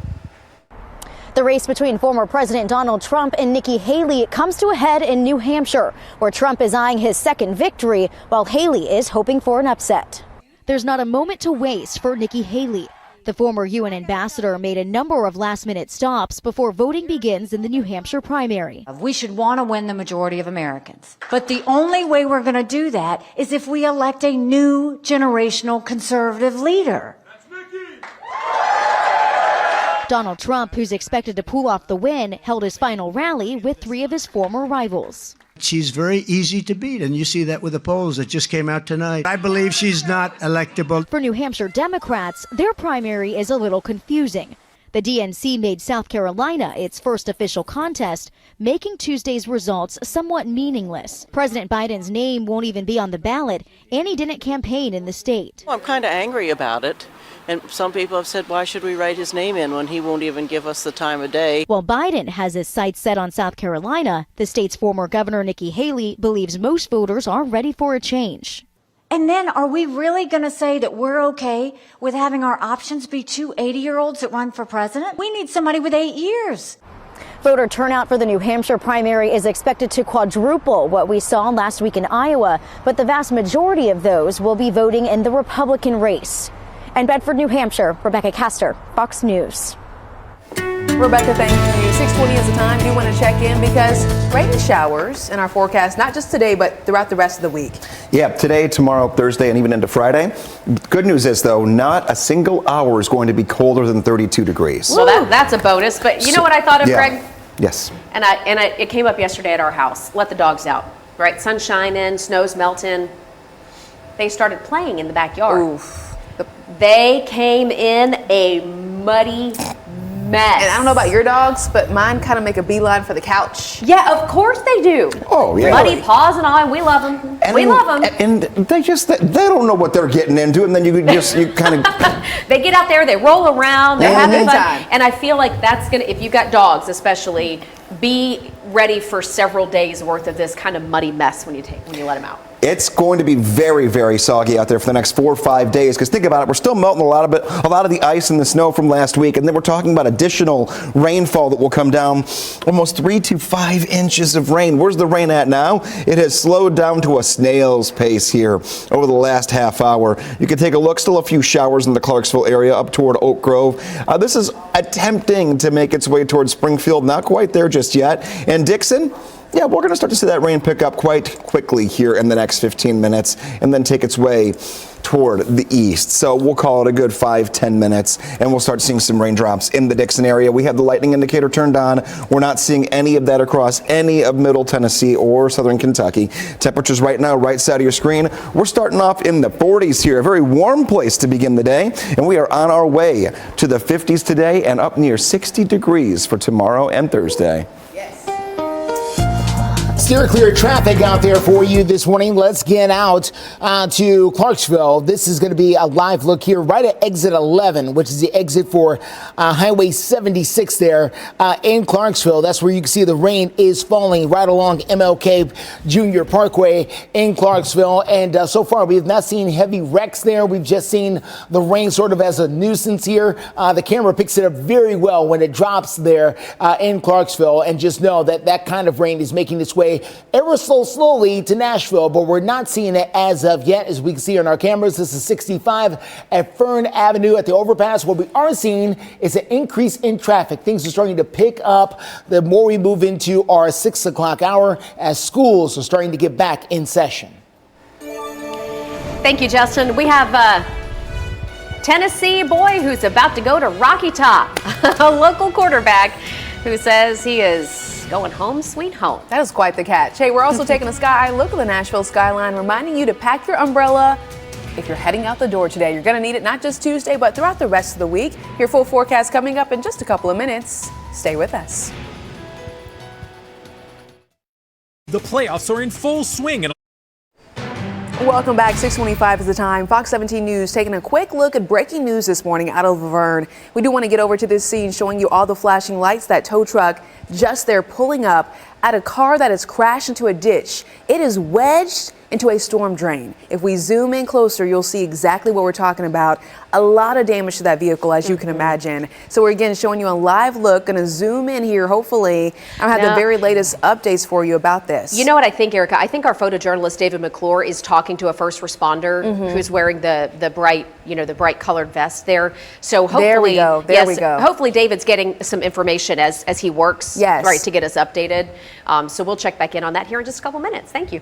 The race between former President Donald Trump and Nikki Haley comes to a head in New Hampshire, where Trump is eyeing his second victory, while Haley is hoping for an upset. There's not a moment to waste for Nikki Haley. The former UN ambassador made a number of last-minute stops before voting begins in the New Hampshire primary. We should want to win the majority of Americans. But the only way we're going to do that is if we elect a new generational conservative leader. Donald Trump, who's expected to pull off the win, held his final rally with three of his former rivals. She's very easy to beat, and you see that with the polls that just came out tonight. I believe she's not electable. For New Hampshire Democrats, their primary is a little confusing. The DNC made South Carolina its first official contest, making Tuesday's results somewhat meaningless. President Biden's name won't even be on the ballot, and he didn't campaign in the state. Well, I'm kind of angry about it. And some people have said, why should we write his name in when he won't even give us the time of day? While Biden has his sights set on South Carolina, the state's former governor, Nikki Haley, believes most voters are ready for a change. And then are we really going to say that we're okay with having our options be two 80-year-olds that run for president? We need somebody with 8 years. Voter turnout for the New Hampshire primary is expected to quadruple what we saw last week in Iowa, but the vast majority of those will be voting in the Republican race. In Bedford, New Hampshire, Rebecca Castor, Fox News. Rebecca, thank you. 6:20 is the time. Do want to check in because rain showers in our forecast, not just today, but throughout the rest of the week. Yeah, today, tomorrow, Thursday, and even into Friday. Good news is, though, not a single hour is going to be colder than 32 degrees. So that's a bonus. But you know what I thought of, Greg? Yes. And it came up yesterday at our house. Let the dogs out, right? Sun's shining, snow's melting. They started playing in the backyard. Oof. They came in a muddy mess. And I don't know about your dogs, but mine kind of make a beeline for the couch. Yeah, of course they do. Oh, yeah. Muddy paws and all, we love them. We love them. And they don't know what they're getting into, and then you kind of... They get out there, they roll around, they're having fun. Time. And I feel like that's going to, if you've got dogs especially, be ready for several days worth of this kind of muddy mess when you let them out. It's going to be very, very soggy out there for the next 4 or 5 days. Because think about it, we're still melting a lot of the ice and the snow from last week, and then we're talking about additional rainfall that will come down, almost 3 to 5 inches of rain. Where's the rain at now? It has slowed down to a snail's pace here over the last half hour. You can take a look. Still a few showers in the Clarksville area up toward Oak Grove. This is attempting to make its way towards Springfield. Not quite there just yet. And Dickson. Yeah, we're going to start to see that rain pick up quite quickly here in the next 15 minutes and then take its way toward the east. So we'll call it a good 5-10 minutes and we'll start seeing some raindrops in the Dickson area. We have the lightning indicator turned on. We're not seeing any of that across any of Middle Tennessee or Southern Kentucky. Temperatures right now, right side of your screen. We're starting off in the 40s here, a very warm place to begin the day. And we are on our way to the 50s today and up near 60 degrees for tomorrow and Thursday. Steer clear traffic out there for you this morning. Let's get out to Clarksville. This is going to be a live look here right at exit 11, which is the exit for Highway 76 there in Clarksville. That's where you can see the rain is falling right along MLK Junior Parkway in Clarksville. And so far, we have not seen heavy wrecks there. We've just seen the rain sort of as a nuisance here. The camera picks it up very well when it drops there in Clarksville. And just know that that kind of rain is making its way ever so slowly to Nashville, but we're not seeing it as of yet. As we can see on our cameras, this is 65 at Fern Avenue at the overpass. What we are seeing is an increase in traffic. Things are starting to pick up the more we move into our 6 o'clock hour as schools are starting to get back in session. Thank you, Justin. We have a Tennessee boy who's about to go to Rocky Top, a local quarterback who says he is going home sweet home. That is quite the catch. Hey, we're also taking a sky look at the Nashville skyline, reminding you to pack your umbrella if you're heading out the door today. You're going to need it not just Tuesday, but throughout the rest of the week. Your full forecast coming up in just a couple of minutes. Stay with us. The playoffs are in full swing. Welcome back. 6:25 is the time. Fox 17 News taking a quick look at breaking news this morning out of Laverne. We do want to get over to this scene showing you all the flashing lights. That tow truck just there pulling up at a car that has crashed into a ditch. It is wedged into a storm drain. If we zoom in closer, you'll see exactly what we're talking about. A lot of damage to that vehicle, as you can imagine. So we're again showing you a live look. Going to zoom in here, hopefully. I have the very latest updates for you about this. You know what I think, Erica? I think our photojournalist David McClure is talking to a first responder who's wearing the bright, the bright colored vest there. So hopefully, there we go. Hopefully David's getting some information as he works, right, to get us updated. So we'll check back in on that here in just a couple minutes. Thank you.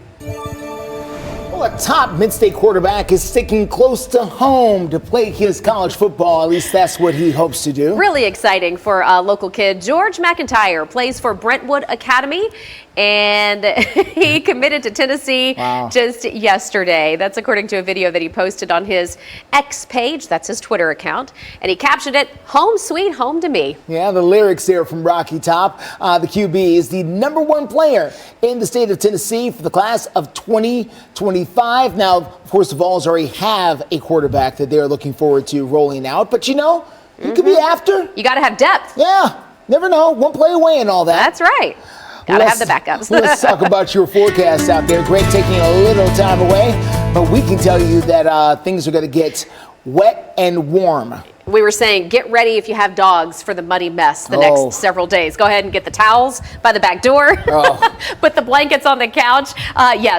Well, a top mid-state quarterback is sticking close to home to play his college football. At least that's what he hopes to do. Really exciting for a local kid. George McIntyre plays for Brentwood Academy, and he committed to Tennessee just yesterday. That's according to a video that he posted on his X page. That's his Twitter account. And he captioned it, "Home sweet home to me." Yeah, the lyrics there from Rocky Top. The QB is the #1 player in the state of Tennessee for the class of 2025. Now, of course, the Vols already have a quarterback that they're looking forward to rolling out. But, you could be after. You got to have depth. Yeah, never know. One play away and all that. That's right. Gotta have the backups. Let's talk about your forecast out there. Greg taking a little time away, but we can tell you that things are going to get wet and warm. We were saying, get ready if you have dogs for the muddy mess the next several days. Go ahead and get the towels by the back door. Put the blankets on the couch.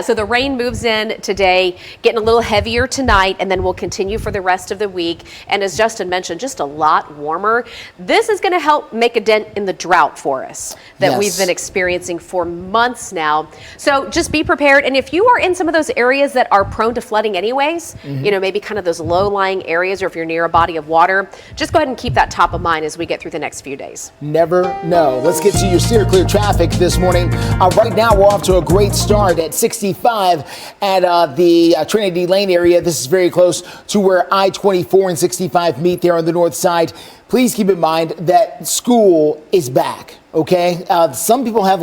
So the rain moves in today, getting a little heavier tonight, and then will continue for the rest of the week. And as Justin mentioned, just a lot warmer. This is going to help make a dent in the drought for us that we've been experiencing for months now. So just be prepared. And if you are in some of those areas that are prone to flooding anyways, maybe kind of those low-lying areas, or if you're near a body of water, just go ahead and keep that top of mind as we get through the next few days. Never know. Let's get to your steer clear traffic this morning. Right now, we're off to a great start at 65 at the Trinity Lane area. This is very close to where I-24 and 65 meet there on the north side. Please keep in mind that school is back, okay? Some people have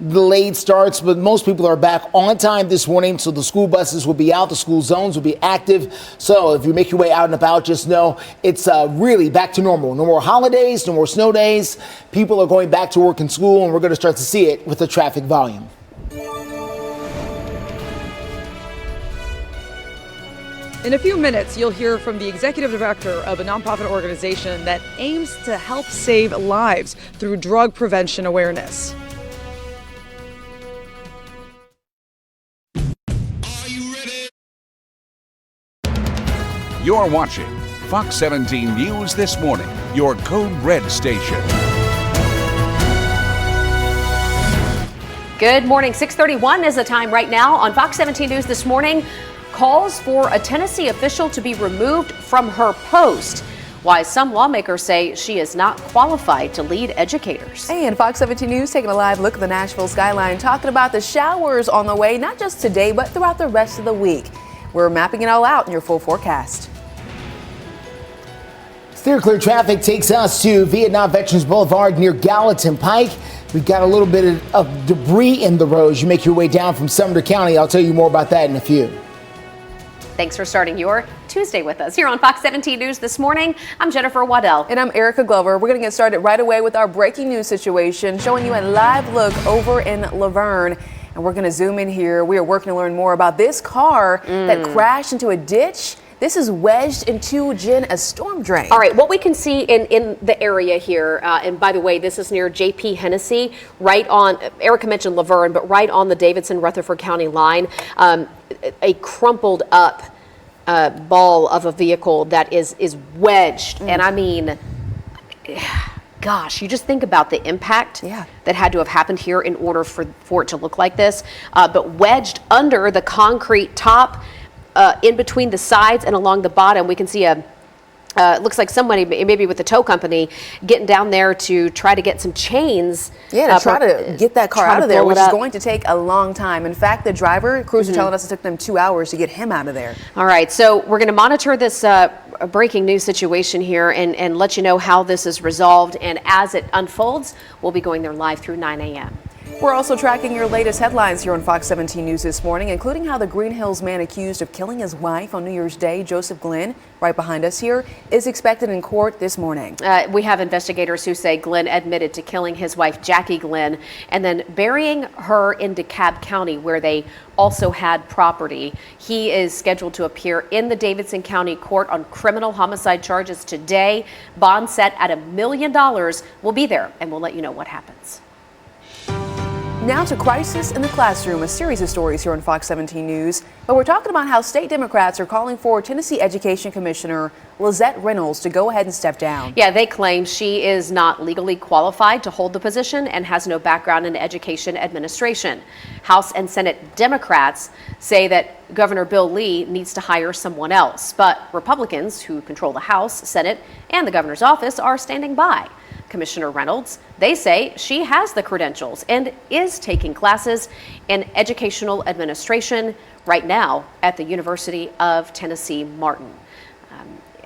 delayed starts, but most people are back on time this morning, so the school buses will be out, the school zones will be active. So if you make your way out and about, just know it's really back to normal. No more holidays, no more snow days. People are going back to work and school, and we're going to start to see it with the traffic volume. In a few minutes, you'll hear from the executive director of a nonprofit organization that aims to help save lives through drug prevention awareness. You're watching Fox 17 News This Morning, your Code Red station. Good morning. 6:31 is the time right now on Fox 17 News this morning. Calls for a Tennessee official to be removed from her post. Why some lawmakers say she is not qualified to lead educators. And Fox 17 News taking a live look at the Nashville skyline, talking about the showers on the way, not just today, but throughout the rest of the week. We're mapping it all out in your full forecast. Steer clear traffic takes us to Vietnam Veterans Boulevard near Gallatin Pike. We've got a little bit of debris in the roads. You make your way down from Sumter County. I'll tell you more about that in a few. Thanks for starting your Tuesday with us here on Fox 17 News this morning. I'm Jennifer Waddell. And I'm Erica Glover. We're going to get started right away with our breaking news situation, showing you a live look over in Laverne. And we're going to zoom in here. We are working to learn more about this car that crashed into a ditch. This is wedged into, Jen, a storm drain. All right, what we can see in the area here, and by the way, this is near J.P. Hennessy, right on, Erica mentioned Laverne, but right on the Davidson-Rutherford County line, a crumpled up ball of a vehicle that is wedged. And I mean, gosh, you just think about the impact that had to have happened here in order for it to look like this, but wedged under the concrete top, in between the sides and along the bottom. We can see looks like somebody, maybe with the tow company, getting down there to try to get some chains. Yeah, to try to get that car out of there, which is going to take a long time. In fact, the driver, crews are telling us it took them 2 hours to get him out of there. All right, so we're going to monitor this breaking news situation here and let you know how this is resolved. And as it unfolds, we'll be going there live through 9 a.m. We're also tracking your latest headlines here on Fox 17 News this morning, including how the Green Hills man accused of killing his wife on New Year's Day, Joseph Glenn, right behind us here, is expected in court this morning. We have investigators who say Glenn admitted to killing his wife, Jackie Glenn, and then burying her in DeKalb County, where they also had property. He is scheduled to appear in the Davidson County Court on criminal homicide charges today. Bond set at $1 million. We'll be there, and we'll let you know what happens. Now to crisis in the classroom, a series of stories here on Fox 17 News. But we're talking about how state Democrats are calling for Tennessee Education Commissioner Lizette Reynolds to go ahead and step down. Yeah, they claim she is not legally qualified to hold the position and has no background in education administration. House and Senate Democrats say that Governor Bill Lee needs to hire someone else. But Republicans, who control the House, Senate, and the governor's office, are standing by. Commissioner Reynolds, they say she has the credentials and is taking classes in educational administration right now at the University of Tennessee, Martin.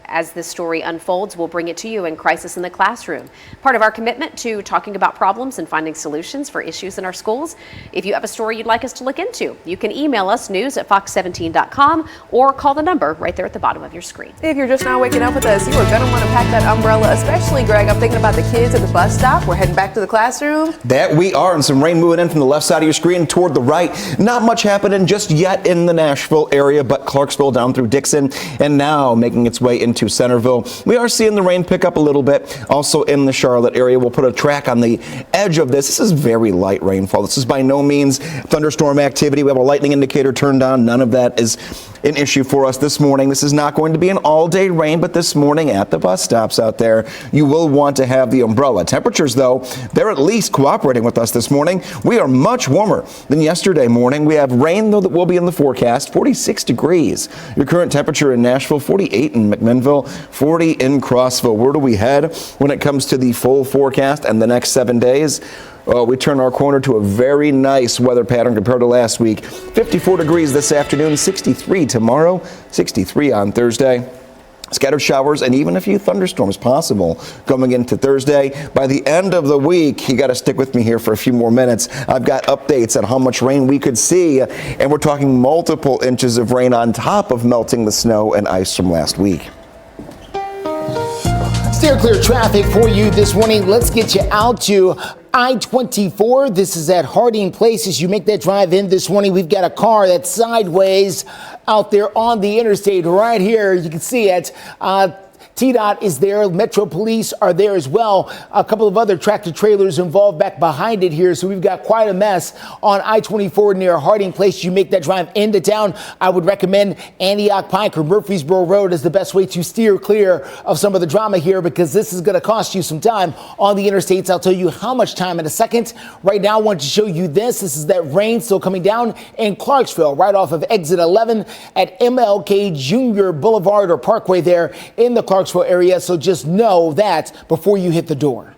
As this story unfolds, we'll bring it to you in Crisis in the Classroom. Part of our commitment to talking about problems and finding solutions for issues in our schools. If you have a story you'd like us to look into, you can email us news@fox17.com or call the number right there at the bottom of your screen. If you're just now waking up with us, you are going to want to pack that umbrella, especially, Greg. I'm thinking about the kids at the bus stop. We're heading back to the classroom. That we are, and some rain moving in from the left side of your screen toward the right. Not much happening just yet in the Nashville area, but Clarksville down through Dickson, and now making its way into Centerville. We are seeing the rain pick up a little bit. Also in the Charlotte area, we'll put a track on the edge of this. This is very light rainfall. This is by no means thunderstorm activity. We have a lightning indicator turned on. None of that is an issue for us this morning. This is not going to be an all-day rain, but this morning at the bus stops out there, you will want to have the umbrella. Temperatures, though, they're at least cooperating with us this morning. We are much warmer than yesterday morning. We have rain, though, that will be in the forecast, 46 degrees. Your current temperature in Nashville, 48 in McMinnville, 40 in Crossville. Where do we head when it comes to the full forecast and the next 7 days? We turn our corner to a very nice weather pattern compared to last week. 54 degrees this afternoon, 63 tomorrow, 63 on Thursday. Scattered showers and even a few thunderstorms possible coming into Thursday. By the end of the week, you got to stick with me here for a few more minutes. I've got updates on how much rain we could see, and we're talking multiple inches of rain on top of melting the snow and ice from last week. Steer clear traffic for you this morning. Let's get you out to I-24. This is at Harding Place. As you make that drive in this morning, we've got a car that's sideways out there on the interstate right here. You can see it. TDOT is there. Metro Police are there as well. A couple of other tractor trailers involved back behind it here. So we've got quite a mess on I-24 near Harding Place. You make that drive into town, I would recommend Antioch Pike or Murfreesboro Road is the best way to steer clear of some of the drama here, because this is going to cost you some time on the interstates. I'll tell you how much time in a second. Right now, I want to show you this. This is that rain still coming down in Clarksville, right off of exit 11 at MLK Junior Boulevard or Parkway there in the Clarksville area. So just know that before you hit the door.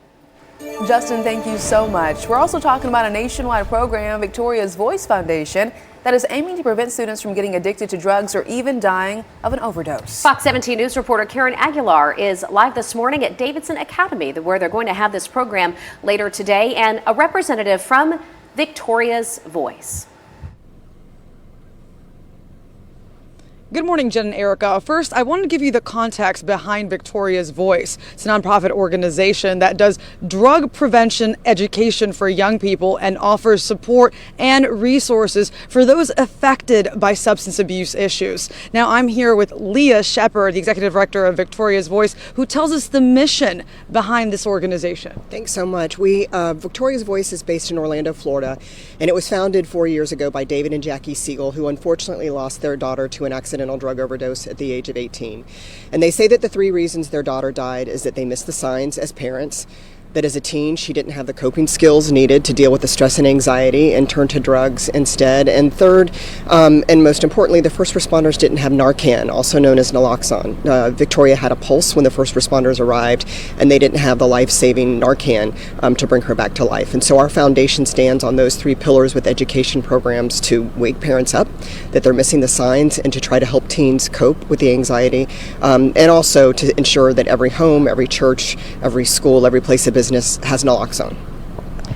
Justin, thank you so much. We're also talking about a nationwide program, Victoria's Voice Foundation, that is aiming to prevent students from getting addicted to drugs or even dying of an overdose. Fox 17 News reporter Karen Aguilar is live this morning at Davidson Academy, where they're going to have this program later today, and a representative from Victoria's Voice. Good morning, Jen and Erica. First, I wanted to give you the context behind Victoria's Voice. It's a nonprofit organization that does drug prevention education for young people and offers support and resources for those affected by substance abuse issues. Now, I'm here with Leah Shepard, the executive director of Victoria's Voice, who tells us the mission behind this organization. Thanks so much. Victoria's Voice is based in Orlando, Florida, and it was founded 4 years ago by David and Jackie Siegel, who unfortunately lost their daughter to an accidental drug overdose at the age of 18. And they say that the 3 reasons their daughter died is that they missed the signs as parents, that as a teen she didn't have the coping skills needed to deal with the stress and anxiety and turned to drugs instead. And third, and most importantly, the first responders didn't have Narcan, also known as naloxone. Victoria had a pulse when the first responders arrived, and they didn't have the life-saving Narcan to bring her back to life. And so our foundation stands on those 3 pillars with education programs to wake parents up that they're missing the signs and to try to help teens cope with the anxiety, and also to ensure that every home, every church, every school, every place of business has naloxone.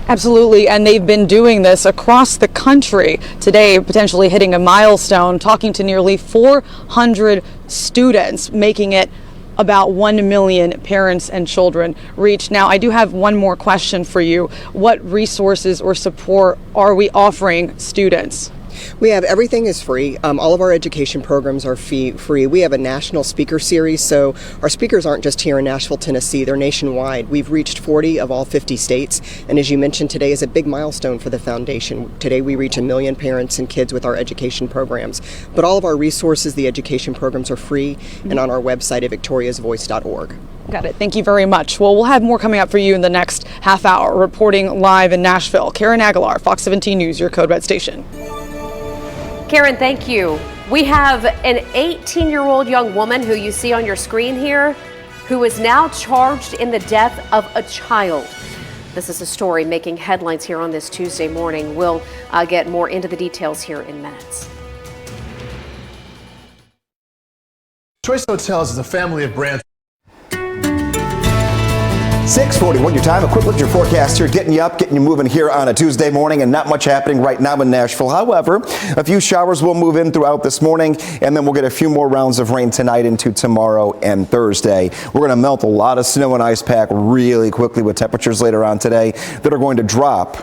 Absolutely, and they've been doing this across the country. Today, potentially hitting a milestone, talking to nearly 400 students, making it about 1 million parents and children reached. Now, I do have one more question for you. What resources or support are we offering students? We have everything is free. All of our education programs are free. We have a national speaker series, so our speakers aren't just here in Nashville, Tennessee, they're nationwide. We've reached 40 of all 50 states, and as you mentioned, today is a big milestone for the foundation. Today we reach 1 million parents and kids with our education programs. But all of our resources, the education programs, are free and on our website at victoriasvoice.org. Got it. Thank you very much. Well, we'll have more coming up for you in the next half hour. Reporting live in Nashville, Karen Aguilar, Fox 17 News, your Code Red station. Karen, thank you. We have an 18-year-old young woman who you see on your screen here, who is now charged in the death of a child. This is a story making headlines here on this Tuesday morning. We'll get more into the details here in minutes. Choice Hotels is a family of brands. 6:41 your time. A quick look at your forecast here, getting you up, getting you moving here on a Tuesday morning, and not much happening right now in Nashville. However, a few showers will move in throughout this morning, and then we'll get a few more rounds of rain tonight into tomorrow and Thursday. We're going to melt a lot of snow and ice pack really quickly with temperatures later on today that are going to drop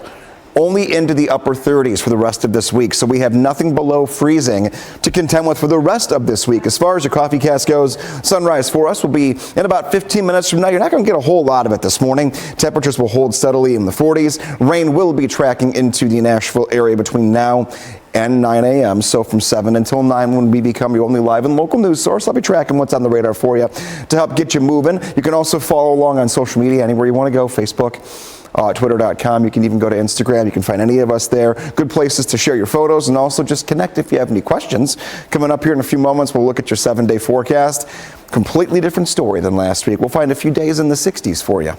only into the upper 30s for the rest of this week. So we have nothing below freezing to contend with for the rest of this week. As far as your coffee cast goes, sunrise for us will be in about 15 minutes from now. You're not going to get a whole lot of it this morning. Temperatures will hold steadily in the 40s. Rain will be tracking into the Nashville area between now and 9 a.m. So from 7 until 9 when we become your only live and local news source. I'll be tracking what's on the radar for you to help get you moving. You can also follow along on social media anywhere you want to go, Facebook, Twitter.com. You can even go to Instagram. You can find any of us there. Good places to share your photos and also just connect if you have any questions. Coming up here in a few moments, we'll look at your 7-day forecast. Completely different story than last week. We'll find a few days in the 60s for you.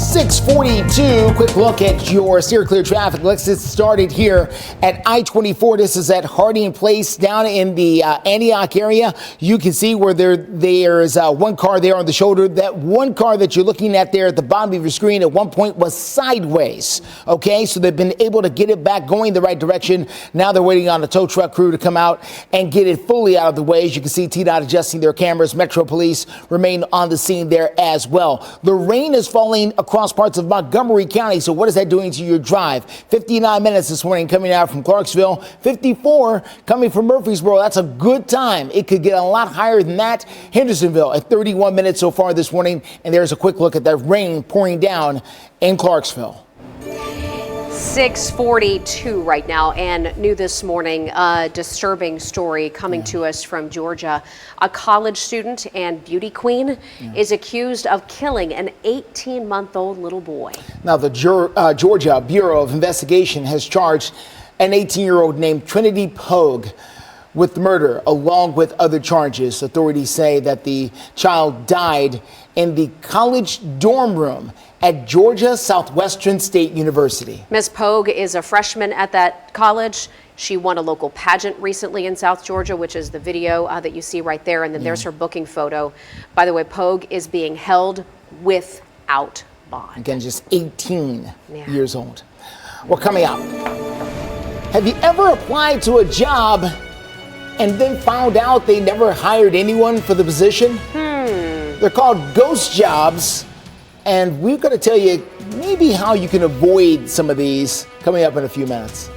6:42. Quick look at your steer clear traffic. Let's get started here at I-24. This is at Harding Place down in the Antioch area. You can see where there's one car there on the shoulder. That one car that you're looking at there at the bottom of your screen at one point was sideways. Okay, so they've been able to get it back going the right direction. Now they're waiting on the tow truck crew to come out and get it fully out of the way. As you can see, TDOT adjusting their cameras. Metro Police remain on the scene there as well. The rain is falling across across parts of Montgomery County. So what is that doing to your drive? 59 minutes this morning coming out from Clarksville, 54 coming from Murfreesboro. That's a good time. It could get a lot higher than that. Hendersonville at 31 minutes so far this morning. And there's a quick look at that rain pouring down in Clarksville. 6:42 right now, and new this morning, a disturbing story coming to us from Georgia. A college student and beauty queen is accused of killing an 18-month-old little boy. Now, the Georgia Bureau of Investigation has charged an 18-year-old named Trinity Pogue with murder, along with other charges. Authorities say that the child died in the college dorm room at Georgia Southwestern State University. Ms. Pogue is a freshman at that college. She won a local pageant recently in South Georgia, which is the video that you see right there. And then there's her booking photo. By the way, Pogue is being held without bond. Again, just 18 years old. Well, coming up, have you ever applied to a job and then found out they never hired anyone for the position? They're called ghost jobs. And we're going to tell you maybe how you can avoid some of these coming up in a few minutes.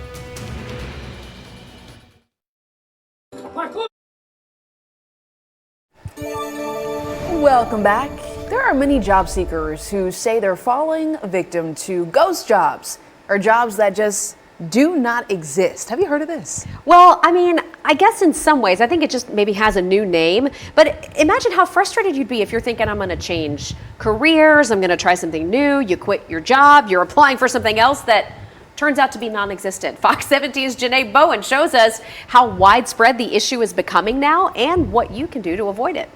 Welcome back. There are many job seekers who say they're falling victim to ghost jobs, or jobs that just do not exist. Have you heard of this? Well, I mean, I guess in some ways, I think it just maybe has a new name. But imagine how frustrated you'd be if you're thinking, I'm going to change careers, I'm going to try something new. You quit your job, you're applying for something else that turns out to be non-existent. Fox 17's Janae Bowen shows us how widespread the issue is becoming now and what you can do to avoid it.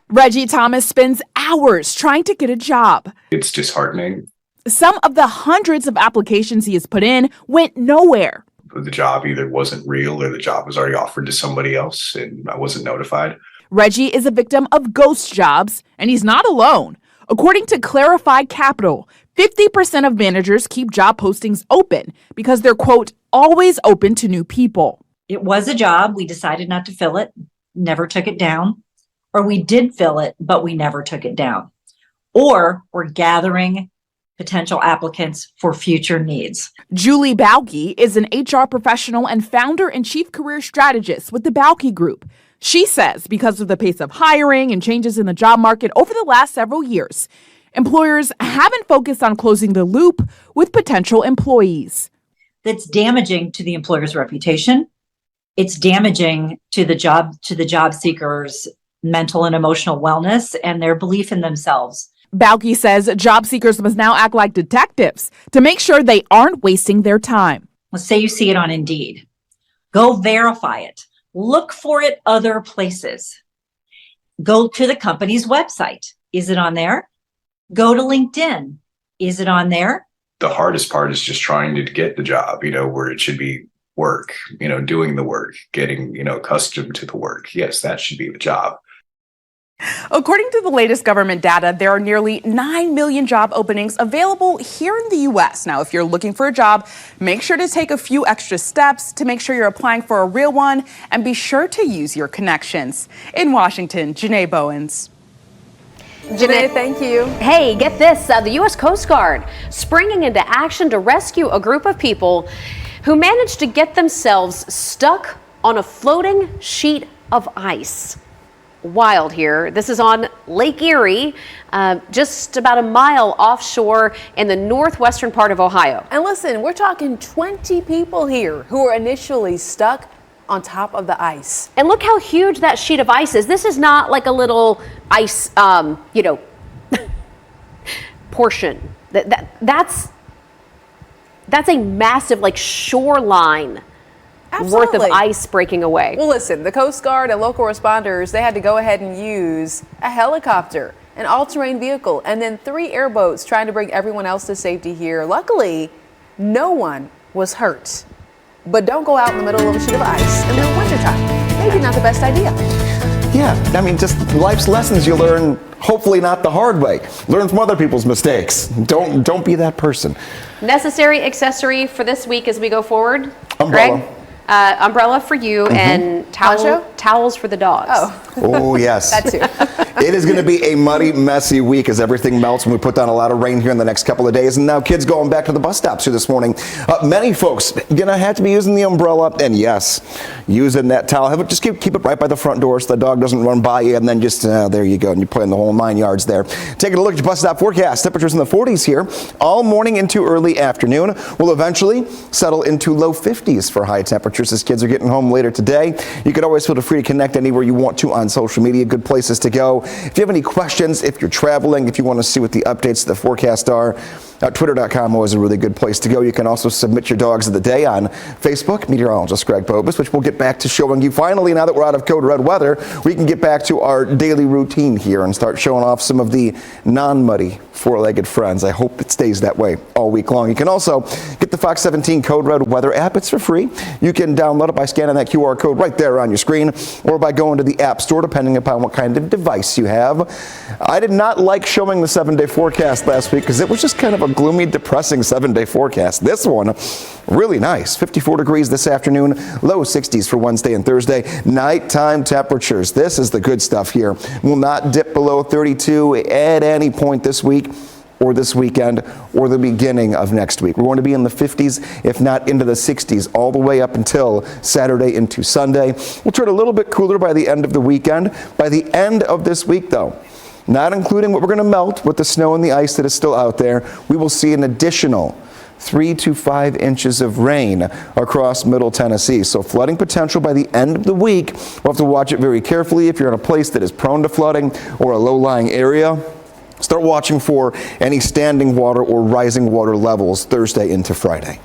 Reggie Thomas spends hours trying to get a job. It's disheartening. Some of the hundreds of applications he has put in went nowhere. The job either wasn't real or the job was already offered to somebody else and I wasn't notified. Reggie is a victim of ghost jobs, and he's not alone. According to Clarify Capital, 50% of managers keep job postings open because they're, quote, always open to new people. It was a job. We decided not to fill it, never took it down. Or we did fill it, but we never took it down. Or we're gathering potential applicants for future needs. Julie Balke is an HR professional and founder and chief career strategist with the Balke Group. She says because of the pace of hiring and changes in the job market over the last several years, employers haven't focused on closing the loop with potential employees. That's damaging to the employer's reputation. It's damaging to the job seekers' mental and emotional wellness and their belief in themselves. Balke says job seekers must now act like detectives to make sure they aren't wasting their time. Let's say you see it on Indeed. Go verify it. Look for it other places. Go to the company's website. Is it on there? Go to LinkedIn. Is it on there? The hardest part is just trying to get the job, where it should be work, doing the work, getting, accustomed to the work. Yes, that should be the job. According to the latest government data, there are nearly 9 million job openings available here in the U.S. Now, if you're looking for a job, make sure to take a few extra steps to make sure you're applying for a real one, and be sure to use your connections. In Washington, Janae Bowens. Janae, thank you. Hey, get this. The U.S. Coast Guard springing into action to rescue a group of people who managed to get themselves stuck on a floating sheet of ice. Wild here. This is on Lake Erie, just about a mile offshore in the northwestern part of Ohio. And listen, we're talking 20 people here who were initially stuck on top of the ice. And look how huge that sheet of ice is. This is not like a little ice, portion. That's a massive, shoreline worth of ice breaking away. Well, listen, the Coast Guard and local responders, they had to go ahead and use a helicopter, an all-terrain vehicle, and then 3 airboats trying to bring everyone else to safety here. Luckily, no one was hurt. But don't go out in the middle of a sheet of ice in the wintertime. Maybe not the best idea. Yeah, just life's lessons you learn, hopefully not the hard way. Learn from other people's mistakes. Don't be that person. Necessary accessory for this week as we go forward. Umbrella. Greg? Umbrella for you and towels for the dogs. Oh, yes. That too. It is going to be a muddy, messy week as everything melts and we put down a lot of rain here in the next couple of days. And now kids going back to the bus stops here this morning. Many folks going to have to be using the umbrella. And yes, using that towel. Just keep it right by the front door so the dog doesn't run by you. And then just, there you go. And you're playing the whole 9 yards there. Taking a look at your bus stop forecast. Temperatures in the 40s here all morning into early afternoon. We'll eventually settle into low 50s for high temperatures as kids are getting home later today. You can always feel free to connect anywhere you want to on social media. Good places to go. If you have any questions, if you're traveling, if you want to see what the updates to the forecast are, Twitter.com always a really good place to go. You can also submit your dogs of the day on Facebook. Meteorologist Greg Bobus, which we'll get back to showing you. Finally, now that we're out of code red weather, we can get back to our daily routine here and start showing off some of the non-muddy four-legged friends. I hope it stays that way all week long. You can also get the Fox 17 Code Red Weather app. It's for free. You can download it by scanning that QR code right there on your screen or by going to the App Store, depending upon what kind of device you have. I did not like showing the 7-day forecast last week because it was just kind of a gloomy, depressing 7-day forecast. This one, really nice. 54 degrees this afternoon, low 60s for Wednesday and Thursday. Nighttime temperatures. This is the good stuff here. Will not dip below 32 at any point this week or this weekend or the beginning of next week. We're going to be in the 50s, if not into the 60s, all the way up until Saturday into Sunday. We'll turn a little bit cooler by the end of the weekend. By the end of this week, though, not including what we're going to melt with the snow and the ice that is still out there, we will see an additional 3 to 5 inches of rain across Middle Tennessee. So flooding potential by the end of the week. We'll have to watch it very carefully if you're in a place that is prone to flooding or a low-lying area. Start watching for any standing water or rising water levels Thursday into Friday.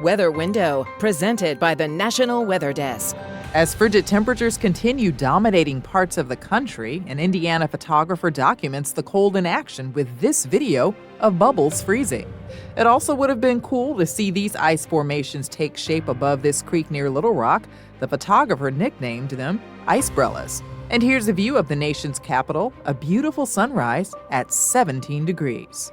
Weather Window, presented by the National Weather Desk. As frigid temperatures continue dominating parts of the country, an Indiana photographer documents the cold in action with this video of bubbles freezing. It also would have been cool to see these ice formations take shape above this creek near Little Rock. The photographer nicknamed them icebrellas. And here's a view of the nation's capital, a beautiful sunrise at 17 degrees.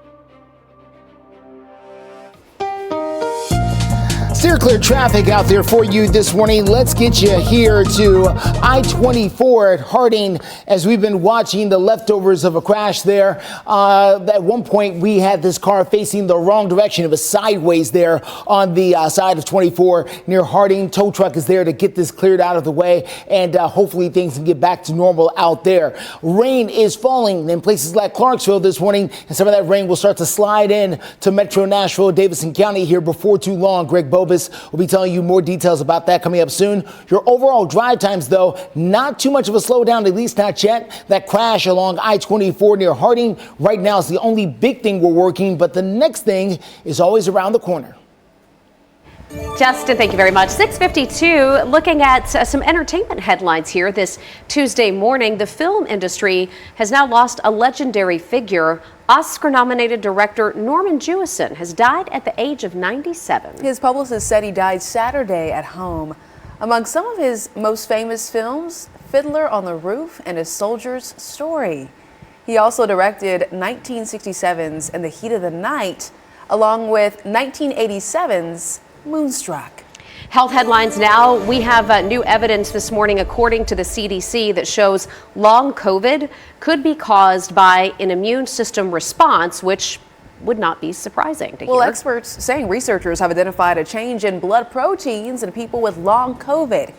Steer clear traffic out there for you this morning. Let's get you here to I-24 at Harding as we've been watching the leftovers of a crash there. At one point, we had this car facing the wrong direction. It was sideways there on the side of 24 near Harding. Tow truck is there to get this cleared out of the way, and hopefully things can get back to normal out there. Rain is falling in places like Clarksville this morning, and some of that rain will start to slide in to Metro Nashville, Davidson County here before too long. Greg Bobus will be telling you more details about that coming up soon. Your overall drive times, though, not too much of a slowdown, at least not yet. That crash along I-24 near Harding right now is the only big thing we're working, but the next thing is always around the corner. Justin, thank you very much. 6:52, looking at some entertainment headlines here this Tuesday morning. The film industry has now lost a legendary figure. Oscar-nominated director Norman Jewison has died at the age of 97. His publicist said he died Saturday at home. Among some of his most famous films, Fiddler on the Roof and A Soldier's Story. He also directed 1967's In the Heat of the Night, along with 1987's Moonstruck. Health headlines now. We have new evidence this morning, according to the CDC, that shows long COVID could be caused by an immune system response, which would not be surprising to hear. Well, experts saying researchers have identified a change in blood proteins in people with long COVID.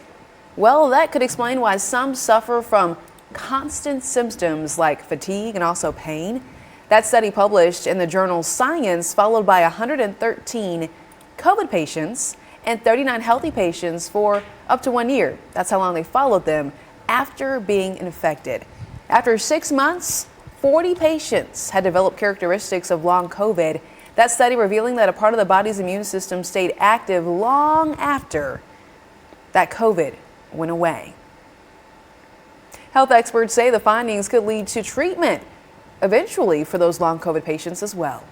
Well, that could explain why some suffer from constant symptoms like fatigue and also pain. That study published in the journal Science, followed by 113 COVID patients and 39 healthy patients for up to 1 year. That's how long they followed them after being infected. After 6 months, 40 patients had developed characteristics of long COVID. That study revealing that a part of the body's immune system stayed active long after that COVID went away. Health experts say the findings could lead to treatment eventually for those long COVID patients as well.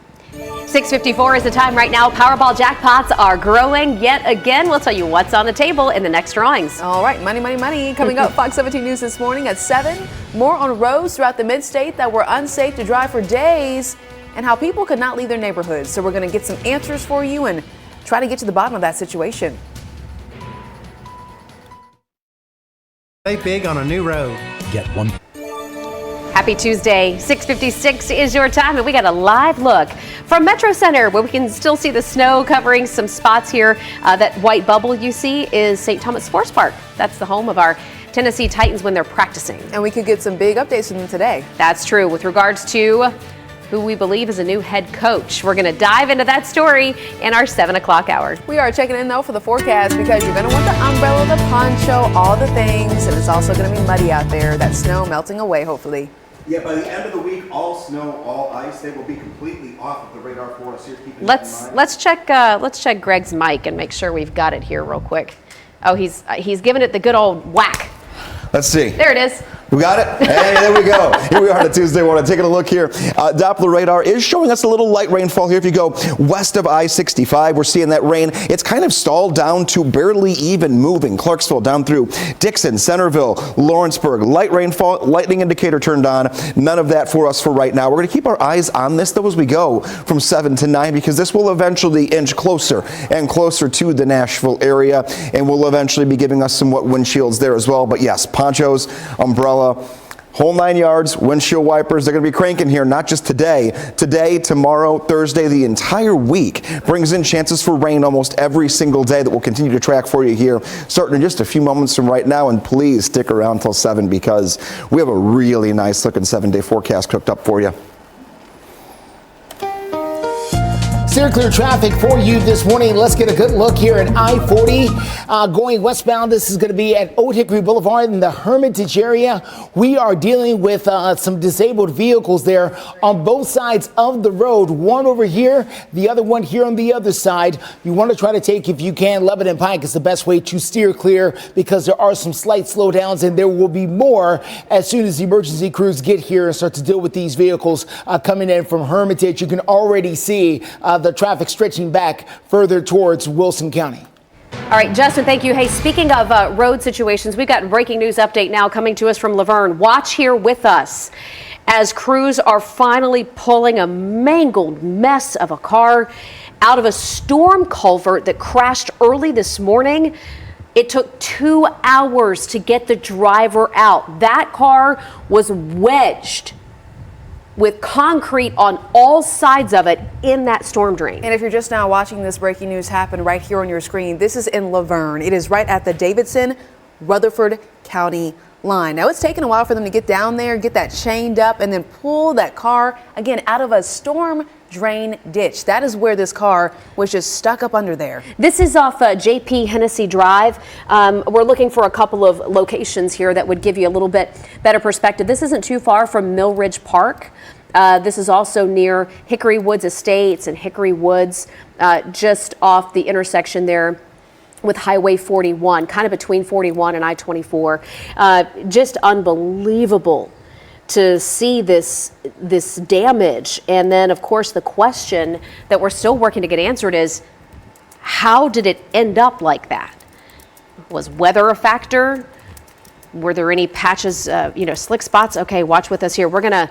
6:54 is the time right now. Powerball jackpots are growing yet again. We'll tell you what's on the table in the next drawings. All right, money, money, money. Coming up, Fox 17 News this morning at 7. More on roads throughout the mid-state that were unsafe to drive for days and how people could not leave their neighborhoods. So we're going to get some answers for you and try to get to the bottom of that situation. Play big on a new road. Get one. Happy Tuesday, 6:56 is your time, and we got a live look from Metro Center where we can still see the snow covering some spots here. That white bubble you see is St. Thomas Sports Park. That's the home of our Tennessee Titans when they're practicing. And we could get some big updates from them today. That's true. With regards to who we believe is a new head coach, we're going to dive into that story in our 7 o'clock hour. We are checking in, though, for the forecast because you're going to want the umbrella, the poncho, all the things. And it's also going to be muddy out there. That snow melting away, hopefully. Yeah, by the end of the week, all snow, all ice, they will be completely off of the radar for us here. Let's check Greg's mic and make sure we've got it here real quick. Oh, he's giving it the good old whack. Let's see. There it is. We got it? Hey, there we go. Here we are on a Tuesday morning. Taking a look here. Doppler radar is showing us a little light rainfall here. If you go west of I-65, we're seeing that rain. It's kind of stalled down to barely even moving. Clarksville down through Dickson, Centerville, Lawrenceburg. Light rainfall, lightning indicator turned on. None of that for us for right now. We're going to keep our eyes on this, though, as we go from 7 to 9, because this will eventually inch closer and closer to the Nashville area, and will eventually be giving us some windshields there as well. But yes, ponchos, umbrella, whole 9 yards, windshield wipers. They're going to be cranking here, not just today, tomorrow, Thursday, the entire week. Brings in chances for rain almost every single day that we'll continue to track for you here, starting in just a few moments from right now. And please stick around till 7 because we have a really nice looking 7-day forecast cooked up for you. Steer clear traffic for you this morning. Let's get a good look here at I-40 going westbound. This is going to be at Old Hickory Boulevard in the Hermitage area. We are dealing with some disabled vehicles there on both sides of the road. One over here, the other one here on the other side. You want to try to take, if you can, Lebanon Pike is the best way to steer clear because there are some slight slowdowns and there will be more as soon as the emergency crews get here and start to deal with these vehicles coming in from Hermitage. You can already see the traffic stretching back further towards Wilson County. All right, Justin, thank you. Hey, speaking of road situations, we've got breaking news update now coming to us from Laverne. Watch here with us as crews are finally pulling a mangled mess of a car out of a storm culvert that crashed early this morning. It took 2 hours to get the driver out. That car was wedged with concrete on all sides of it in that storm drain. And if you're just now watching this breaking news happen right here on your screen, this is in Laverne. It is right at the Davidson-Rutherford County line. Now, it's taken a while for them to get down there, get that chained up, and then pull that car, again, out of a storm drain ditch. That is where this car was just stuck up under there. This is off J.P. Hennessy Drive. We're looking for a couple of locations here that would give you a little bit better perspective. This isn't too far from Mill Ridge Park. This is also near Hickory Woods Estates and Hickory Woods, just off the intersection there with Highway 41, kind of between 41 and I-24. Just unbelievable to see this damage. And then, of course, the question that we're still working to get answered is, how did it end up like that? Was weather a factor? Were there any patches, slick spots? Okay, watch with us here. We're gonna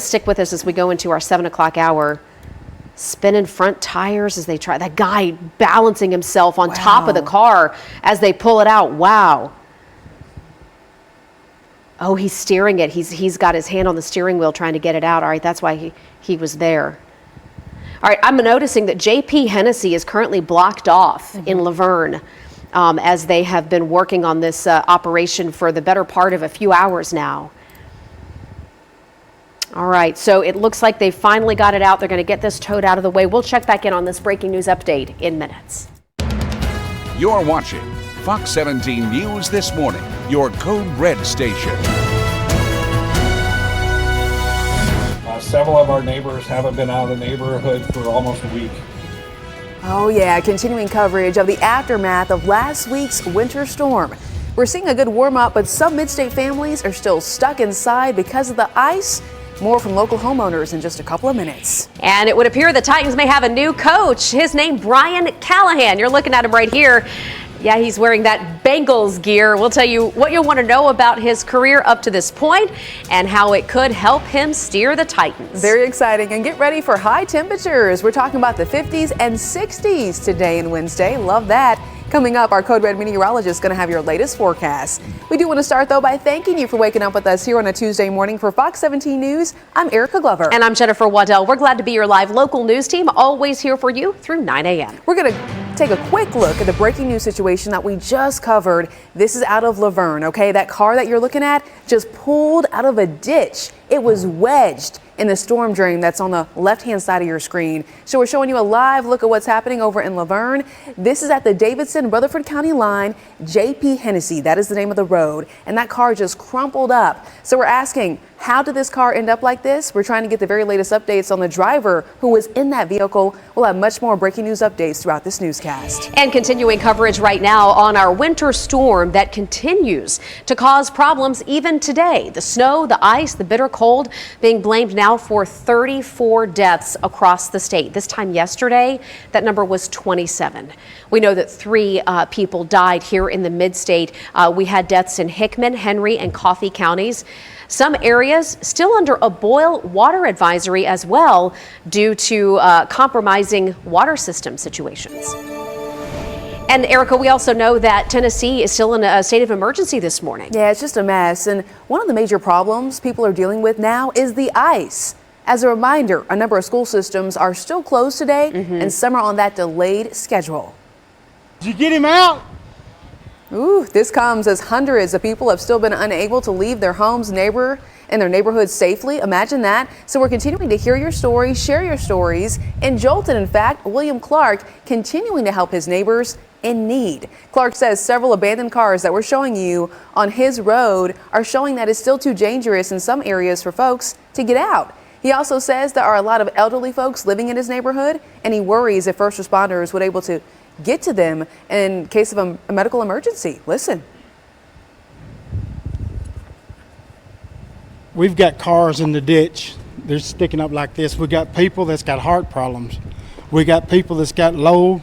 stick with us as we go into our 7 o'clock hour. Spinning front tires as they try. That guy balancing himself on top of the car as they pull it out. Wow. Oh, he's steering it. He's got his hand on the steering wheel trying to get it out. All right, that's why he was there. All right, I'm noticing that J.P. Hennessy is currently blocked off in Laverne as they have been working on this operation for the better part of a few hours now. All right, so it looks like they finally got it out. They're going to get this towed out of the way. We'll check back in on this breaking news update in minutes. You're watching Fox 17 News This Morning, your Code Red station. Several of our neighbors haven't been out of the neighborhood for almost a week. Oh yeah, continuing coverage of the aftermath of last week's winter storm. We're seeing a good warm up, but some mid-state families are still stuck inside because of the ice. More from local homeowners in just a couple of minutes. And it would appear the Titans may have a new coach. His name, Brian Callahan. You're looking at him right here. Yeah, he's wearing that Bengals gear. We'll tell you what you'll want to know about his career up to this point and how it could help him steer the Titans. Very exciting. And get ready for high temperatures. We're talking about the 50s and 60s today and Wednesday. Love that. Coming up, our Code Red meteorologist is going to have your latest forecast. We do want to start, though, by thanking you for waking up with us here on a Tuesday morning. For Fox 17 News, I'm Erica Glover. And I'm Jennifer Waddell. We're glad to be your live local news team, always here for you through 9 a.m. We're going to take a quick look at the breaking news situation that we just covered. This is out of Laverne, okay? That car that you're looking at just pulled out of a ditch. It was wedged in the storm drain that's on the left-hand side of your screen. So we're showing you a live look at what's happening over in Laverne. This is at the Davidson-Rutherford County line, J.P. Hennessy. That is the name of the road. And that car just crumpled up. So we're asking, how did this car end up like this? We're trying to get the very latest updates on the driver who was in that vehicle. We'll have much more breaking news updates throughout this newscast. And continuing coverage right now on our winter storm that continues to cause problems even today. The snow, the ice, the bitter cold being blamed now for 34 deaths across the state. This time yesterday, that number was 27. We know that 3 people died here in the mid-state. We had deaths in Hickman, Henry, and Coffee counties. Some areas still under a boil water advisory as well due to compromising water system situations. And Erica, we also know that Tennessee is still in a state of emergency this morning. Yeah, it's just a mess. And one of the major problems people are dealing with now is the ice. As a reminder, a number of school systems are still closed today, and some are on that delayed schedule. Did you get him out? Ooh, this comes as hundreds of people have still been unable to leave their homes, and their neighborhoods safely. Imagine that. So we're continuing to hear your stories, share your stories. In Jolton, in fact, William Clark continuing to help his neighbors in need. Clark says several abandoned cars that we're showing you on his road are showing that it's still too dangerous in some areas for folks to get out. He also says there are a lot of elderly folks living in his neighborhood, and he worries if first responders would able to get to them in case of a medical emergency. Listen. We've got cars in the ditch. They're sticking up like this. We got people that's got heart problems. We got people that's got low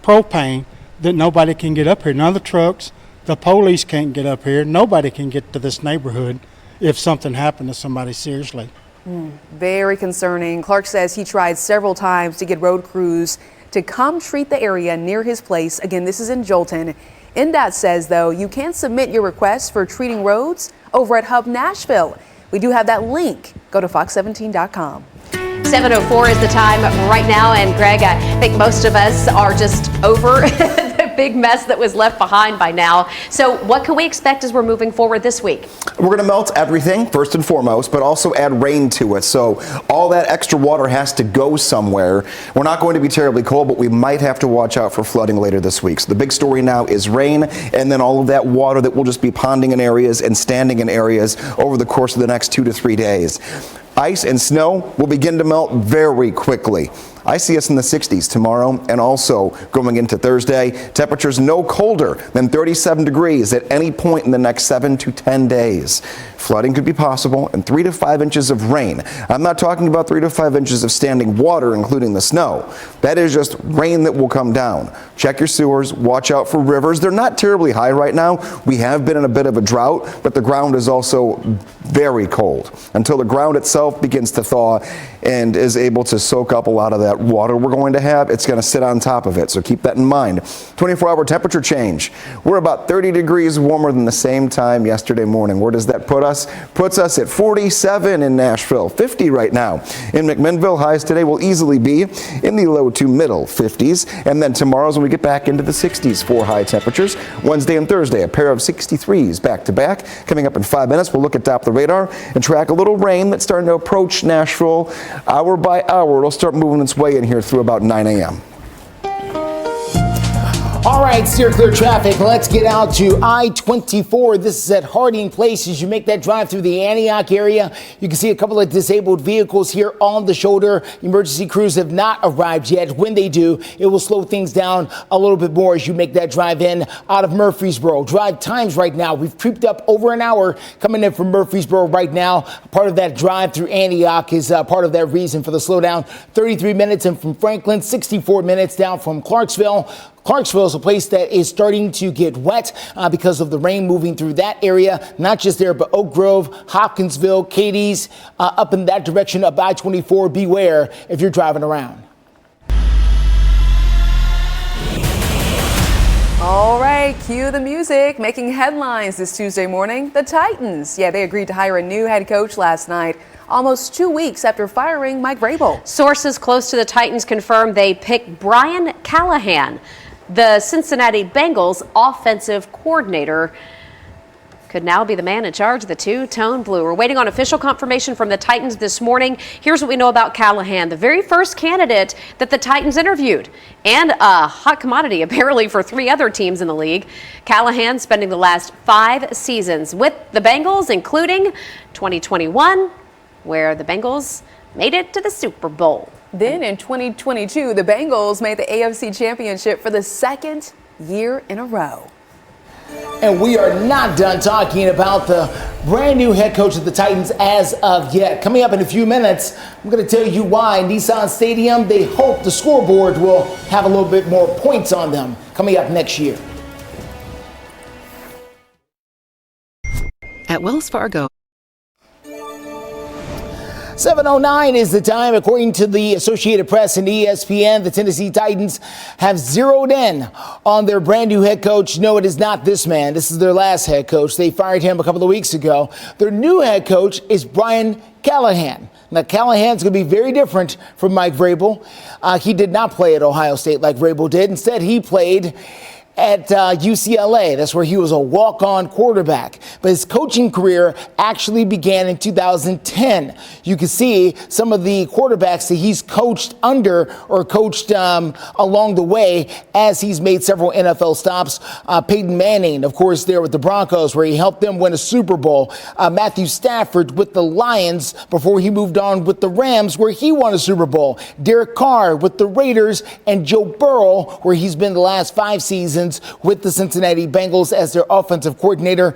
propane that nobody can get up here. None of the trucks, the police can't get up here. Nobody can get to this neighborhood if something happened to somebody seriously. Very concerning. Clark says he tried several times to get road crews to come treat the area near his place. Again, this is in Jolton. NDOT says, though, you can submit your request for treating roads over at Hub Nashville. We do have that link. Go to fox17.com. 7:04 is the time right now. And Greg, I think most of us are just over the big mess that was left behind by now. So what can we expect as we're moving forward this week? We're going to melt everything first and foremost, but also add rain to it. So all that extra water has to go somewhere. We're not going to be terribly cold, but we might have to watch out for flooding later this week. So the big story now is rain, and then all of that water that will just be ponding in areas and standing in areas over the course of the next 2 to 3 days. Ice and snow will begin to melt very quickly. I see us in the 60s tomorrow and also going into Thursday. Temperatures no colder than 37 degrees at any point in the next 7 to 10 days. Flooding could be possible and 3 to 5 inches of rain. I'm not talking about 3 to 5 inches of standing water, including the snow. That is just rain that will come down. Check your sewers, watch out for rivers. They're not terribly high right now. We have been in a bit of a drought, but the ground is also very cold. Until the ground itself begins to thaw and is able to soak up a lot of that water we're going to have, it's going to sit on top of it. So keep that in mind. 24-hour temperature change. We're about 30 degrees warmer than the same time yesterday morning. Where does that put us? Puts us at 47 in Nashville, 50 right now. In McMinnville, highs today will easily be in the low to middle 50s. And then tomorrow's when we get back into the 60s for high temperatures. Wednesday and Thursday, a pair of 63s back to back. Coming up in 5 minutes, we'll look at top of the radar and track a little rain that's starting to approach Nashville hour by hour. It'll start moving its way in here through about 9 a.m. All right, steer clear traffic. Let's get out to I-24. This is at Harding Place. As you make that drive through the Antioch area, you can see a couple of disabled vehicles here on the shoulder. Emergency crews have not arrived yet. When they do, it will slow things down a little bit more as you make that drive in out of Murfreesboro. Drive times right now, we've creeped up over an hour coming in from Murfreesboro right now. Part of that drive through Antioch is part of that reason for the slowdown. 33 minutes in from Franklin, 64 minutes down from Clarksville. Clarksville is a place that is starting to get wet because of the rain moving through that area. Not just there, but Oak Grove, Hopkinsville, Cadiz, up in that direction of I-24. Beware if you're driving around. All right, cue the music. Making headlines this Tuesday morning, the Titans. Yeah, they agreed to hire a new head coach last night, almost 2 weeks after firing Mike Vrabel. Sources close to the Titans confirmed they picked Brian Callahan, the Cincinnati Bengals offensive coordinator. Could now be the man in charge of the two-tone blue. We're waiting on official confirmation from the Titans this morning. Here's what we know about Callahan, the very first candidate that the Titans interviewed, and a hot commodity apparently for 3 other teams in the league. Callahan spending the last 5 seasons with the Bengals, including 2021, where the Bengals made it to the Super Bowl. Then in 2022, the Bengals made the AFC Championship for the 2nd year in a row. And we are not done talking about the brand new head coach of the Titans as of yet. Coming up in a few minutes, I'm going to tell you why Nissan Stadium, they hope the scoreboard will have a little bit more points on them coming up next year. At Wells Fargo. 7:09 is the time. According to the Associated Press and ESPN, the Tennessee Titans have zeroed in on their brand new head coach. No, it is not this man. This is their last head coach. They fired him a couple of weeks ago. Their new head coach is Brian Callahan. Now, Callahan's going to be very different from Mike Vrabel. He did not play at Ohio State like Vrabel did. Instead, he played at UCLA. That's where he was a walk-on quarterback. But his coaching career actually began in 2010. You can see some of the quarterbacks that he's coached under or coached along the way as he's made several NFL stops. Peyton Manning, of course, there with the Broncos, where he helped them win a Super Bowl. Matthew Stafford with the Lions before he moved on with the Rams, where he won a Super Bowl. Derek Carr with the Raiders, and Joe Burrow, where he's been the last 5 seasons with the Cincinnati Bengals as their offensive coordinator.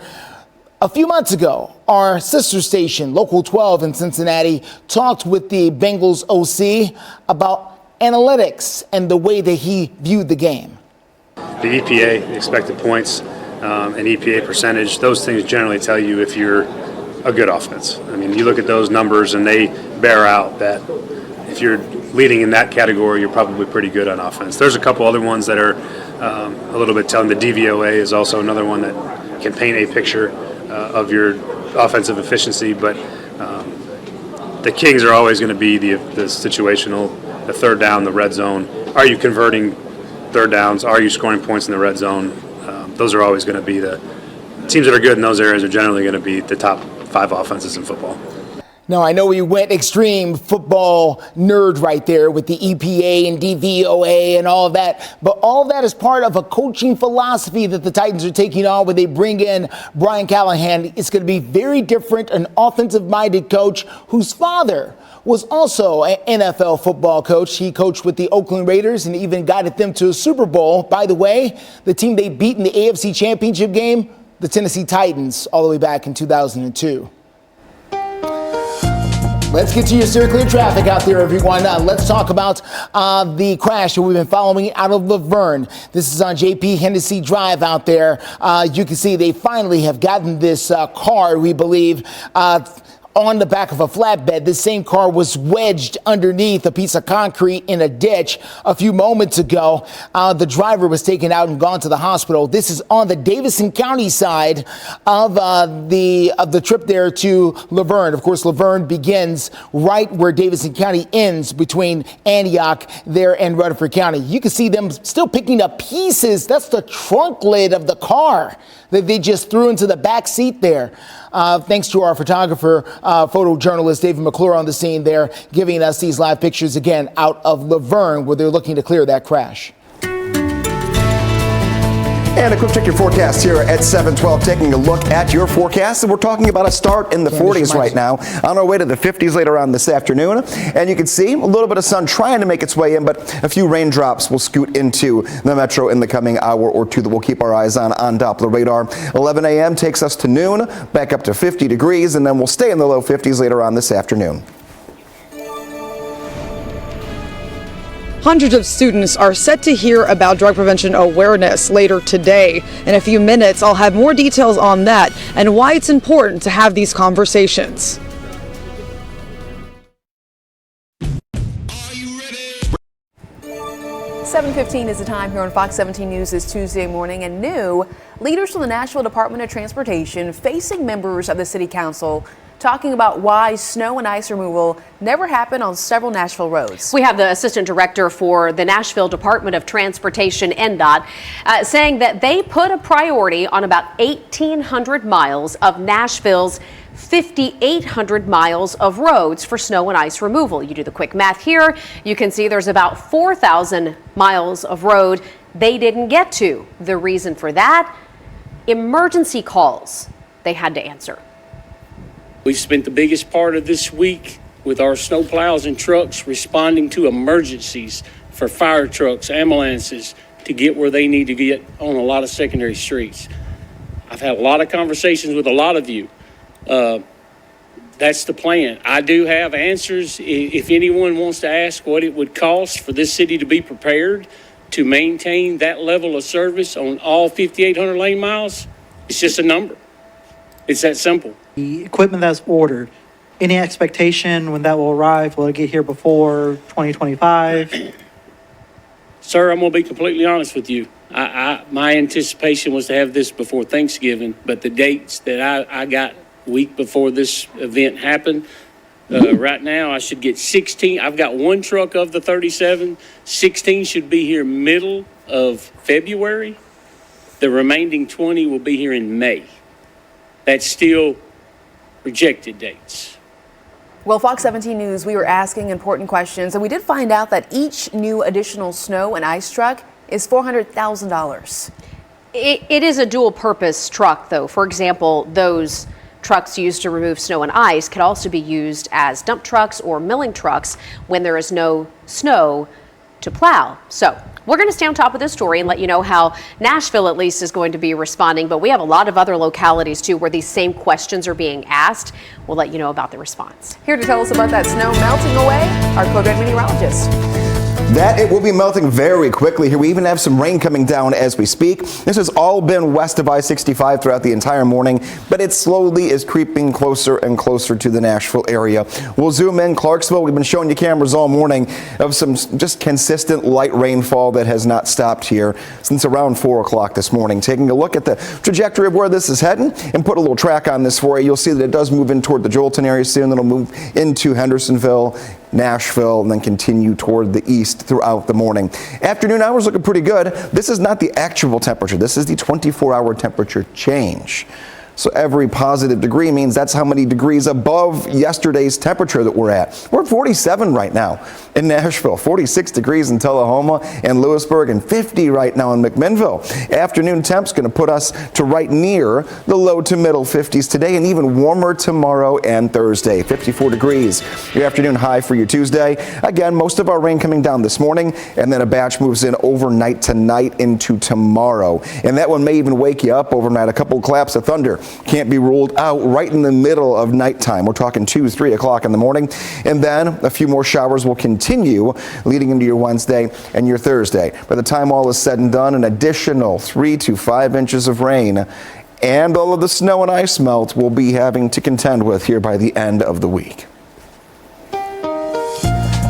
A few months ago, our sister station, Local 12 in Cincinnati, talked with the Bengals OC about analytics and the way that he viewed the game. The EPA, the expected points, and EPA percentage, those things generally tell you if you're a good offense. I mean, you look at those numbers and they bear out that if you're leading in that category, you're probably pretty good on offense. There's a couple other ones that are a little bit telling. The DVOA is also another one that can paint a picture of your offensive efficiency, but the Kings are always going to be the situational, the third down, the red zone. Are you converting third downs? Are you scoring points in the red zone? Those are always going to be the teams that are good in those areas are generally going to be the top 5 offenses in football. Now, I know we went extreme football nerd right there with the EPA and DVOA and all of that, but all of that is part of a coaching philosophy that the Titans are taking on when they bring in Brian Callahan. It's going to be very different, an offensive-minded coach whose father was also an NFL football coach. He coached with the Oakland Raiders and even guided them to a Super Bowl. By the way, the team they beat in the AFC Championship game, the Tennessee Titans, all the way back in 2002. Let's get to your steer clear traffic out there, everyone. Let's talk about the crash that we've been following out of Laverne. This is on JP Hennessy Drive out there. You can see they finally have gotten this car, we believe, on the back of a flatbed. This same car was wedged underneath a piece of concrete in a ditch a few moments ago. The driver was taken out and gone to the hospital. This is on the Davidson County side of the trip there to Laverne. Of course, Laverne begins right where Davidson County ends between Antioch there and Rutherford County. You can see them still picking up pieces. That's the trunk lid of the car that they just threw into the back seat there. Thanks to our photographer, photojournalist David McClure on the scene there, giving us these live pictures again out of Laverne, where they're looking to clear that crash. And a quick check your forecast here at 7:12. Taking a look at your forecast, and we're talking about a start in the 40s right now, on our way to the 50s later on this afternoon. And you can see a little bit of sun trying to make its way in, but a few raindrops will scoot into the metro in the coming hour or two that we'll keep our eyes on Doppler radar. 11 a.m. takes us to noon, back up to 50 degrees, and then we'll stay in the low 50s later on this afternoon. Hundreds of students are set to hear about drug prevention awareness later today. In a few minutes, I'll have more details on that and why it's important to have these conversations. 7:15 is the time here on Fox 17 News this Tuesday morning, and new leaders from the Nashville Department of Transportation facing members of the City Council talking about why snow and ice removal never happened on several Nashville roads. We have the Assistant Director for the Nashville Department of Transportation, NDOT, saying that they put a priority on about 1,800 miles of Nashville's 5,800 miles of roads for snow and ice removal. You do the quick math here, you can see there's about 4,000 miles of road they didn't get to. The reason for that? Emergency calls they had to answer. We've spent the biggest part of this week with our snow plows and trucks responding to emergencies for fire trucks, ambulances, to get where they need to get on a lot of secondary streets. I've had a lot of conversations with a lot of you. That's the plan. I do have answers. If anyone wants to ask what it would cost for this city to be prepared to maintain that level of service on all 5,800 lane miles, it's just a number. It's that simple. The equipment that's ordered, any expectation when that will arrive? Will it get here before 2025? Sir, I'm going to be completely honest with you. My anticipation was to have this before Thanksgiving, but the dates that I got week before this event happened, right now I should get 16. I've got one truck of the 37. 16 should be here middle of February. The remaining 20 will be here in May. That's still projected dates. Well, Fox 17 News, we were asking important questions, and we did find out that each new additional snow and ice truck is $400,000. It is a dual purpose truck, though. For example, those trucks used to remove snow and ice could also be used as dump trucks or milling trucks when there is no snow to plow. So we're going to stay on top of this story and let you know how Nashville at least is going to be responding, but we have a lot of other localities too where these same questions are being asked. We'll let you know about the response. Here to tell us about that snow melting away, our Code Red meteorologist. That it will be melting very quickly here. We even have some rain coming down as we speak. This has all been west of I-65 throughout the entire morning, but it slowly is creeping closer and closer to the Nashville area. We'll zoom in. Clarksville, we've been showing you cameras all morning of some just consistent light rainfall that has not stopped here since around 4 o'clock this morning. Taking a look at the trajectory of where this is heading and put a little track on this for you, you'll see that it does move in toward the Jolton area soon. It'll move into Hendersonville, Nashville, and then continue toward the east throughout the morning. Afternoon hours looking pretty good. This is not the actual temperature. This is the 24-hour temperature change. So every positive degree means that's how many degrees above yesterday's temperature that we're at. We're at 47 right now in Nashville, 46 degrees in Tullahoma and Lewisburg, and 50 right now in McMinnville. Afternoon temps going to put us to right near the low to middle 50s today, and even warmer tomorrow and Thursday, 54 degrees. Your afternoon high for your Tuesday. Again, most of our rain coming down this morning, and then a batch moves in overnight tonight into tomorrow. And that one may even wake you up overnight. A couple of claps of thunder can't be ruled out right in the middle of nighttime. We're talking 2, 3 o'clock in the morning. And then a few more showers will continue leading into your Wednesday and your Thursday. By the time all is said and done, an additional 3 to 5 inches of rain and all of the snow and ice melt we'll be having to contend with here by the end of the week.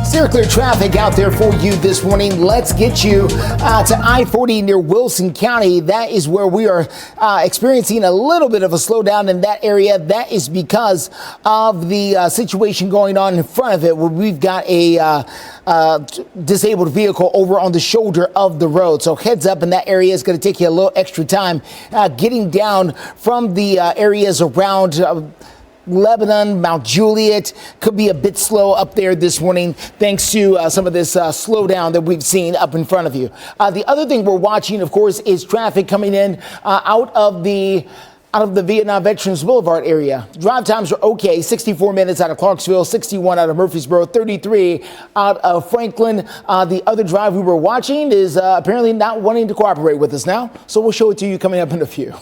Steer clear traffic out there for you this morning. Let's get you to I-40 near Wilson County. That is where we are experiencing a little bit of a slowdown in that area. That is because of the situation going on in front of it, where we've got a disabled vehicle over on the shoulder of the road. So heads up in that area. Is going to take you a little extra time getting down from the areas around Lebanon, Mount Juliet. Could be a bit slow up there this morning thanks to some of this slowdown that we've seen up in front of you. The other thing we're watching, of course, is traffic coming in out of the Vietnam Veterans Boulevard area. Drive times are okay. 64 minutes out of Clarksville, 61 out of Murfreesboro, 33 out of Franklin. The other drive we were watching is apparently not wanting to cooperate with us now. So we'll show it to you coming up in a few.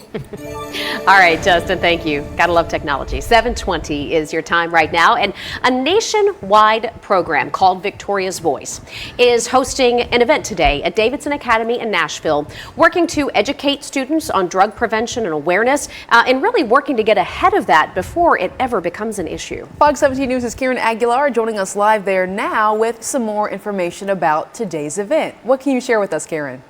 All right, Justin, thank you. Gotta love technology. 7:20 is your time right now. And a nationwide program called Victoria's Voice is hosting an event today at Davidson Academy in Nashville, working to educate students on drug prevention and awareness. and really working to get ahead of that before it ever becomes an issue. Fox 17 News' Karen Aguilar joining us live there now with some more information about today's event. What can you share with us, Karen?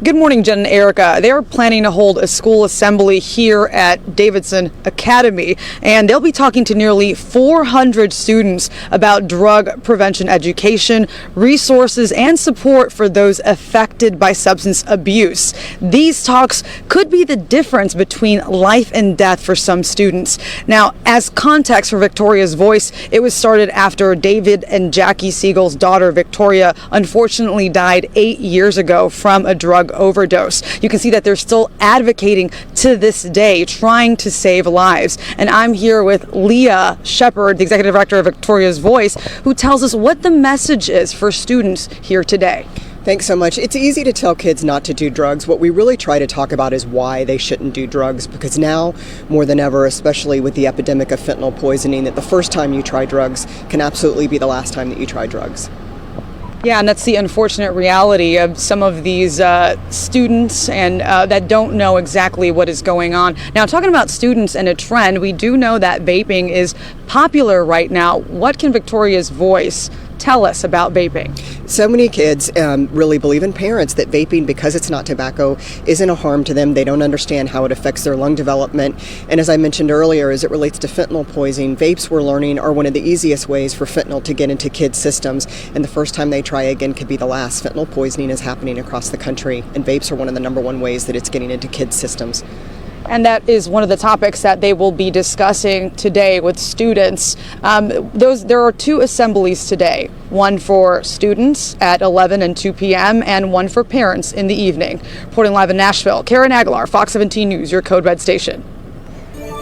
Good morning, Jen and Erica. They're planning to hold a school assembly here at Davidson Academy, and they'll be talking to nearly 400 students about drug prevention education, resources, and support for those affected by substance abuse. These talks could be the difference between life and death for some students. Now, as context for Victoria's Voice, it was started after David and Jackie Siegel's daughter, Victoria, unfortunately died 8 years ago from a drug overdose. You can see that they're still advocating to this day, trying to save lives. And I'm here with Leah Shepard, the executive director of Victoria's Voice, who tells us what the message is for students here today. Thanks so much. It's easy to tell kids not to do drugs. What we really try to talk about is why they shouldn't do drugs, because now more than ever, especially with the epidemic of fentanyl poisoning, that the first time you try drugs can absolutely be the last time that you try drugs. Yeah, and that's the unfortunate reality of some of these students and that don't know exactly what is going on. Now, talking about students and a trend, we do know that vaping is popular right now. What can Victoria's Voice tell us about vaping? So many kids really believe in parents that vaping, because it's not tobacco, isn't a harm to them. They don't understand how it affects their lung development. And as I mentioned earlier, as it relates to fentanyl poisoning, vapes, we're learning, are one of the easiest ways for fentanyl to get into kids' systems. And the first time they try again could be the last. Fentanyl poisoning is happening across the country, and vapes are one of the #1 ways that it's getting into kids' systems. And that is one of the topics that they will be discussing today with students. There are 2 assemblies today, one for students at 11 and 2 p.m. and one for parents in the evening. Reporting live in Nashville, Karen Aguilar, Fox 17 News, your Code Red station.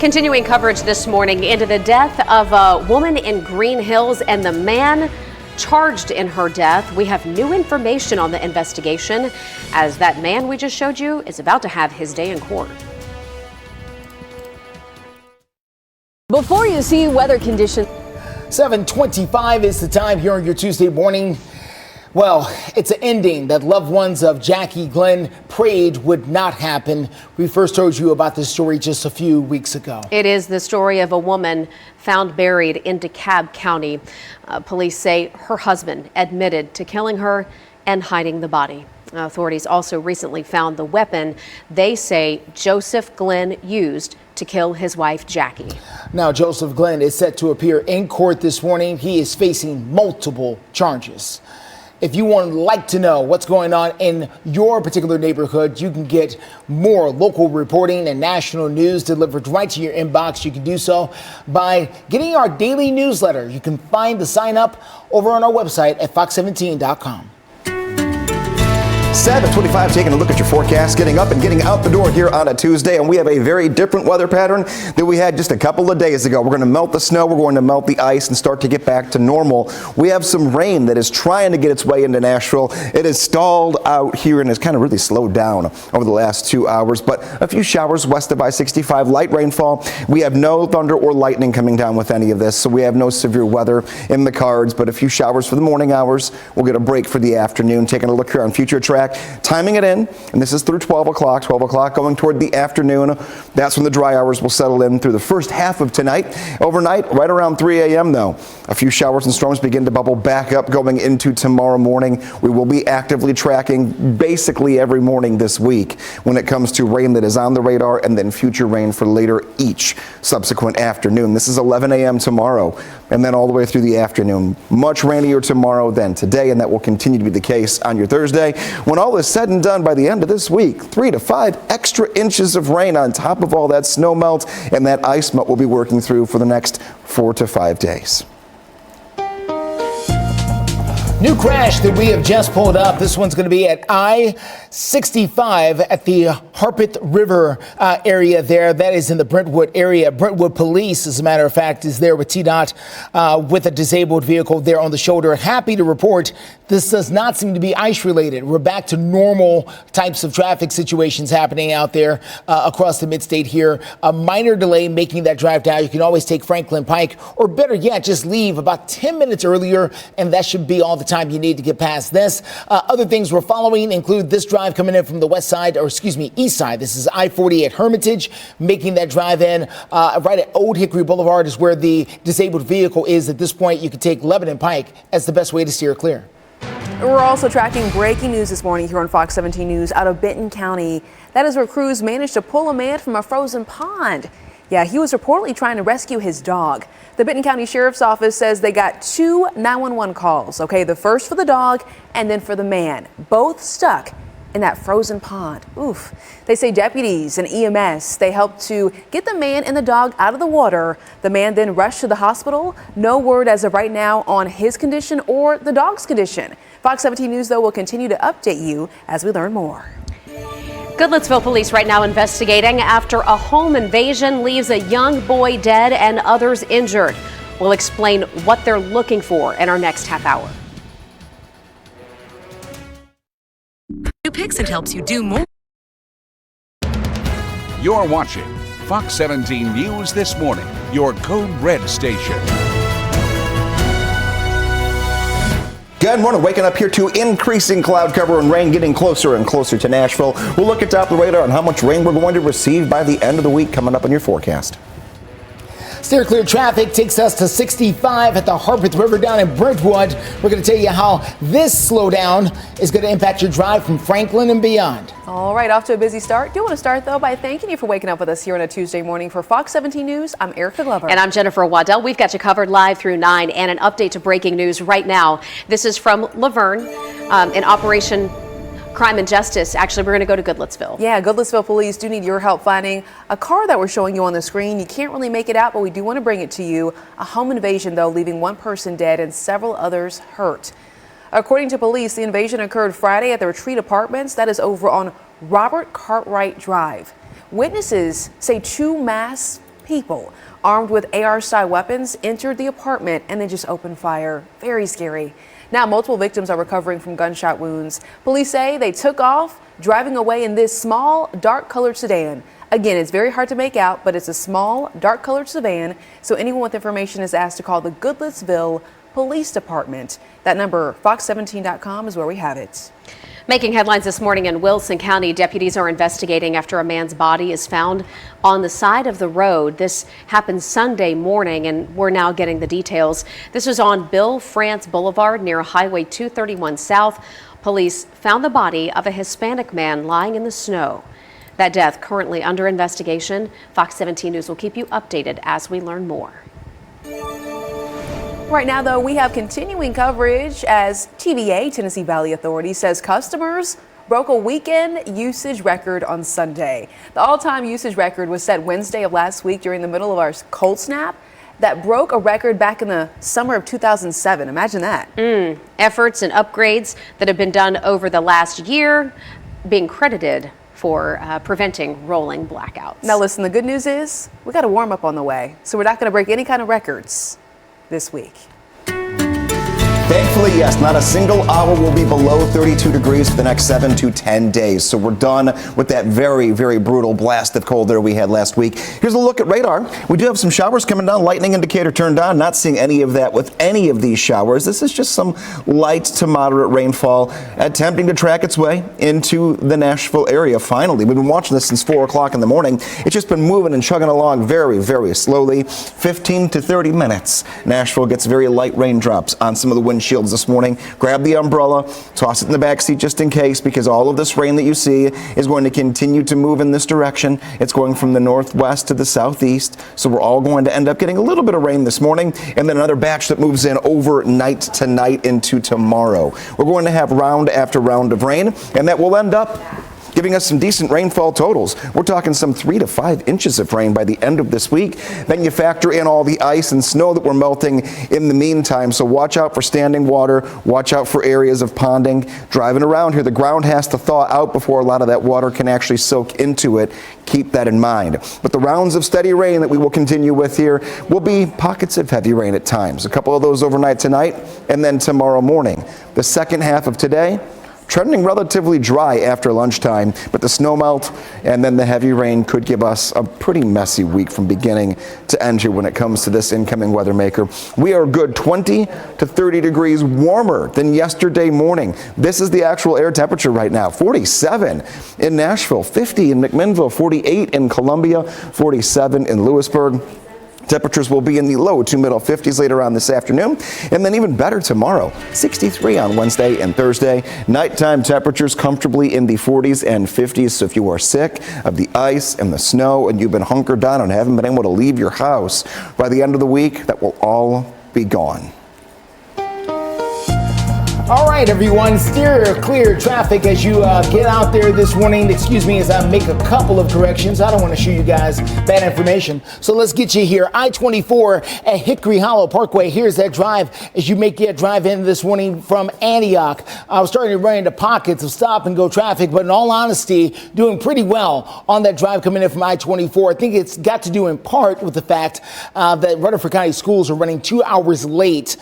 Continuing coverage this morning into the death of a woman in Green Hills and the man charged in her death. We have new information on the investigation, as that man we just showed you is about to have his day in court. Before you see weather conditions. 7:25 is the time here on your Tuesday morning. Well, it's an ending that loved ones of Jackie Glenn prayed would not happen. We first told you about this story just a few weeks ago. It is the story of a woman found buried in DeKalb County. Police say her husband admitted to killing her and hiding the body. Authorities also recently found the weapon they say Joseph Glenn used to kill his wife, Jackie. Now, Joseph Glenn is set to appear in court this morning. He is facing multiple charges. If you would like to know what's going on in your particular neighborhood, you can get more local reporting and national news delivered right to your inbox. You can do so by getting our daily newsletter. You can find the sign up over on our website at fox17.com. 7:25, taking a look at your forecast, getting up and getting out the door here on a Tuesday, and we have a very different weather pattern than we had just a couple of days ago. We're going to melt the snow, we're going to melt the ice and start to get back to normal. We have some rain that is trying to get its way into Nashville. It is stalled out here and has kind of really slowed down over the last 2 hours, but a few showers west of I-65, light rainfall. We have no thunder or lightning coming down with any of this, so we have no severe weather in the cards, but a few showers for the morning hours. We'll get a break for the afternoon. Taking a look here on Future Track. Timing it in, and this is through 12 o'clock going toward the afternoon. That's when the dry hours will settle in through the first half of tonight. Overnight, right around 3 a.m. though, a few showers and storms begin to bubble back up going into tomorrow morning. We will be actively tracking basically every morning this week when it comes to rain that is on the radar and then future rain for later each subsequent afternoon. This is 11 a.m. tomorrow and then all the way through the afternoon. Much rainier tomorrow than today, and that will continue to be the case on your Thursday. When all is said and done, by the end of this week, 3 to 5 extra inches of rain on top of all that snow melt and that ice melt we'll be working through for the next 4 to 5 days. New crash that we have just pulled up. This one's going to be at I-65 at the Harpeth River area there. That is in the Brentwood area. Brentwood police, as a matter of fact, is there with TDOT with a disabled vehicle there on the shoulder. Happy to report this does not seem to be ice related. We're back to normal types of traffic situations happening out there across the mid-state here. A minor delay making that drive down. You can always take Franklin Pike, or better yet, just leave about 10 minutes earlier, and that should be all the time you need to get past this. Other things we're following include this drive coming in from the west side, or excuse me, east side. This is I-40 at Hermitage, making that drive in right at Old Hickory Boulevard is where the disabled vehicle is. At this point, you can take Lebanon Pike as the best way to steer clear. We're also tracking breaking news this morning here on Fox 17 News out of Benton County. That is where crews managed to pull a man from a frozen pond. Yeah, he was reportedly trying to rescue his dog. The Benton County Sheriff's Office says they got 2 911 calls. Okay, the first for the dog and then for the man, both stuck in that frozen pond. Oof. They say deputies and EMS, they helped to get the man and the dog out of the water. The man then rushed to the hospital. No word as of right now on his condition or the dog's condition. Fox 17 News, though, will continue to update you as we learn more. Goodlettsville police right now investigating after a home invasion leaves a young boy dead and others injured. We'll explain what they're looking for in our next half hour. Picks and helps you do more. You're watching Fox 17 News This Morning, your Code Red station. Good morning. Waking up here to increasing cloud cover and rain getting closer and closer to Nashville. We'll look at top of the radar on how much rain we're going to receive by the end of the week coming up on your forecast. Steer clear traffic takes us to 65 at the Harpeth River down in Brentwood. We're going to tell you how this slowdown is going to impact your drive from Franklin and beyond. All right, off to a busy start. Do want to start, though, by thanking you for waking up with us here on a Tuesday morning. For Fox 17 News, I'm Erica Glover. And I'm Jennifer Waddell. We've got you covered live through 9 and an update to breaking news right now. This is from Laverne in Operation Crime and Justice. Actually, we're going to go to Goodlettsville. Yeah, Goodlettsville police do need your help finding a car that we're showing you on the screen. You can't really make it out, but we do want to bring it to you. A home invasion, though, leaving one person dead and several others hurt. According to police, the invasion occurred Friday at the Retreat Apartments. That is over on Robert Cartwright Drive. Witnesses say 2 masked people armed with AR-style weapons entered the apartment and then just opened fire. Very scary. Now, multiple victims are recovering from gunshot wounds. Police say they took off, driving away in this small, dark-colored sedan. Again, it's very hard to make out, but it's a small, dark-colored sedan. So anyone with information is asked to call the Goodlettsville Police Department. That number, fox17.com, is where we have it. Making headlines this morning in Wilson County, deputies are investigating after a man's body is found on the side of the road. This happened Sunday morning, and we're now getting the details. This was on Bill France Boulevard near Highway 231 South. Police found the body of a Hispanic man lying in the snow. That death currently under investigation. Fox 17 News will keep you updated as we learn more. Right now, though, we have continuing coverage as TVA, Tennessee Valley Authority, says customers broke a weekend usage record on Sunday. The all-time usage record was set Wednesday of last week during the middle of our cold snap that broke a record back in the summer of 2007. Imagine that. Efforts and upgrades that have been done over the last year being credited for preventing rolling blackouts. Now, listen, the good news is we got a warm up on the way, so we're not going to break any kind of records this week. Thankfully, yes, not a single hour will be below 32 degrees for the next 7 to 10 days. So we're done with that very, very brutal blast of cold air we had last week. Here's a look at radar. We do have some showers coming down, lightning indicator turned on. Not seeing any of that with any of these showers. This is just some light to moderate rainfall attempting to track its way into the Nashville area. Finally, we've been watching this since 4 o'clock in the morning. It's just been moving and chugging along very, very slowly. 15 to 30 minutes. Nashville gets very light raindrops on some of the windshields this morning. Grab the umbrella, toss it in the back seat just in case, because all of this rain that you see is going to continue to move in this direction. It's going from the northwest to the southeast, so we're all going to end up getting a little bit of rain this morning, and then another batch that moves in overnight tonight into tomorrow. We're going to have round after round of rain, and that will end up giving us some decent rainfall totals. We're talking some 3 to 5 inches of rain by the end of this week. Then you factor in all the ice and snow that we're melting in the meantime. So watch out for standing water. Watch out for areas of ponding. Driving around here, the ground has to thaw out before a lot of that water can actually soak into it. Keep that in mind. But the rounds of steady rain that we will continue with here will be pockets of heavy rain at times. A couple of those overnight tonight and then tomorrow morning. The second half of today, trending relatively dry after lunchtime, but the snow melt and then the heavy rain could give us a pretty messy week from beginning to end here when it comes to this incoming weather maker. We are a good 20 to 30 degrees warmer than yesterday morning. This is the actual air temperature right now. 47 in Nashville, 50 in McMinnville, 48 in Columbia, 47 in Lewisburg. Temperatures will be in the low to middle 50s later on this afternoon, and then even better tomorrow, 63 on Wednesday and Thursday. Nighttime temperatures comfortably in the 40s and 50s, so if you are sick of the ice and the snow and you've been hunkered down and haven't been able to leave your house, by the end of the week, that will all be gone. All right, everyone, steer clear traffic as you get out there this morning. Excuse me as I make a couple of corrections. I don't want to show you guys bad information. So let's get you here. I-24 at Hickory Hollow Parkway. Here's that drive as you make that drive in this morning from Antioch. I was starting to run into pockets of stop and go traffic, but in all honesty, doing pretty well on that drive coming in from I-24. I think it's got to do in part with the fact that Rutherford County schools are running 2 hours late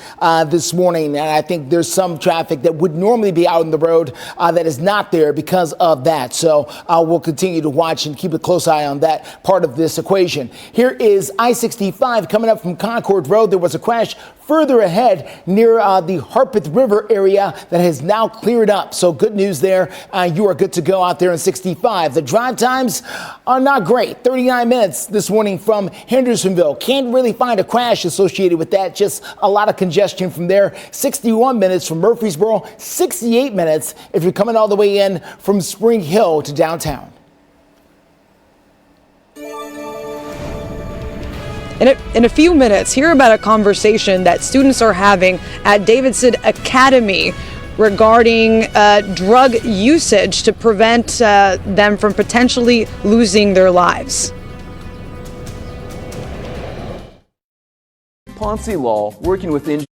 this morning. And I think there's some traffic that would normally be out on the road that is not there because of that. So we'll continue to watch and keep a close eye on that part of this equation. Here is I-65 coming up from Concord Road. There was a crash further ahead near the Harpeth River area that has now cleared up. So good news there. You are good to go out there in 65. The drive times are not great. 39 minutes this morning from Hendersonville. Can't really find a crash associated with that. Just a lot of congestion from there. 61 minutes from Murfreesboro. 68 minutes if you're coming all the way in from Spring Hill to downtown. In a few minutes, hear about a conversation that students are having at Davidson Academy regarding drug usage to prevent them from potentially losing their lives. Ponce Law, working with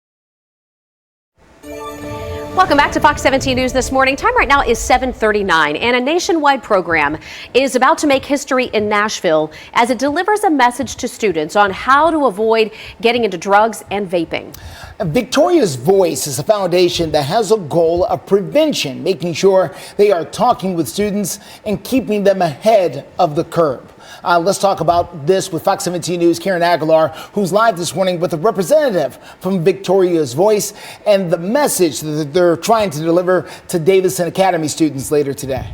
Welcome back to Fox 17 News this morning. Time right now is 7:39, and a nationwide program is about to make history in Nashville as it delivers a message to students on how to avoid getting into drugs and vaping. Victoria's Voice is a foundation that has a goal of prevention, making sure they are talking with students and keeping them ahead of the curve. Let's talk about this with Fox 17 News' Karen Aguilar, who's live this morning with a representative from Victoria's Voice and the message that they're trying to deliver to Davidson Academy students later today.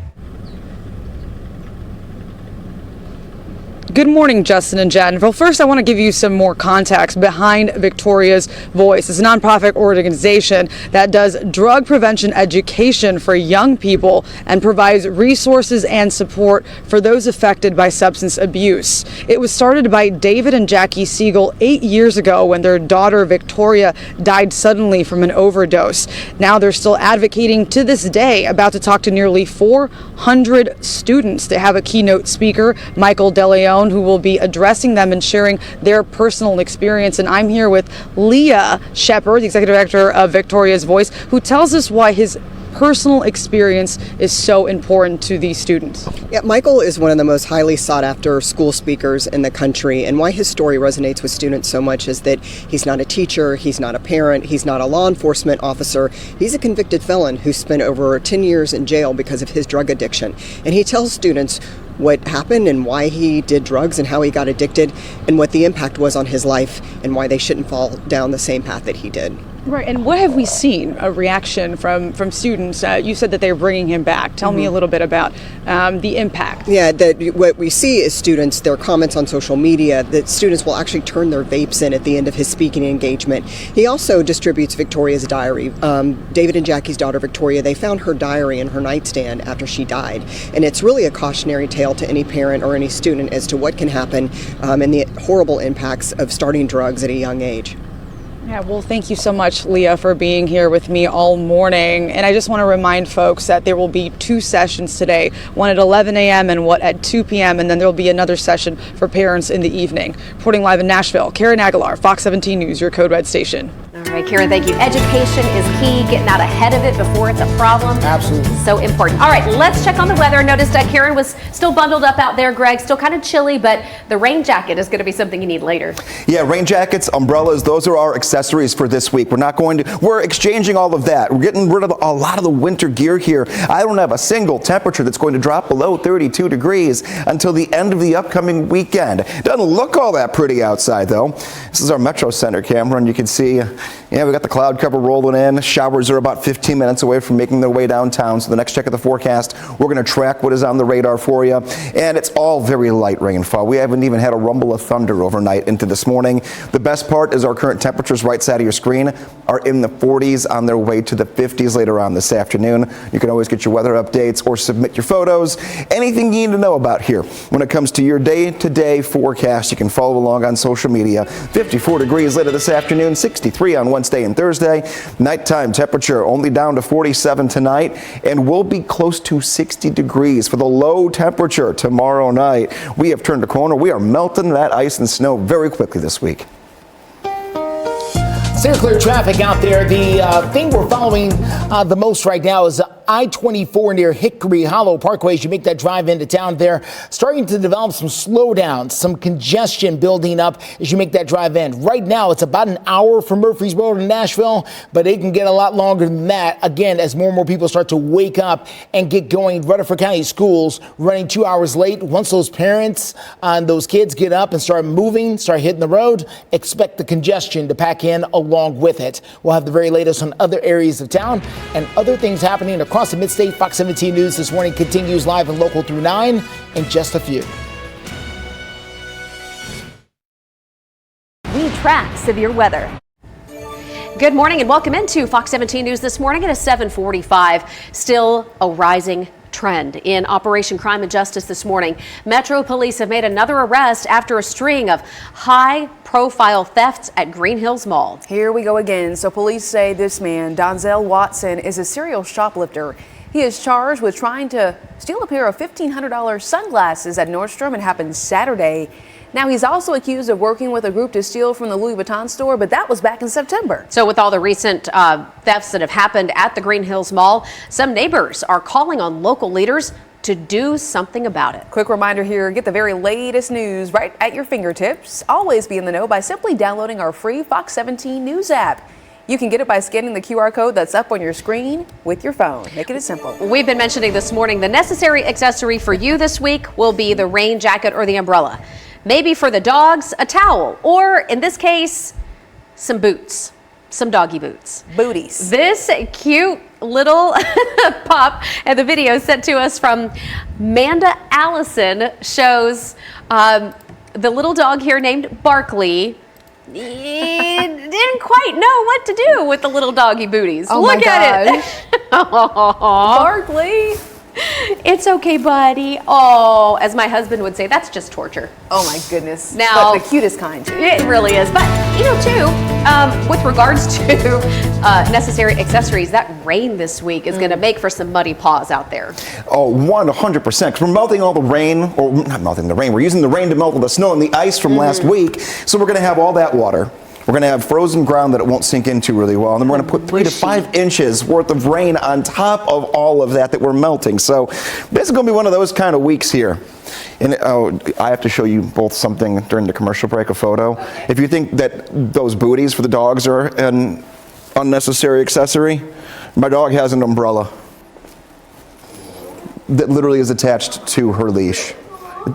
Good morning, Justin and Jen. Well, first, I want to give you some more context behind Victoria's Voice. It's a nonprofit organization that does drug prevention education for young people and provides resources and support for those affected by substance abuse. It was started by David and Jackie Siegel 8 years ago when their daughter Victoria died suddenly from an overdose. Now they're still advocating to this day, about to talk to nearly 400 students. They have a keynote speaker, Michael DeLeon, who will be addressing them and sharing their personal experience. And I'm here with Leah Shepard, the executive director of Victoria's Voice, who tells us why his personal experience is so important to these students. Yeah, Michael is one of the most highly sought after school speakers in the country, and why his story resonates with students so much is that he's not a teacher, he's not a parent, he's not a law enforcement officer. He's a convicted felon who spent over 10 years in jail because of his drug addiction. And he tells students what happened and why he did drugs and how he got addicted and what the impact was on his life and why they shouldn't fall down the same path that he did. Right, and what have we seen, a reaction from students? You said that they're bringing him back. Tell me a little bit about the impact. Yeah, what we see is students, their comments on social media, that students will actually turn their vapes in at the end of his speaking engagement. He also distributes Victoria's diary. David and Jackie's daughter, Victoria, they found her diary in her nightstand after she died. And it's really a cautionary tale to any parent or any student as to what can happen and the horrible impacts of starting drugs at a young age. Yeah, well, thank you so much, Leah, for being here with me all morning. And I just want to remind folks that there will be 2 sessions today, one at 11 a.m. and one at 2 p.m. And then there will be another session for parents in the evening. Reporting live in Nashville, Karen Aguilar, Fox 17 News, your Code Red station. All right, Karen, thank you. Education is key, getting out ahead of it before it's a problem. Absolutely. So important. All right, let's check on the weather. Noticed that Karen was still bundled up out there, Greg. Still kind of chilly, but the rain jacket is going to be something you need later. Yeah, rain jackets, umbrellas, those are our accessories for this week. We're exchanging all of that. We're getting rid of a lot of the winter gear here. I don't have a single temperature that's going to drop below 32 degrees until the end of the upcoming weekend. Doesn't look all that pretty outside, though. This is our Metro Center camera, and you can see, yeah, we got the cloud cover rolling in. Showers are about 15 minutes away from making their way downtown. So the next check of the forecast, we're going to track what is on the radar for you. And it's all very light rainfall. We haven't even had a rumble of thunder overnight into this morning. The best part is our current temperatures right side of your screen are in the 40s on their way to the 50s later on this afternoon. You can always get your weather updates or submit your photos. Anything you need to know about here when it comes to your day-to-day forecast, you can follow along on social media. 54 degrees later this afternoon, 63 on Wednesday and Thursday. Nighttime temperature only down to 47 tonight, and we'll be close to 60 degrees for the low temperature tomorrow night. We have turned a corner. We are melting that ice and snow very quickly this week. Stay clear traffic out there. The thing we're following the most right now is I-24 near Hickory Hollow Parkway. As you make that drive into town there, starting to develop some slowdowns, some congestion building up as you make that drive in. Right now, it's about an hour from Murfreesboro to Nashville, but it can get a lot longer than that, again, as more and more people start to wake up and get going. Rutherford County schools running 2 hours late. Once those parents and those kids get up and start moving, start hitting the road, expect the congestion to pack in along with it. We'll have the very latest on other areas of town and other things happening across the Mid-State. Fox 17 News this morning continues live and local through 9 in just a few. We track severe weather. Good morning and welcome into Fox 17 News this morning at 7:45. Still a rising trend in Operation Crime and Justice this morning. Metro Police have made another arrest after a string of high-profile thefts at Green Hills Mall. Here we go again. So police say this man, Donzel Watson, is a serial shoplifter. He is charged with trying to steal a pair of $1,500 sunglasses at Nordstrom. It happened Saturday. Now, he's also accused of working with a group to steal from the Louis Vuitton store, but that was back in September. So with all the recent thefts that have happened at the Green Hills Mall, some neighbors are calling on local leaders to do something about it. Quick reminder here, get the very latest news right at your fingertips. Always be in the know by simply downloading our free Fox 17 News app. You can get it by scanning the QR code that's up on your screen with your phone. Make it as simple. We've been mentioning this morning the necessary accessory for you this week will be the rain jacket or the umbrella. Maybe for the dogs, a towel, or in this case, some boots, some doggy boots. Booties. This cute little pup and the video sent to us from Manda Allison shows the little dog here named Barkley. He didn't quite know what to do with the little doggy booties. Oh, look at it. Barkley. It's okay, buddy. Oh, as my husband would say, that's just torture. Oh my goodness. Now, but the cutest kind, too. It really is. But, you know, too, with regards to necessary accessories, that rain this week is going to make for some muddy paws out there. Oh, 100%. Because we're melting all the rain, or not melting the rain, we're using the rain to melt all the snow and the ice from last week. So we're going to have all that water. We're going to have frozen ground that it won't sink into really well. And then we're going to put 3 to 5 inches worth of rain on top of all of that we're melting. So this is going to be one of those kind of weeks here. And I have to show you both something during the commercial break, a photo. Okay. If you think that those booties for the dogs are an unnecessary accessory, my dog has an umbrella that literally is attached to her leash.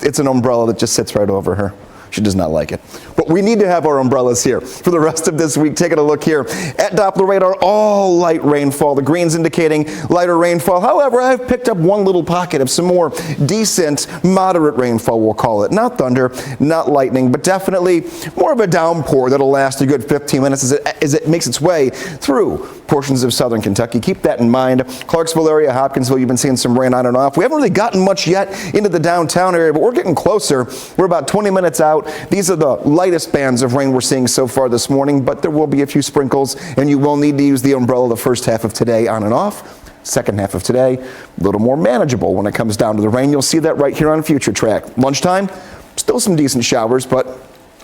It's an umbrella that just sits right over her. She does not like it. But we need to have our umbrellas here for the rest of this week. Taking a look here at Doppler radar, all light rainfall. The greens indicating lighter rainfall. However, I've picked up one little pocket of some more decent, moderate rainfall, we'll call it. Not thunder, not lightning, but definitely more of a downpour that'll last a good 15 minutes as it makes its way through portions of southern Kentucky. Keep that in mind. Clarksville area, Hopkinsville, you've been seeing some rain on and off. We haven't really gotten much yet into the downtown area, but we're getting closer. We're about 20 minutes out. These are the lightest bands of rain we're seeing so far this morning, but there will be a few sprinkles, and you will need to use the umbrella the first half of today on and off. Second half of today, a little more manageable when it comes down to the rain. You'll see that right here on Future Track. Lunchtime, still some decent showers, but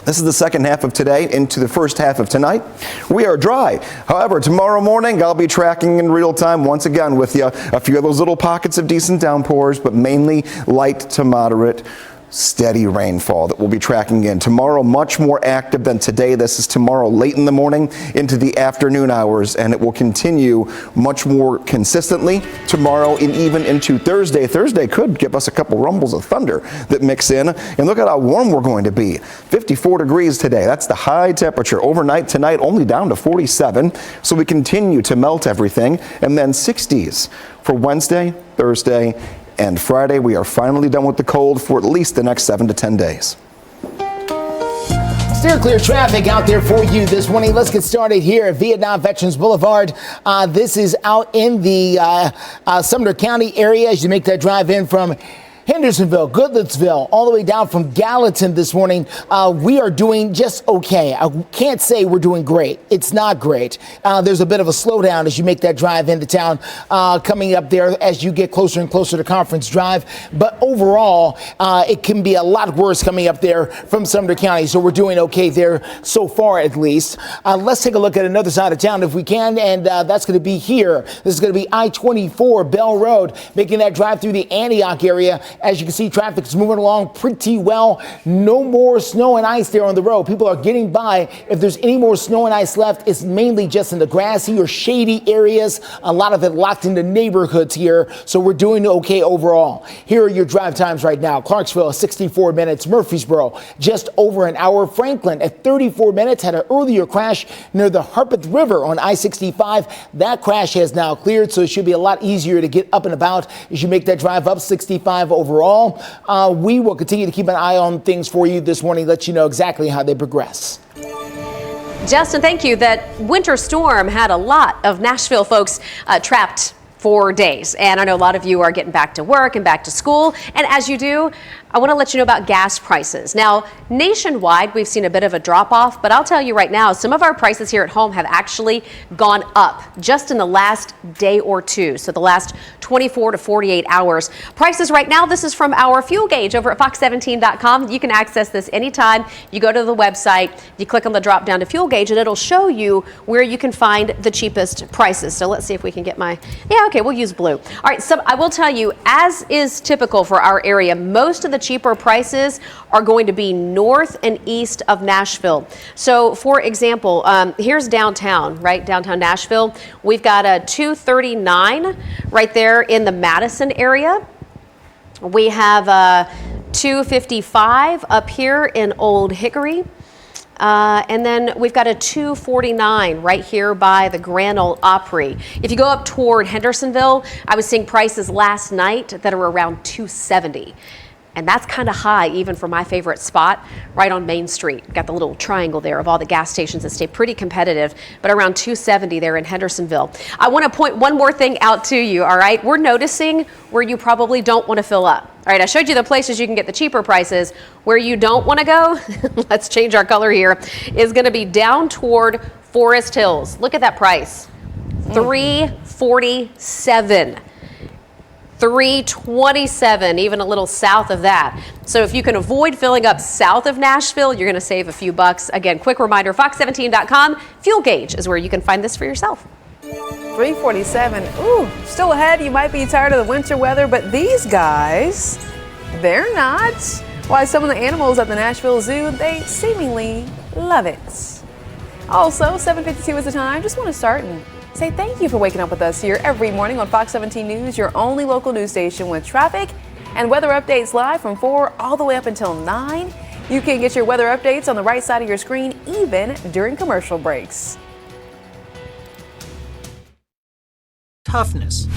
this is the second half of today into the first half of tonight. We are dry. However, tomorrow morning, I'll be tracking in real time once again with you a few of those little pockets of decent downpours, but mainly light to moderate steady rainfall that we'll be tracking in. Tomorrow, much more active than today. This is tomorrow late in the morning into the afternoon hours, and it will continue much more consistently tomorrow and even into Thursday. Thursday could give us a couple rumbles of thunder that mix in. And look at how warm we're going to be. 54 degrees today. That's the high temperature. Overnight tonight, only down to 47. So we continue to melt everything. And then 60s for Wednesday, Thursday, and Friday. We are finally done with the cold for at least the next 7 to 10 days. Steer clear traffic out there for you this morning. Let's get started here at Vietnam Veterans Boulevard. This is out in the Sumner County area as you make that drive in from Hendersonville, Goodlettsville, all the way down from Gallatin this morning. We are doing just okay. I can't say we're doing great. It's not great. There's a bit of a slowdown as you make that drive into town, coming up there as you get closer and closer to Conference Drive. But overall, it can be a lot worse coming up there from Sumner County. So we're doing okay there so far, at least. Let's take a look at another side of town if we can. And that's going to be here. This is going to be I-24 Bell Road, making that drive through the Antioch area. As you can see, traffic is moving along pretty well. No more snow and ice there on the road. People are getting by. If there's any more snow and ice left, it's mainly just in the grassy or shady areas. A lot of it locked into neighborhoods here. So we're doing okay overall. Here are your drive times right now. Clarksville, 64 minutes. Murfreesboro, just over an hour. Franklin at 34 minutes. Had an earlier crash near the Harpeth River on I-65. That crash has now cleared, so it should be a lot easier to get up and about as you make that drive up 65 overall. We will continue to keep an eye on things for you this morning, let you know exactly how they progress. Justin, thank you. That winter storm had a lot of Nashville folks trapped for days. And I know a lot of you are getting back to work and back to school. And as you do, I want to let you know about gas prices. Now, nationwide, we've seen a bit of a drop off, but I'll tell you right now, some of our prices here at home have actually gone up just in the last day or two. So the last 24 to 48 hours. Prices right now, this is from our fuel gauge over at fox17.com. You can access this anytime. You go to the website, you click on the drop down to fuel gauge, and it'll show you where you can find the cheapest prices. So let's see if we can get okay, we'll use blue. All right, so I will tell you, as is typical for our area, most of the cheaper prices are going to be north and east of Nashville. So for example, here's downtown, right? Downtown Nashville. We've got a $2.39 right there in the Madison area. We have a $2.55 up here in Old Hickory. And then we've got a $2.49 right here by the Grand Ole Opry. If you go up toward Hendersonville, I was seeing prices last night that are around $2.70. And that's kind of high even for my favorite spot right on Main Street. Got the little triangle there of all the gas stations that stay pretty competitive, but around $2.70 there in Hendersonville. I want to point one more thing out to you, all right? We're noticing where you probably don't want to fill up. All right, I showed you the places you can get the cheaper prices. Where you don't want to go, let's change our color here, is going to be down toward Forest Hills. Look at that price, $3.47. $3.27, even a little south of that. So if you can avoid filling up south of Nashville, you're going to save a few bucks. Again, quick reminder, fox17.com. Fuel gauge is where you can find this for yourself. $3.47. Ooh, still ahead. You might be tired of the winter weather, but these guys, they're not. Why some of the animals at the Nashville Zoo, they seemingly love it. Also, 7:52 is the time. Just want to start and say thank you for waking up with us here every morning on Fox 17 News, your only local news station with traffic and weather updates live from 4 all the way up until 9. You can get your weather updates on the right side of your screen, even during commercial breaks. Toughness,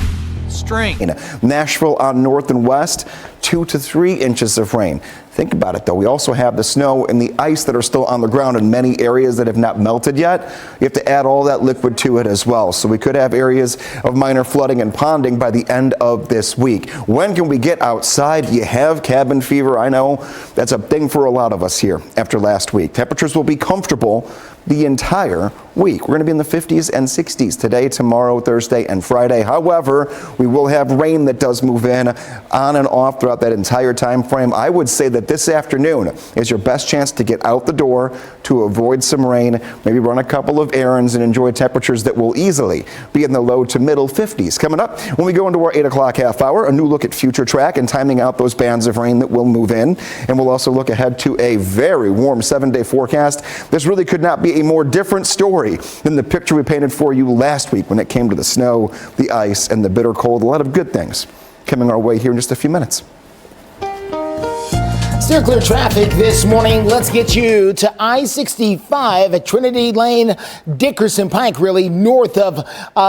strength. Nashville on north and west, 2 to 3 inches of rain. Think about it, though. We also have the snow and the ice that are still on the ground in many areas that have not melted yet. You have to add all that liquid to it as well. So we could have areas of minor flooding and ponding by the end of this week. When can we get outside? You have cabin fever. I know that's a thing for a lot of us here after last week. Temperatures will be comfortable the entire week. We're going to be in the 50s and 60s today, tomorrow, Thursday, and Friday. However, we will have rain that does move in on and off throughout that entire time frame. I would say that this afternoon is your best chance to get out the door to avoid some rain, maybe run a couple of errands and enjoy temperatures that will easily be in the low to middle 50s. Coming up, when we go into our 8 o'clock half hour, a new look at future track and timing out those bands of rain that will move in. And we'll also look ahead to a very warm 7-day forecast. This really could not be a more different story than the picture we painted for you last week when it came to the snow, the ice, and the bitter cold. A lot of good things coming our way here in just a few minutes. Steer clear traffic this morning. Let's get you to I-65 at Trinity Lane, Dickerson Pike, really north of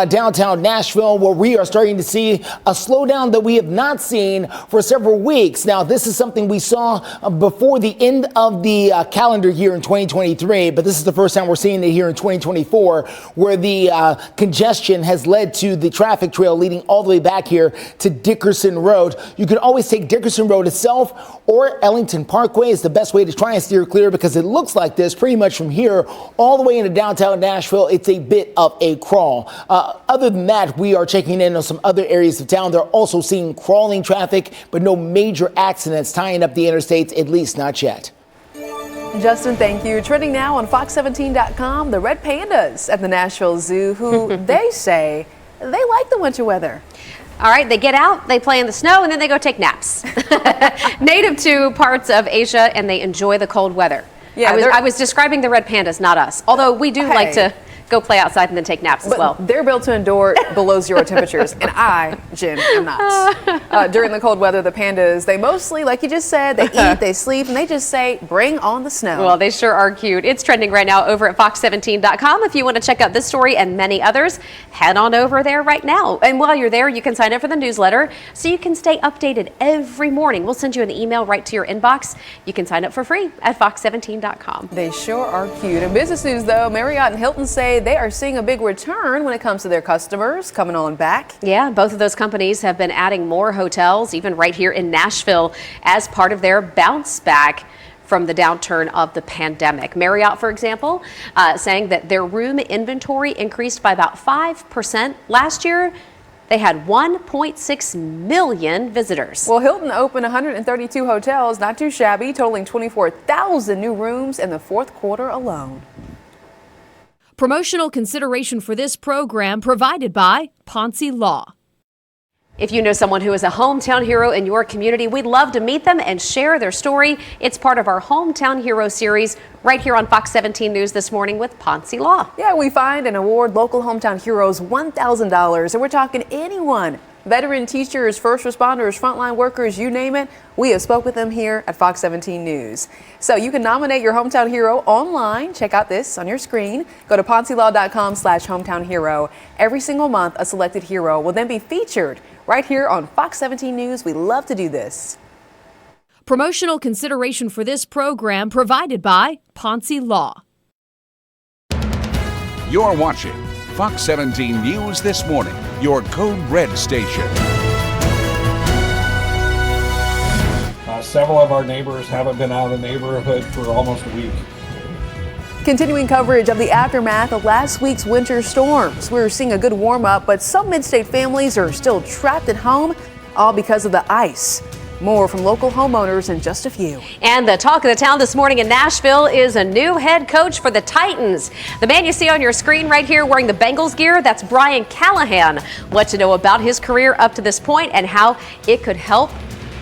downtown Nashville, where we are starting to see a slowdown that we have not seen for several weeks. Now, this is something we saw before the end of the calendar year in 2023, but this is the first time we're seeing it here in 2024, where the congestion has led to the traffic trail leading all the way back here to Dickerson Road. You can always take Dickerson Road itself, or Ellington Parkway is the best way to try and steer clear, because it looks like this pretty much from here all the way into downtown Nashville. It's a bit of a crawl. Other than that, we are checking in on some other areas of town. They're also seeing crawling traffic, but no major accidents tying up the interstates, at least not yet. Justin, thank you. Trending now on Fox17.com, the red pandas at the Nashville Zoo, who they say they like the winter weather. All right, they get out, they play in the snow, and then they go take naps. Native to parts of Asia, and they enjoy the cold weather. Yeah, I was describing the red pandas, not us. Although we do like to go play outside and then take naps as well. They're built to endure below zero temperatures, and I, Jen, am not. During the cold weather, the pandas, they mostly, like you just said, they eat, they sleep, and they just say, bring on the snow. Well, they sure are cute. It's trending right now over at Fox17.com. If you want to check out this story and many others, head on over there right now. And while you're there, you can sign up for the newsletter so you can stay updated every morning. We'll send you an email right to your inbox. You can sign up for free at Fox17.com. They sure are cute. In business news, though, Marriott and Hilton say they are seeing a big return when it comes to their customers coming on back. Yeah, both of those companies have been adding more hotels, even right here in Nashville, as part of their bounce back from the downturn of the pandemic. Marriott, for example, saying that their room inventory increased by about 5% last year. They had 1.6 million visitors. Well, Hilton opened 132 hotels, not too shabby, totaling 24,000 new rooms in the fourth quarter alone. Promotional consideration for this program provided by Ponce Law. If you know someone who is a hometown hero in your community, we'd love to meet them and share their story. It's part of our Hometown Hero series right here on Fox 17 News this morning with Ponce Law. Yeah, we find and award local hometown heroes $1,000, and we're talking anyone. Veteran teachers, first responders, frontline workers, you name it. We have spoke with them here at Fox 17 News. So you can nominate your hometown hero online. Check out this on your screen. Go to poncelaw.com/hometown hero. Every single month, a selected hero will then be featured right here on Fox 17 News. We love to do this. Promotional consideration for this program provided by Ponce Law. You're watching Fox 17 News This Morning, your Code Red station. Several of our neighbors haven't been out of the neighborhood for almost a week. Continuing coverage of the aftermath of last week's winter storms. We're seeing a good warm up, but some mid-state families are still trapped at home, all because of the ice. More from local homeowners in just a few. And the talk of the town this morning in Nashville is a new head coach for the Titans. The man you see on your screen right here wearing the Bengals gear, that's Brian Callahan. What to know about his career up to this point and how it could help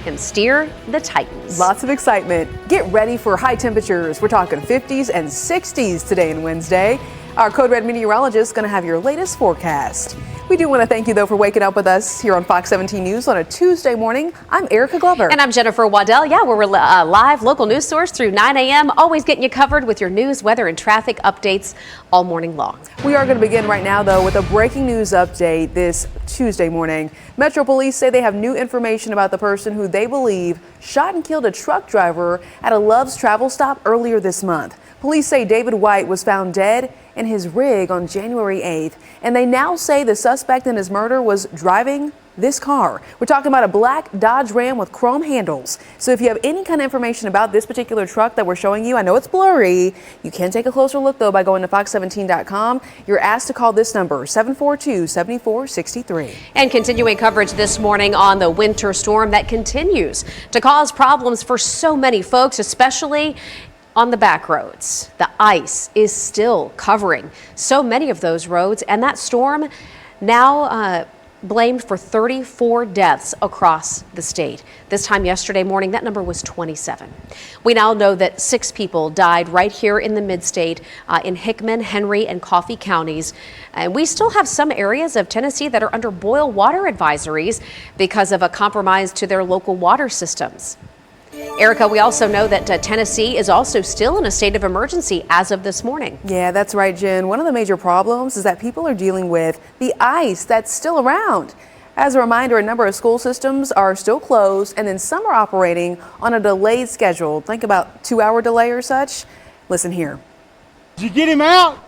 him steer the Titans. Lots of excitement. Get ready for high temperatures. We're talking 50s and 60s today and Wednesday. Our Code Red meteorologist is going to have your latest forecast. We do want to thank you, though, for waking up with us here on Fox 17 News on a Tuesday morning. I'm Erica Glover. And I'm Jennifer Waddell. Yeah, we're a live local news source through 9 a.m., always getting you covered with your news, weather, and traffic updates all morning long. We are going to begin right now, though, with a breaking news update this Tuesday morning. Metro Police say they have new information about the person who they believe shot and killed a truck driver at a Love's travel stop earlier this month. Police say David White was found dead in his rig on January 8th, and they now say the suspect in his murder was driving this car. We're talking about a black Dodge Ram with chrome handles. So if you have any kind of information about this particular truck that we're showing you, I know it's blurry. You can take a closer look, though, by going to fox17.com. You're asked to call this number, 742-7463. And continuing coverage this morning on the winter storm that continues to cause problems for so many folks, especially on the back roads. The ice is still covering so many of those roads, and that storm now blamed for 34 deaths across the state. This time yesterday morning, that number was 27. We now know that 6 people died right here in the mid-state in Hickman, Henry, and Coffee counties. And we still have some areas of Tennessee that are under boil water advisories because of a compromise to their local water systems. Erica, we also know that Tennessee is also still in a state of emergency as of this morning. Yeah, that's right, Jen. One of the major problems is that people are dealing with the ice that's still around. As a reminder, a number of school systems are still closed, and then some are operating on a delayed schedule. Think about 2-hour delay or such. Listen here. Did you get him out?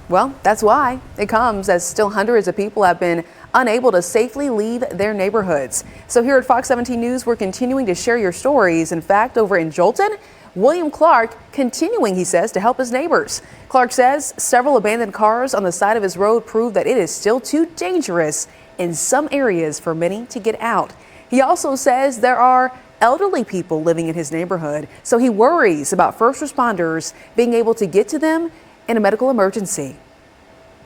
Well, that's why it comes as still hundreds of people have been unable to safely leave their neighborhoods. So here at Fox 17 News, we're continuing to share your stories. In fact, over in Jolton, William Clark continuing, he says, to help his neighbors. Clark says several abandoned cars on the side of his road prove that it is still too dangerous in some areas for many to get out. He also says there are elderly people living in his neighborhood, so he worries about first responders being able to get to them in a medical emergency.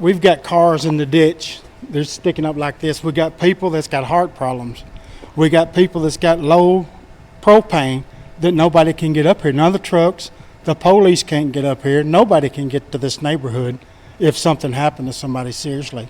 We've got cars in the ditch. They're sticking up like this. We got people that's got heart problems. We got people that's got low propane that nobody can get up here. None of the trucks, the police can't get up here. Nobody can get to this neighborhood if something happened to somebody seriously.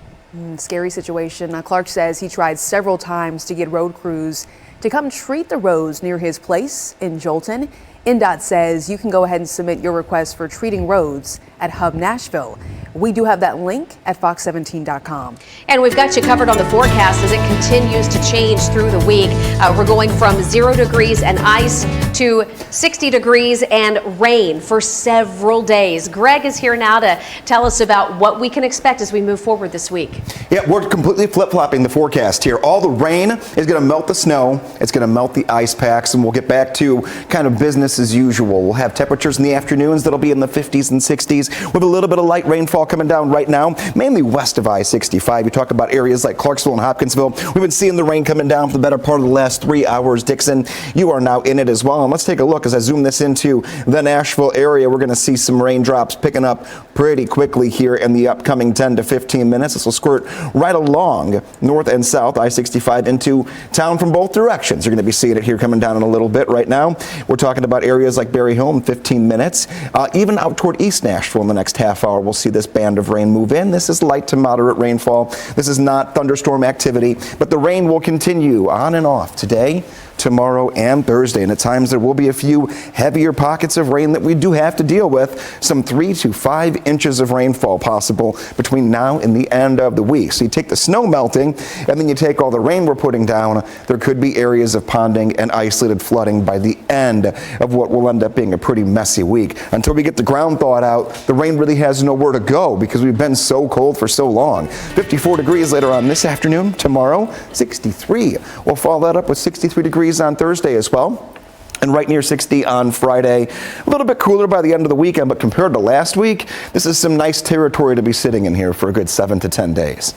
Scary situation. Now, Clark says he tried several times to get road crews to come treat the roads near his place in Jolton. NDOT says you can go ahead and submit your request for treating roads at Hub Nashville. We do have that link at fox17.com. And we've got you covered on the forecast as it continues to change through the week. We're going from 0 degrees and ice to 60 degrees and rain for several days. Greg is here now to tell us about what we can expect as we move forward this week. Yeah, we're completely flip-flopping the forecast here. All the rain is going to melt the snow. It's going to melt the ice packs, and we'll get back to kind of business as usual. We'll have temperatures in the afternoons that'll be in the 50s and 60s with a little bit of light rainfall coming down right now, mainly west of I-65. You talk about areas like Clarksville and Hopkinsville. We've been seeing the rain coming down for the better part of the last 3 hours. Dickson, you are now in it as well. And let's take a look as I zoom this into the Nashville area. We're going to see some raindrops picking up pretty quickly here in the upcoming 10 to 15 minutes. This will squirt right along north and south I-65 into town from both directions. You're going to be seeing it here coming down in a little bit right now. We're talking about areas like Berry Hill in 15 minutes. Even out toward East Nashville in the next half hour, we'll see this band of rain move in. This is light to moderate rainfall. This is not thunderstorm activity, but the rain will continue on and off today, tomorrow, and Thursday. And at times there will be a few heavier pockets of rain that we do have to deal with. Some 3 to 5 inches of rainfall possible between now and the end of the week. So you take the snow melting and then you take all the rain we're putting down. There could be areas of ponding and isolated flooding by the end of what will end up being a pretty messy week. Until we get the ground thawed out, the rain really has nowhere to go because we've been so cold for so long. 54 degrees later on this afternoon. Tomorrow, 63. We'll follow that up with 63 degrees on Thursday as well. And right near 60 on Friday. A little bit cooler by the end of the weekend, but compared to last week, this is some nice territory to be sitting in here for a good 7 to 10 days.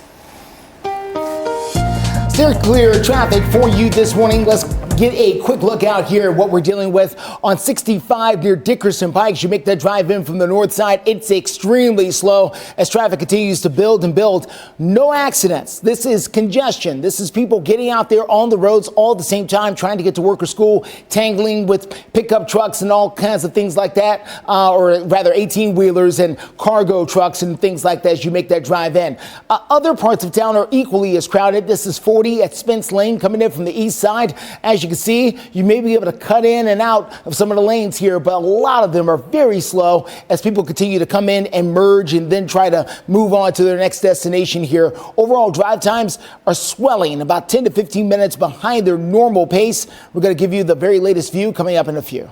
Steer clear traffic for you this morning. Let's get a quick look out here at what we're dealing with on 65 near Dickerson Pike. As you make that drive in from the north side, it's extremely slow as traffic continues to build and build. No accidents. This is congestion. This is people getting out there on the roads all at the same time, trying to get to work or school, tangling with pickup trucks and all kinds of things like that, or rather 18-wheelers and cargo trucks and things like that as you make that drive in. Other parts of town are equally as crowded. This is 40 at Spence Lane coming in from the east side. As you can see, you may be able to cut in and out of some of the lanes here, but a lot of them are very slow as people continue to come in and merge and then try to move on to their next destination here. Overall drive times are swelling about 10 to 15 minutes behind their normal pace. We're going to give you the very latest view coming up in a few.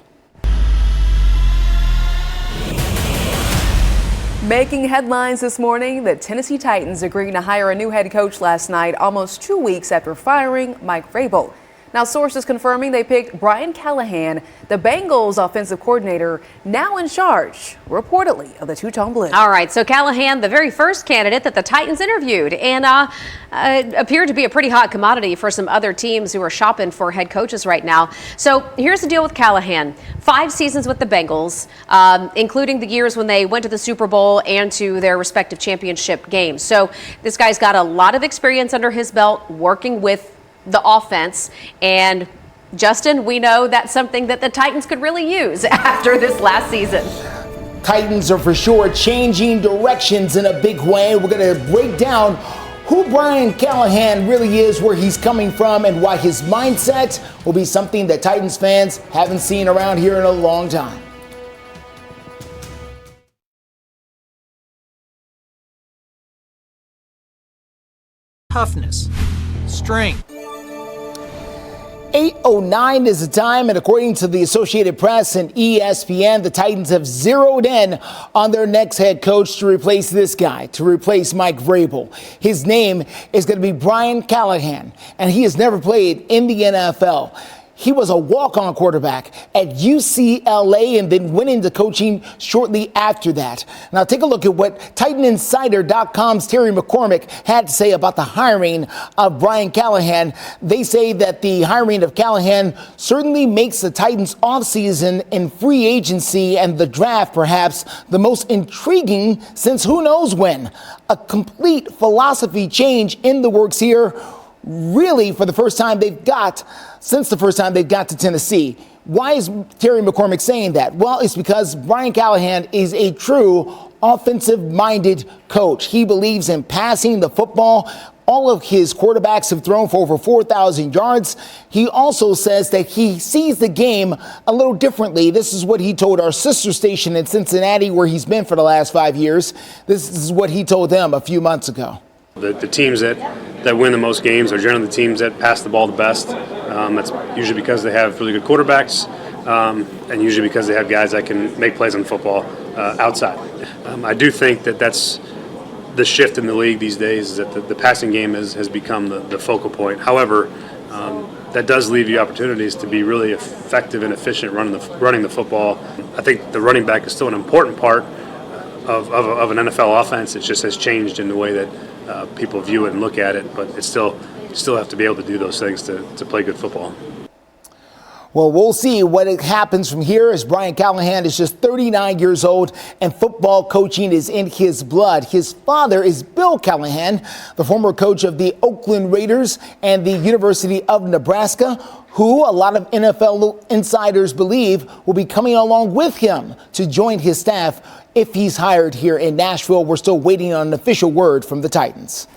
Making headlines this morning, the Tennessee Titans agreeing to hire a new head coach last night, almost 2 weeks after firing Mike Vrabel. Now, sources confirming they picked Brian Callahan, the Bengals offensive coordinator, now in charge, reportedly, of the Two-Tone Blue. All right, so Callahan, the very first candidate that the Titans interviewed, and appeared to be a pretty hot commodity for some other teams who are shopping for head coaches right now. So here's the deal with Callahan. 5 seasons with the Bengals, including the years when they went to the Super Bowl and to their respective championship games. So this guy's got a lot of experience under his belt working with the offense, and Justin, we know that's something that the Titans could really use after this last season. Titans are for sure changing directions in a big way. We're going to break down who Brian Callahan really is, where he's coming from, and why his mindset will be something that Titans fans haven't seen around here in a long time. Toughness, strength. 8:09 is the time, and according to the Associated Press and ESPN, the Titans have zeroed in on their next head coach to replace this guy, to replace Mike Vrabel. His name is going to be Brian Callahan, and he has never played in the NFL. He was a walk-on quarterback at UCLA and then went into coaching shortly after that. Now take a look at what TitanInsider.com's Terry McCormick had to say about the hiring of Brian Callahan. They say that the hiring of Callahan certainly makes the Titans offseason in free agency and the draft perhaps the most intriguing since who knows when. A complete philosophy change in the works here, really for the first time since the first time they've got to Tennessee. Why is Terry McCormick saying that? Well, it's because Brian Callahan is a true offensive-minded coach. He believes in passing the football. All of his quarterbacks have thrown for over 4,000 yards. He also says that he sees the game a little differently. This is what he told our sister station in Cincinnati, where he's been for the last 5 years. This is what he told them a few months ago. The teams that win the most games are generally the teams that pass the ball the best. That's usually because they have really good quarterbacks, and usually because they have guys that can make plays on football outside. I do think that's the shift in the league these days, is that the passing game has become the focal point. However, that does leave you opportunities to be really effective and efficient running the football. I think the running back is still an important part of an NFL offense. It just has changed in the way that people view it and look at it, but it's still have to be able to do those things to play good football. Well, we'll see what happens from here, as Brian Callahan is just 39 years old and football coaching is in his blood. His father is Bill Callahan, the former coach of the Oakland Raiders and the University of Nebraska, who a lot of NFL insiders believe will be coming along with him to join his staff if he's hired here in Nashville. We're still waiting on an official word from the Titans.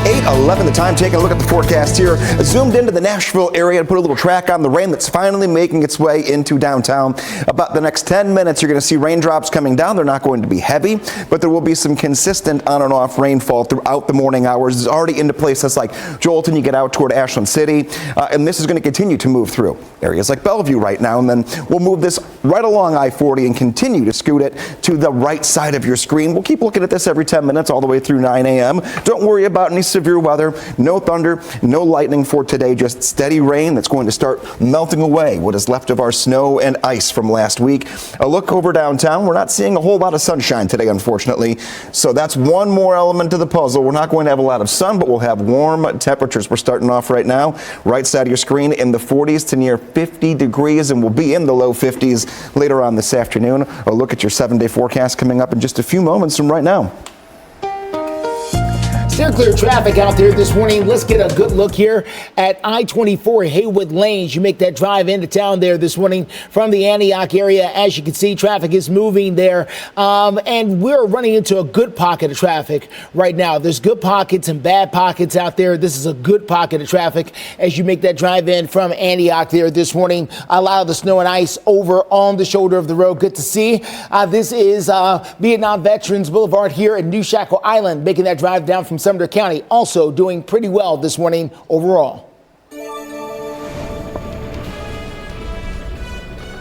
8:11 the time, taking a look at the forecast here. Zoomed into the Nashville area and put a little track on the rain that's finally making its way into downtown. About the next 10 minutes, you're going to see raindrops coming down. They're not going to be heavy, but there will be some consistent on and off rainfall throughout the morning hours. It's already into places like Jolton. You get out toward Ashland City, and this is going to continue to move through areas like Bellevue right now. And then we'll move this right along I-40 and continue to scoot it to the right side of your screen. We'll keep looking at this every 10 minutes all the way through 9 a.m. Don't worry about any severe weather, no thunder, no lightning for today, just steady rain that's going to start melting away what is left of our snow and ice from last week. A look over downtown, we're not seeing a whole lot of sunshine today, unfortunately. So that's one more element to the puzzle. We're not going to have a lot of sun, but we'll have warm temperatures. We're starting off right now, right side of your screen, in the 40s to near 50 degrees, and we'll be in the low 50s later on this afternoon. A look at your 7-day forecast coming up in just a few moments from right now. Steer clear traffic out there this morning. Let's get a good look here at I-24 Haywood Lanes. You make that drive into town there this morning from the Antioch area. As you can see, traffic is moving there. And we're running into a good pocket of traffic right now. There's good pockets and bad pockets out there. This is a good pocket of traffic as you make that drive in from Antioch there this morning. A lot of the snow and ice over on the shoulder of the road. Good to see. This is Vietnam Veterans Boulevard here in New Shackle Island, making that drive down from Sumter County, also doing pretty well this morning overall.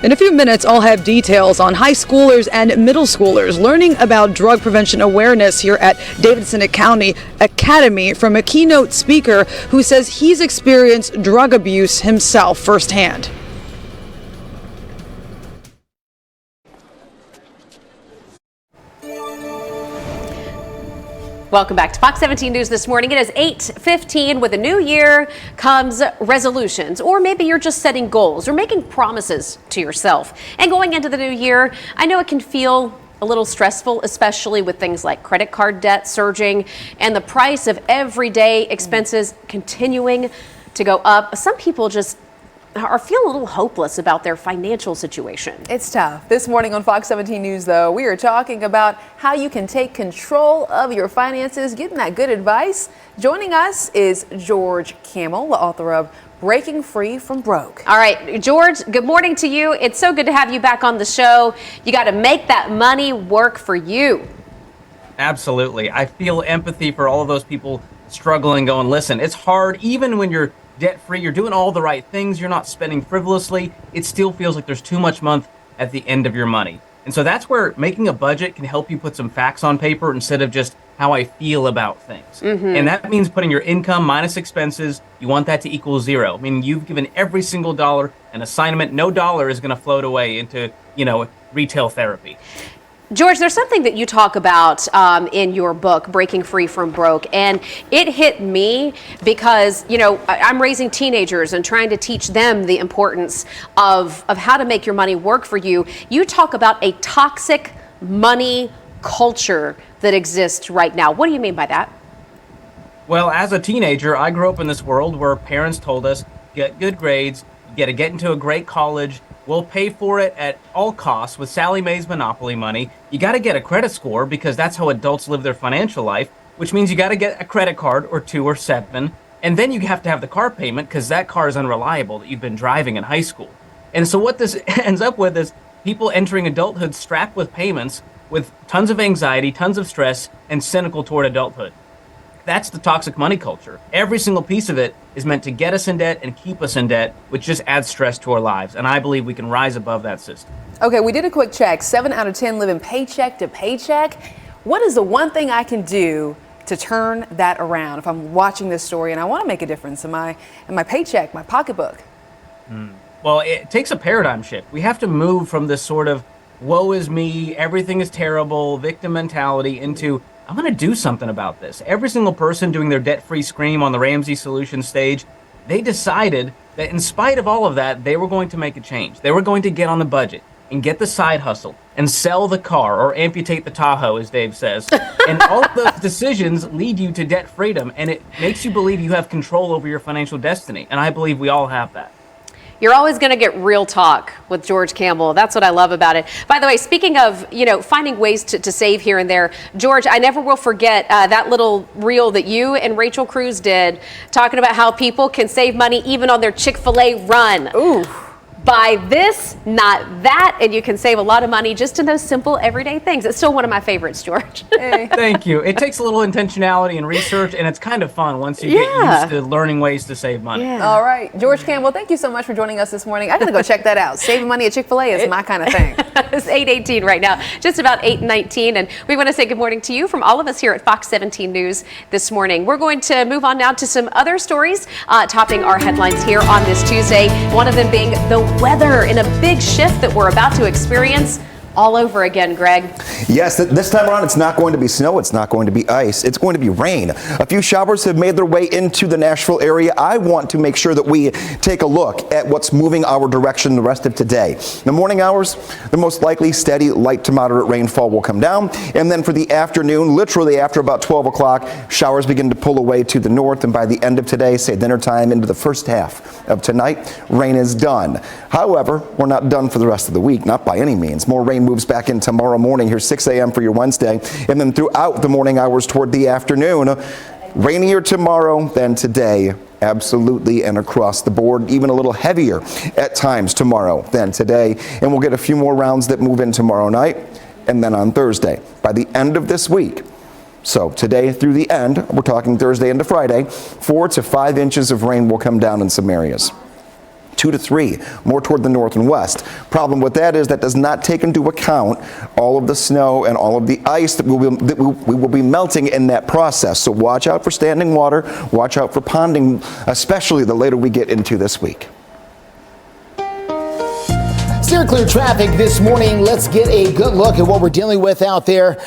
In a few minutes, I'll have details on high schoolers and middle schoolers learning about drug prevention awareness here at Davidson County Academy from a keynote speaker who says he's experienced drug abuse himself firsthand. Welcome back to Fox 17 News this morning. It is 8:15. With a new year comes resolutions, or maybe you're just setting goals or making promises to yourself. And going into the new year, I know it can feel a little stressful, especially with things like credit card debt surging and the price of everyday expenses continuing to go up. Some people just are feeling a little hopeless about their financial situation. It's tough. This morning on Fox 17 News, though, we are talking about how you can take control of your finances, getting that good advice. Joining us is George Kamel, the author of Breaking Free from Broke. All right, George, good morning to you. It's so good to have you back on the show. You got to make that money work for you. Absolutely. I feel empathy for all of those people struggling, going, listen, it's hard even when you're debt-free, you're doing all the right things, you're not spending frivolously, it still feels like there's too much month at the end of your money. And so that's where making a budget can help you put some facts on paper instead of just how I feel about things. And that means putting your income minus expenses, you want that to equal zero. I mean, you've given every single dollar an assignment. No dollar is going to float away into, retail therapy. George, there's something that you talk about in your book, Breaking Free from Broke, and it hit me because, I'm raising teenagers and trying to teach them the importance of how to make your money work for you. You talk about a toxic money culture that exists right now. What do you mean by that? Well, as a teenager, I grew up in this world where parents told us, get good grades, you got to get into a great college, we'll pay for it at all costs with Sally Mae's Monopoly money. You got to get a credit score because that's how adults live their financial life, which means you got to get a credit card or 2 or 7. And then you have to have the car payment because that car is unreliable that you've been driving in high school. And so what this ends up with is people entering adulthood strapped with payments with tons of anxiety, tons of stress, and cynical toward adulthood. That's the toxic money culture. Every single piece of it is meant to get us in debt and keep us in debt, which just adds stress to our lives. And I believe we can rise above that system. Okay, we did a quick check. 7 out of 10 living paycheck to paycheck. What is the one thing I can do to turn that around if I'm watching this story and I want to make a difference in my paycheck, my pocketbook? Well, it takes a paradigm shift. We have to move from this sort of woe is me, everything is terrible, victim mentality into I'm going to do something about this. Every single person doing their debt-free scream on the Ramsey Solutions stage, they decided that in spite of all of that, they were going to make a change. They were going to get on the budget and get the side hustle and sell the car or amputate the Tahoe, as Dave says. And all of those decisions lead you to debt freedom, and it makes you believe you have control over your financial destiny. And I believe we all have that. You're always going to get real talk with George Kamel. That's what I love about it. By the way, speaking of, finding ways to save here and there, George, I never will forget that little reel that you and Rachel Cruz did talking about how people can save money even on their Chick-fil-A run. Ooh. buy this, not that, and you can save a lot of money just in those simple everyday things. It's still one of my favorites, George. Thank you. It takes a little intentionality and research, and it's kind of fun once you get used to learning ways to save money. All right. George Campbell, thank you so much for joining us this morning. I got to go check that out. Saving money at Chick-fil-A is my kind of thing. It's 8:18 right now, just about 8:19, and we want to say good morning to you from all of us here at Fox 17 News this morning. We're going to move on now to some other stories topping our headlines here on this Tuesday, one of them being the weather in a big shift that we're about to experience all over again, Greg. Yes, this time around it's not going to be snow, it's not going to be ice, it's going to be rain. A few showers have made their way into the Nashville area. I want to make sure that we take a look at what's moving our direction the rest of today. The morning hours, the most likely steady light to moderate rainfall will come down, and then for the afternoon, literally after about 12 o'clock, showers begin to pull away to the north, and by the end of today, say dinner time into the first half of tonight, rain is done. However, we're not done for the rest of the week, not by any means. More rain moves back in tomorrow morning. Here's 6 a.m. for your Wednesday, and then throughout the morning hours toward the afternoon, rainier tomorrow than today, absolutely, and across the board, even a little heavier at times tomorrow than today, and we'll get a few more rounds that move in tomorrow night, and then on Thursday. By the end of this week, so today through the end, we're talking Thursday into Friday, 4 to 5 inches of rain will come down in some areas. 2 to 3, more toward the north and west. Problem with that is that does not take into account all of the snow and all of the ice that we will be melting in that process. So watch out for standing water, watch out for ponding, especially the later we get into this week. Steer clear traffic this morning. Let's get a good look at what we're dealing with out there.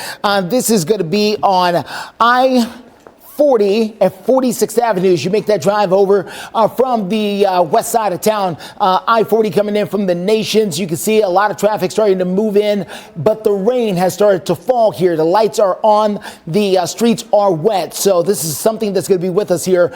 This is going to be on I-40 at 46th Avenue. As you make that drive over from the west side of town, I-40 coming in from the Nations. You can see a lot of traffic starting to move in, but the rain has started to fall here. The lights are on, the streets are wet. So this is something that's going to be with us here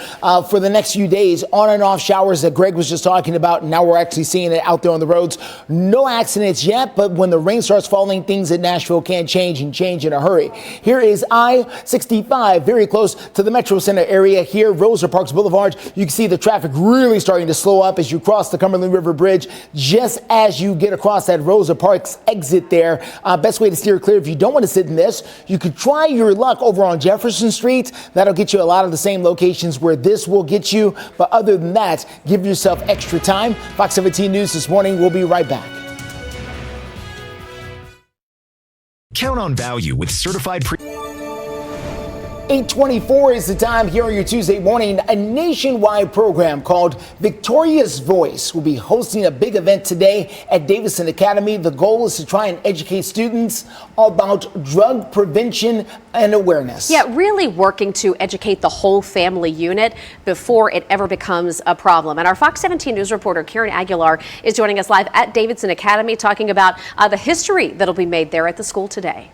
for the next few days. On and off showers that Greg was just talking about. And now we're actually seeing it out there on the roads. No accidents yet, but when the rain starts falling, things in Nashville can change and change in a hurry. Here is I-65, very close to the Metro Center area here, Rosa Parks Boulevard. You can see the traffic really starting to slow up as you cross the Cumberland River Bridge. Just as you get across that Rosa Parks exit there, best way to steer clear if you don't want to sit in this, you could try your luck over on Jefferson Street. That'll get you a lot of the same locations where this will get you. But other than that, give yourself extra time. Fox 17 News this morning. We'll be right back. Count on value with certified 8:24 is the time here on your Tuesday morning. A nationwide program called Victoria's Voice will be hosting a big event today at Davidson Academy. The goal is to try and educate students about drug prevention and awareness. Yeah, really working to educate the whole family unit before it ever becomes a problem. And our Fox 17 News reporter Karen Aguilar is joining us live at Davidson Academy talking about the history that'll be made there at the school today.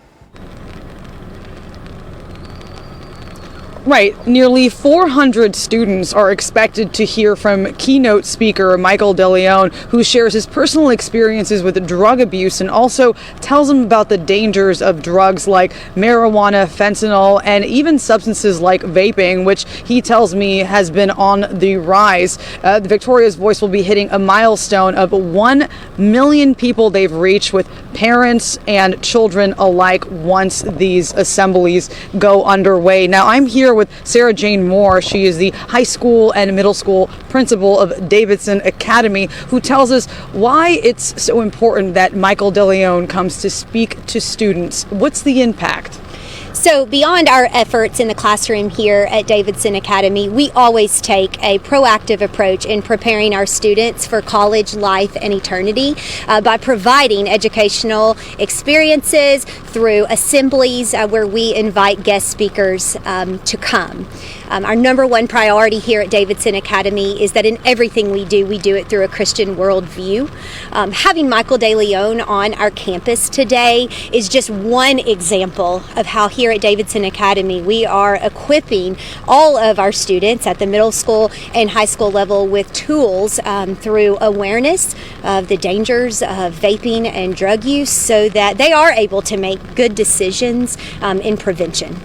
Right. Nearly 400 students are expected to hear from keynote speaker Michael DeLeon, who shares his personal experiences with drug abuse and also tells them about the dangers of drugs like marijuana, fentanyl, and even substances like vaping, which he tells me has been on the rise. The Victoria's Voice will be hitting a milestone of 1 million people they've reached, with parents and children alike, once these assemblies go underway. Now, I'm here with Sarah Jane Moore. She is the high school and middle school principal of Davidson Academy, who tells us why it's so important that Michael DeLeon comes to speak to students. What's the impact? So beyond our efforts in the classroom here at Davidson Academy, we always take a proactive approach in preparing our students for college life and eternity by providing educational experiences through assemblies where we invite guest speakers to come. Our number one priority here at Davidson Academy is that in everything we do it through a Christian worldview. Having Michael DeLeon on our campus today is just one example of how here at Davidson Academy we are equipping all of our students at the middle school and high school level with tools through awareness of the dangers of vaping and drug use so that they are able to make good decisions in prevention.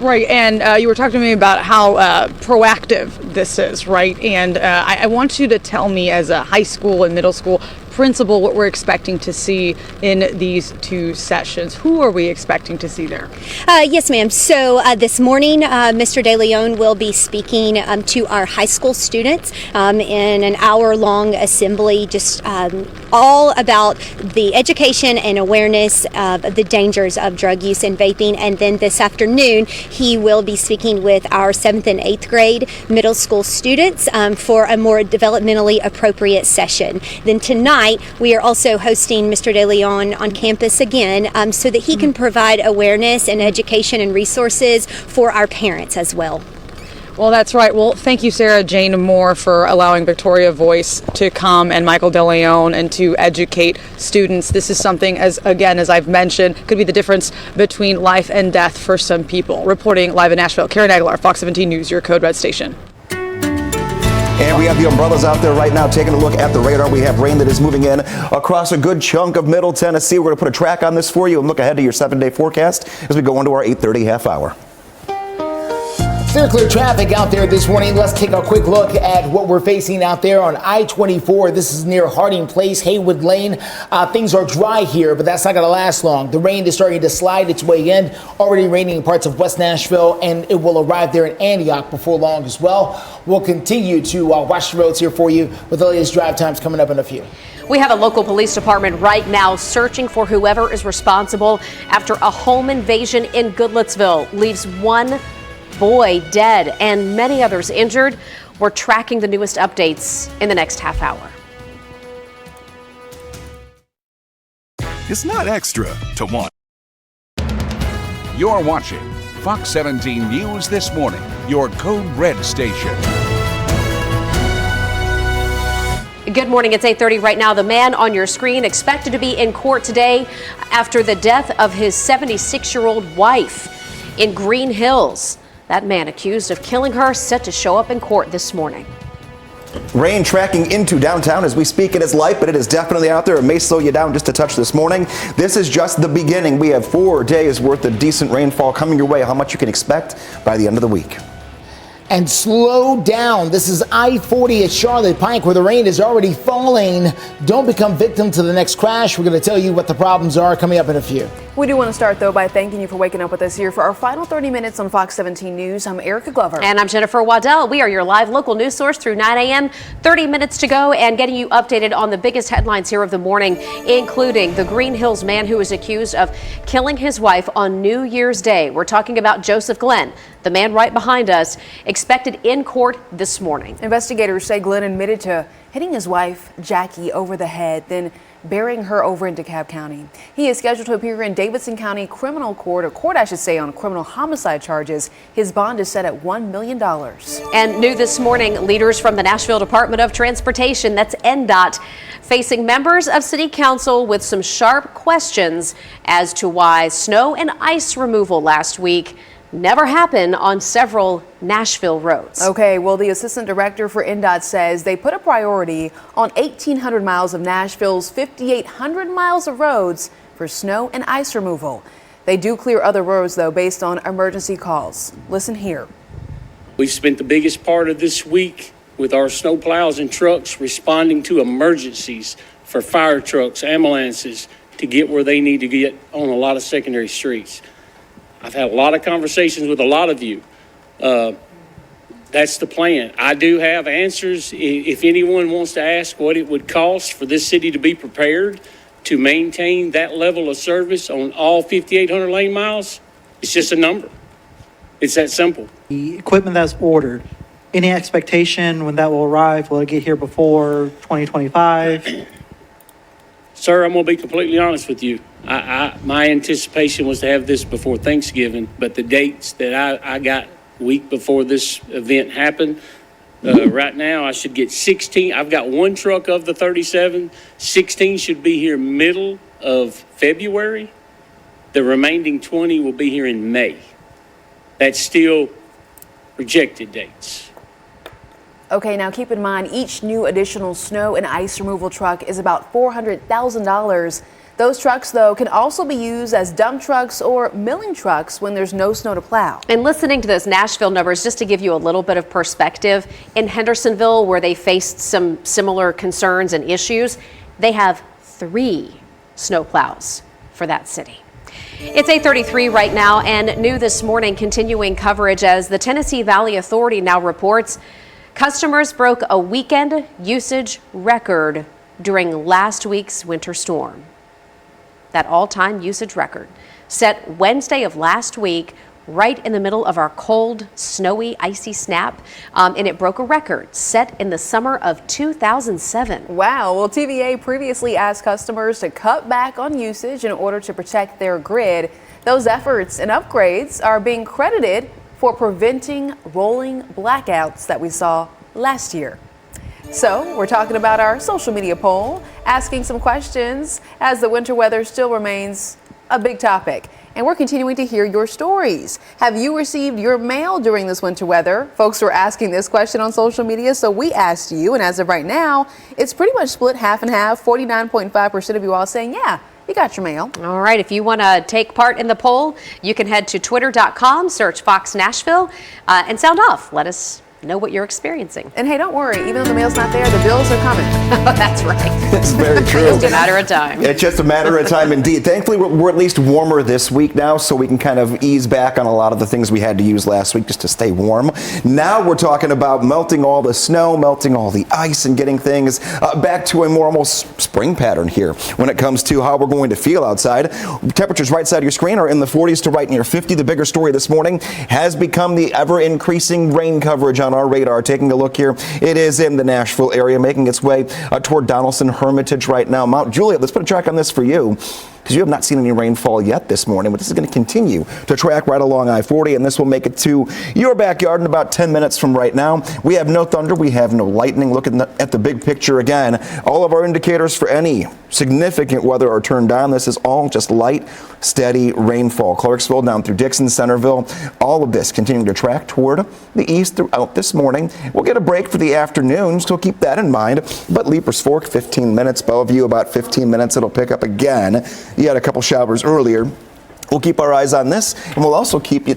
Right, and you were talking to me about how proactive this is, right? And I want you to tell me, as a high school and middle school principal, what we're expecting to see in these two sessions. Who are we expecting to see there? Yes, ma'am. So this morning, Mr. De Leon will be speaking to our high school students in an hour-long assembly, just all about the education and awareness of the dangers of drug use and vaping. And then this afternoon, he will be speaking with our 7th and 8th grade middle school students for a more developmentally appropriate session. Then tonight, we are also hosting Mr. De Leon on campus again so that he can provide awareness and education and resources for our parents as well. Well, that's right. Well, thank you, Sarah Jane Moore, for allowing Victoria Voice to come and Michael De Leon and to educate students. This is something, as I've mentioned, could be the difference between life and death for some people. Reporting live in Nashville, Karen Aguilar, Fox 17 News, your Code Red station. And we have the umbrellas out there right now taking a look at the radar. We have rain that is moving in across a good chunk of Middle Tennessee. We're going to put a track on this for you and look ahead to your 7-day forecast as we go into our 8:30 half hour. Clear traffic out there this morning. Let's take a quick look at what we're facing out there on I-24. This is near Harding Place, Haywood Lane. Things are dry here, but that's not going to last long. The rain is starting to slide its way in. Already raining in parts of West Nashville, and it will arrive there in Antioch before long as well. We'll continue to watch the roads here for you with the latest drive times coming up in a few. We have a local police department right now searching for whoever is responsible after a home invasion in Goodlettsville leaves one boy dead and many others injured. We're tracking the newest updates in the next half hour. It's not extra to want. You're watching Fox 17 News This Morning, your Code Red station. Good morning. It's 8:30 right now. The man on your screen expected to be in court today after the death of his 76-year-old wife in Green Hills. That man accused of killing her set to show up in court this morning. Rain tracking into downtown as we speak. It is light, but it is definitely out there. It may slow you down just a touch this morning. This is just the beginning. We have 4 days worth of decent rainfall coming your way. How much you can expect by the end of the week. And slow down. This is I-40 at Charlotte Pike, where the rain is already falling. Don't become victim to the next crash. We're going to tell you what the problems are coming up in a few. We do want to start, though, by thanking you for waking up with us here for our final 30 minutes on Fox 17 News. I'm Erica Glover. And I'm Jennifer Waddell. We are your live local news source through 9 a.m. 30 minutes to go and getting you updated on the biggest headlines here of the morning, including the Green Hills man who is accused of killing his wife on New Year's Day. We're talking about Joseph Glenn, the man right behind us, expected in court this morning. Investigators say Glenn admitted to hitting his wife, Jackie, over the head, then burying her over in DeKalb County. He is scheduled to appear in Davidson County Criminal Court, on criminal homicide charges. His bond is set at $1 million. And new this morning, leaders from the Nashville Department of Transportation, that's NDOT, facing members of City Council with some sharp questions as to why snow and ice removal last week never happened on several Nashville roads. Okay, well, the assistant director for NDOT says they put a priority on 1,800 miles of Nashville's 5,800 miles of roads for snow and ice removal. They do clear other roads, though, based on emergency calls. Listen here. We've spent the biggest part of this week with our snow plows and trucks responding to emergencies for fire trucks, ambulances, to get where they need to get on a lot of secondary streets. I've had a lot of conversations with a lot of you. That's the plan. I do have answers. If anyone wants to ask what it would cost for this city to be prepared to maintain that level of service on all 5,800 lane miles, it's just a number. It's that simple. The equipment that's ordered, any expectation when that will arrive? Will it get here before 2025? Sir, I'm going to be completely honest with you. My anticipation was to have this before Thanksgiving, but the dates that I got week before this event happened, right now I should get 16. I've got one truck of the 37. 16 should be here middle of February. The remaining 20 will be here in May. That's still projected dates. Okay, now keep in mind each new additional snow and ice removal truck is about $400,000. Those trucks, though, can also be used as dump trucks or milling trucks when there's no snow to plow. And listening to those Nashville numbers, just to give you a little bit of perspective, in Hendersonville, where they faced some similar concerns and issues, they have 3 snow plows for that city. It's 8:33 right now, and new this morning, continuing coverage as the Tennessee Valley Authority now reports customers broke a weekend usage record during last week's winter storm. That all-time usage record set Wednesday of last week, right in the middle of our cold, snowy, icy snap, and it broke a record set in the summer of 2007. Wow. Well, TVA previously asked customers to cut back on usage in order to protect their grid. Those efforts and upgrades are being credited for preventing rolling blackouts that we saw last year. So we're talking about our social media poll, asking some questions as the winter weather still remains a big topic. And we're continuing to hear your stories. Have you received your mail during this winter weather? Folks were asking this question on social media, so we asked you. And as of right now, it's pretty much split half and half. 49.5% of you all saying, yeah, you got your mail. All right. If you want to take part in the poll, you can head to twitter.com, search Fox Nashville, and sound off. Let us know what you're experiencing. And hey, don't worry, even though the mail's not there, the bills are coming. That's right. It's very true. It's just a matter of time. It's just a matter of time indeed. Thankfully, we're at least warmer this week now, so we can kind of ease back on a lot of the things we had to use last week just to stay warm. Now we're talking about melting all the snow, melting all the ice, and getting things back to a more almost spring pattern here when it comes to how we're going to feel outside. Temperatures right side of your screen are in the 40s to right near 50. The bigger story this morning has become the ever-increasing rain coverage on our radar. Taking a look here, it is in the Nashville area, making its way toward Donaldson, Hermitage right now. Mount Juliet, let's put a track on this for you, because you have not seen any rainfall yet this morning, but this is going to continue to track right along I-40, and this will make it to your backyard in about 10 minutes from right now. We have no thunder, we have no lightning. Looking at the big picture again, all of our indicators for any significant weather are turned on. This is all just light, steady rainfall. Clarksville down through Dickson, Centerville, all of this continuing to track toward the east throughout this morning. We'll get a break for the afternoon, so keep that in mind. But Leapers Fork, 15 minutes. Bellevue, about 15 minutes. It'll pick up again. You had a couple showers earlier. We'll keep our eyes on this, and we'll also keep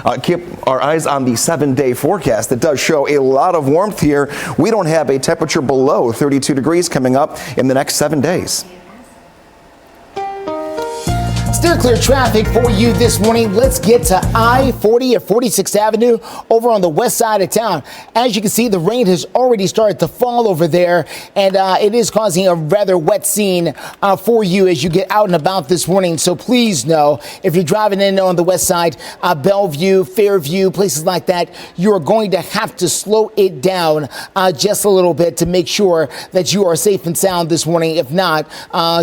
our eyes on the 7-day forecast that does show a lot of warmth here. We don't have a temperature below 32 degrees coming up in the next 7 days. Steer clear traffic for you this morning. Let's get to I-40 at 46th Avenue over on the west side of town. As you can see, the rain has already started to fall over there, and it is causing a rather wet scene for you as you get out and about this morning. So please know, if you're driving in on the west side, Bellevue, Fairview, places like that, you're going to have to slow it down just a little bit to make sure that you are safe and sound this morning. If not,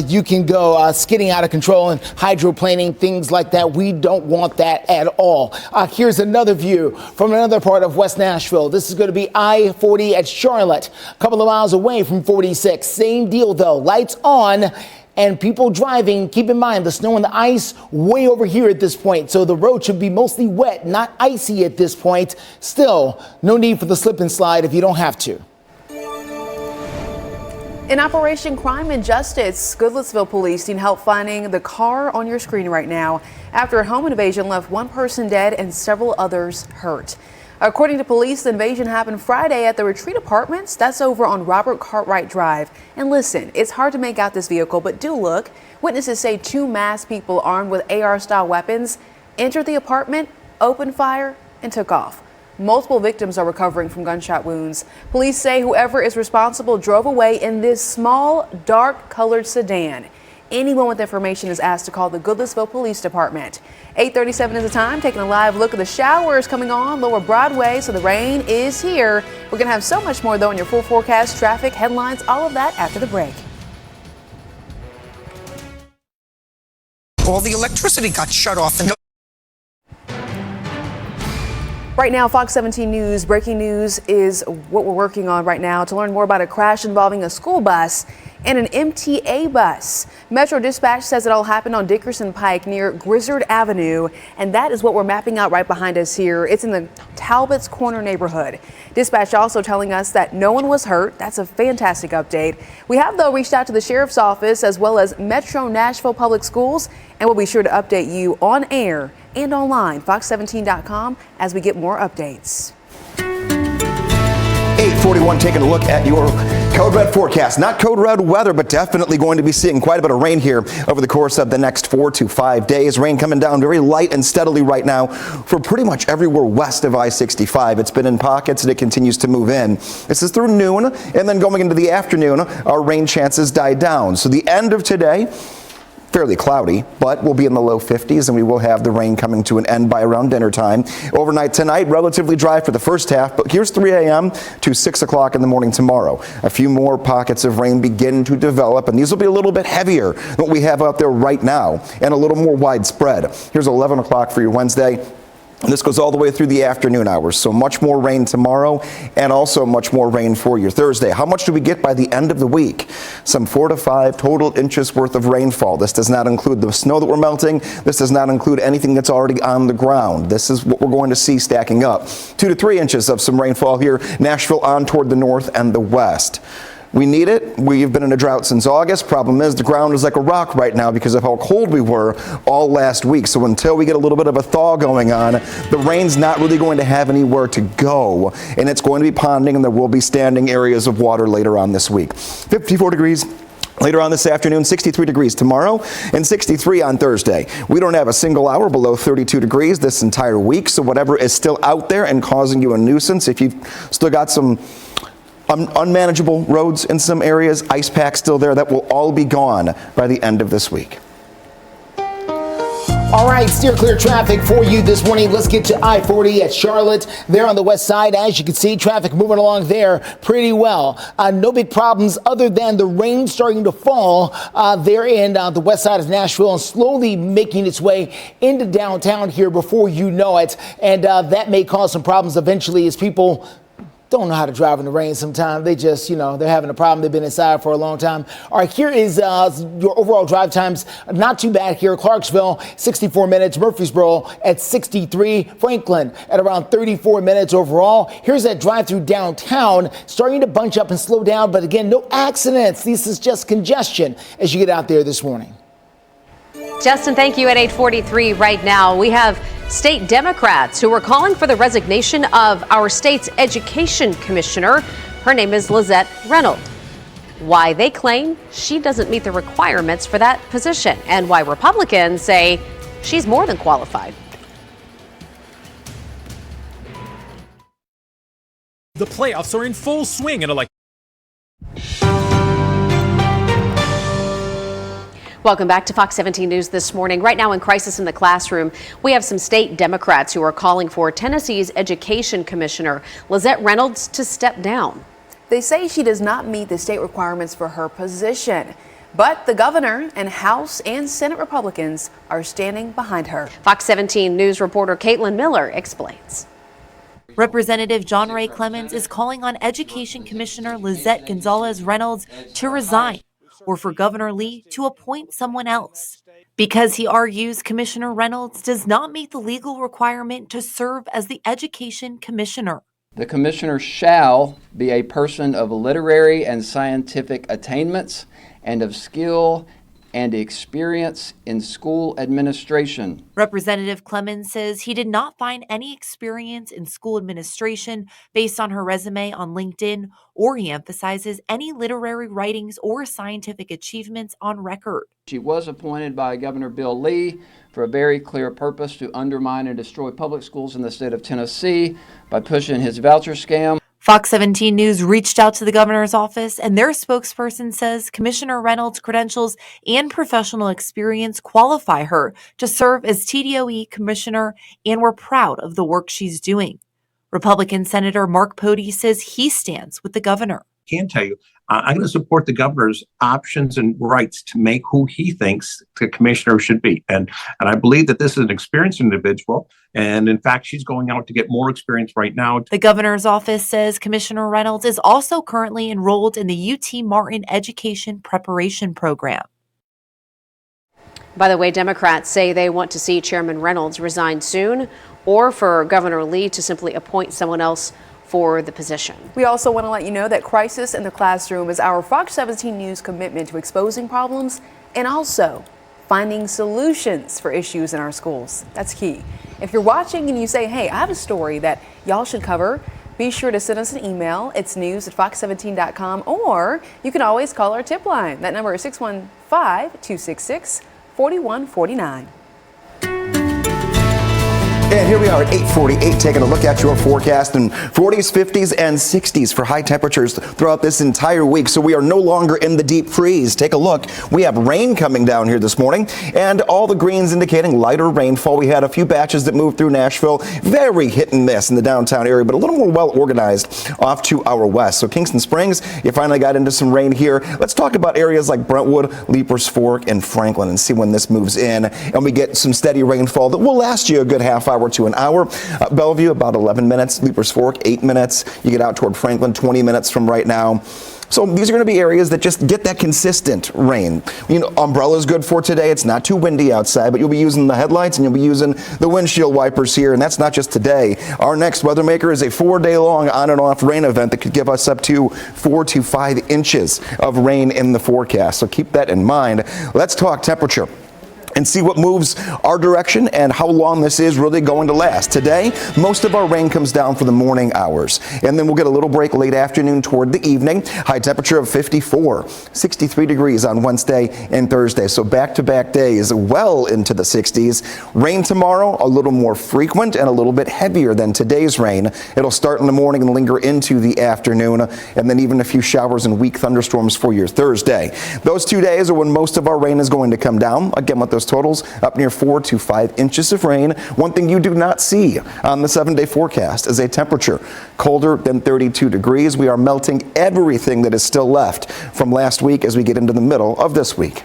you can go skidding out of control and hydroplaning, things like that. We don't want that at all. Here's another view from another part of West Nashville. This is going to be I-40 at Charlotte, a couple of miles away from 46. Same deal though, lights on and people driving. Keep in mind the snow and the ice way over here at this point, so the road should be mostly wet, not icy at this point. Still, no need for the slip and slide if you don't have to. In Operation Crime and Justice, Goodlettsville police need help finding the car on your screen right now after a home invasion left one person dead and several others hurt. According to police, the invasion happened Friday at the Retreat Apartments. That's over on Robert Cartwright Drive. And listen, it's hard to make out this vehicle, but do look. Witnesses say 2 masked people armed with AR-style weapons entered the apartment, opened fire, and took off. Multiple victims are recovering from gunshot wounds. Police say whoever is responsible drove away in this small, dark-colored sedan. Anyone with information is asked to call the Goodlettsville Police Department. 8:37 is the time, taking a live look at the showers coming on Lower Broadway, so the rain is here. We're going to have so much more, though, in your full forecast, traffic, headlines, all of that after the break. All the electricity got shut off. Right now, Fox 17 News, breaking news is what we're working on right now to learn more about a crash involving a school bus and an MTA bus. Metro Dispatch says it all happened on Dickerson Pike near Grizzard Avenue, and that is what we're mapping out right behind us here. It's in the Talbot's Corner neighborhood. Dispatch also telling us that no one was hurt. That's a fantastic update. We have, though, reached out to the sheriff's office as well as Metro Nashville Public Schools, and we'll be sure to update you on air and online, fox17.com, as we get more updates. 841, taking a look at your code red forecast. Not code red weather, but definitely going to be seeing quite a bit of rain here over the course of the next 4 to 5 days. Rain coming down very light and steadily right now for pretty much everywhere west of I-65. It's been in pockets and it continues to move in. This is through noon, and then going into the afternoon, our rain chances die down. So the end of today, fairly cloudy, but we'll be in the low 50s, and we will have the rain coming to an end by around dinner time. Overnight tonight, relatively dry for the first half, but here's 3 a.m. to 6 o'clock in the morning tomorrow. A few more pockets of rain begin to develop, and these will be a little bit heavier than what we have out there right now, and a little more widespread. Here's 11 o'clock for your Wednesday. This goes all the way through the afternoon hours, so much more rain tomorrow and also much more rain for your Thursday. How much do we get by the end of the week? Some 4 to 5 total inches worth of rainfall. This does not include the snow that we're melting. This does not include anything that's already on the ground. This is what we're going to see stacking up. 2 to 3 inches of some rainfall here, Nashville on toward the north and the west. We need it. We've been in a drought since August. Problem is the ground is like a rock right now because of how cold we were all last week. So until we get a little bit of a thaw going on, the rain's not really going to have anywhere to go. And it's going to be ponding, and there will be standing areas of water later on this week. 54 degrees. Later on this afternoon, 63 degrees tomorrow and 63 on Thursday. We don't have a single hour below 32 degrees this entire week. So whatever is still out there and causing you a nuisance, if you've still got some unmanageable roads in some areas, ice pack still there, that will all be gone by the end of this week. All right, steer clear traffic for you this morning. Let's get to I-40 at Charlotte. There on the west side, as you can see, traffic moving along there pretty well. No big problems other than the rain starting to fall there in the west side of Nashville and slowly making its way into downtown here before you know it. And that may cause some problems eventually as people don't know how to drive in the rain sometimes. They just, they're having a problem. They've been inside for a long time. All right, here is your overall drive times. Not too bad here. Clarksville, 64 minutes. Murfreesboro at 63. Franklin at around 34 minutes overall. Here's that drive through downtown starting to bunch up and slow down. But again, no accidents. This is just congestion as you get out there this morning. Justin, thank you. At 8:43 right now, we have state Democrats who are calling for the resignation of our state's education commissioner. Her name is Lizette Reynolds. Why they claim she doesn't meet the requirements for that position, and why Republicans say she's more than qualified. The playoffs are in full swing and Welcome back to Fox 17 News this morning. Right now in crisis in the classroom, we have some state Democrats who are calling for Tennessee's education commissioner, Lizette Reynolds, to step down. They say she does not meet the state requirements for her position. But the governor and House and Senate Republicans are standing behind her. Fox 17 News reporter Caitlin Miller explains. Representative John Ray Clemens is calling on Education Commissioner Lizette Gonzalez Reynolds to resign, or for Governor Lee to appoint someone else, because he argues Commissioner Reynolds does not meet the legal requirement to serve as the education commissioner. The commissioner shall be a person of literary and scientific attainments and of skill and experience in school administration. Representative Clemens says he did not find any experience in school administration based on her resume on LinkedIn, or he emphasizes any literary writings or scientific achievements on record. She was appointed by Governor Bill Lee for a very clear purpose: to undermine and destroy public schools in the state of Tennessee by pushing his voucher scam. Fox 17 News reached out to the governor's office, and their spokesperson says Commissioner Reynolds' credentials and professional experience qualify her to serve as TDOE commissioner, and we're proud of the work she's doing. Republican Senator Mark Pody says he stands with the governor. can tell you, I'm going to support the governor's options and rights to make who he thinks the commissioner should be. And I believe that this is an experienced individual. And in fact, she's going out to get more experience right now. The governor's office says Commissioner Reynolds is also currently enrolled in the UT Martin Education Preparation Program. By the way, Democrats say they want to see Chairman Reynolds resign soon, or for Governor Lee to simply appoint someone else for the position. We also want to let you know that Crisis in the Classroom is our Fox 17 News commitment to exposing problems and also finding solutions for issues in our schools. That's key. If you're watching and you say, hey, I have a story that y'all should cover, be sure to send us an email. It's news@fox17.com, or you can always call our tip line. That number is 615-266-4149. And here we are at 8:48, taking a look at your forecast, and 40s, 50s, and 60s for high temperatures throughout this entire week. So we are no longer in the deep freeze. Take a look. We have rain coming down here this morning, and all the greens indicating lighter rainfall. We had a few batches that moved through Nashville. Very hit and miss in the downtown area, but a little more well organized off to our west. So Kingston Springs, you finally got into some rain here. Let's talk about areas like Brentwood, Leapers Fork, and Franklin and see when this moves in. And we get some steady rainfall that will last you a good half hour to an hour. Bellevue, about 11 minutes. Leapers Fork, 8 minutes. You get out toward Franklin, 20 minutes from right now. So these are going to be areas that just get that consistent rain. You know, umbrella is good for today. It's not too windy outside, but you'll be using the headlights and you'll be using the windshield wipers here. And that's not just today. Our next weather maker is a 4-day-long on and off rain event that could give us up to 4 to 5 inches of rain in the forecast. So keep that in mind. Let's talk temperature and see what moves our direction and how long this is really going to last. Today, most of our rain comes down for the morning hours, and then we'll get a little break late afternoon toward the evening. High temperature of 54, 63 degrees on Wednesday and Thursday. So back-to-back days well into the 60s. Rain tomorrow, a little more frequent and a little bit heavier than today's rain. It'll start in the morning and linger into the afternoon, and then even a few showers and weak thunderstorms for your Thursday. Those 2 days are when most of our rain is going to come down. Again, with those totals up near 4 to 5 inches of rain. One thing you do not see on the 7-day forecast is a temperature colder than 32 degrees. We are melting everything that is still left from last week as we get into the middle of this week.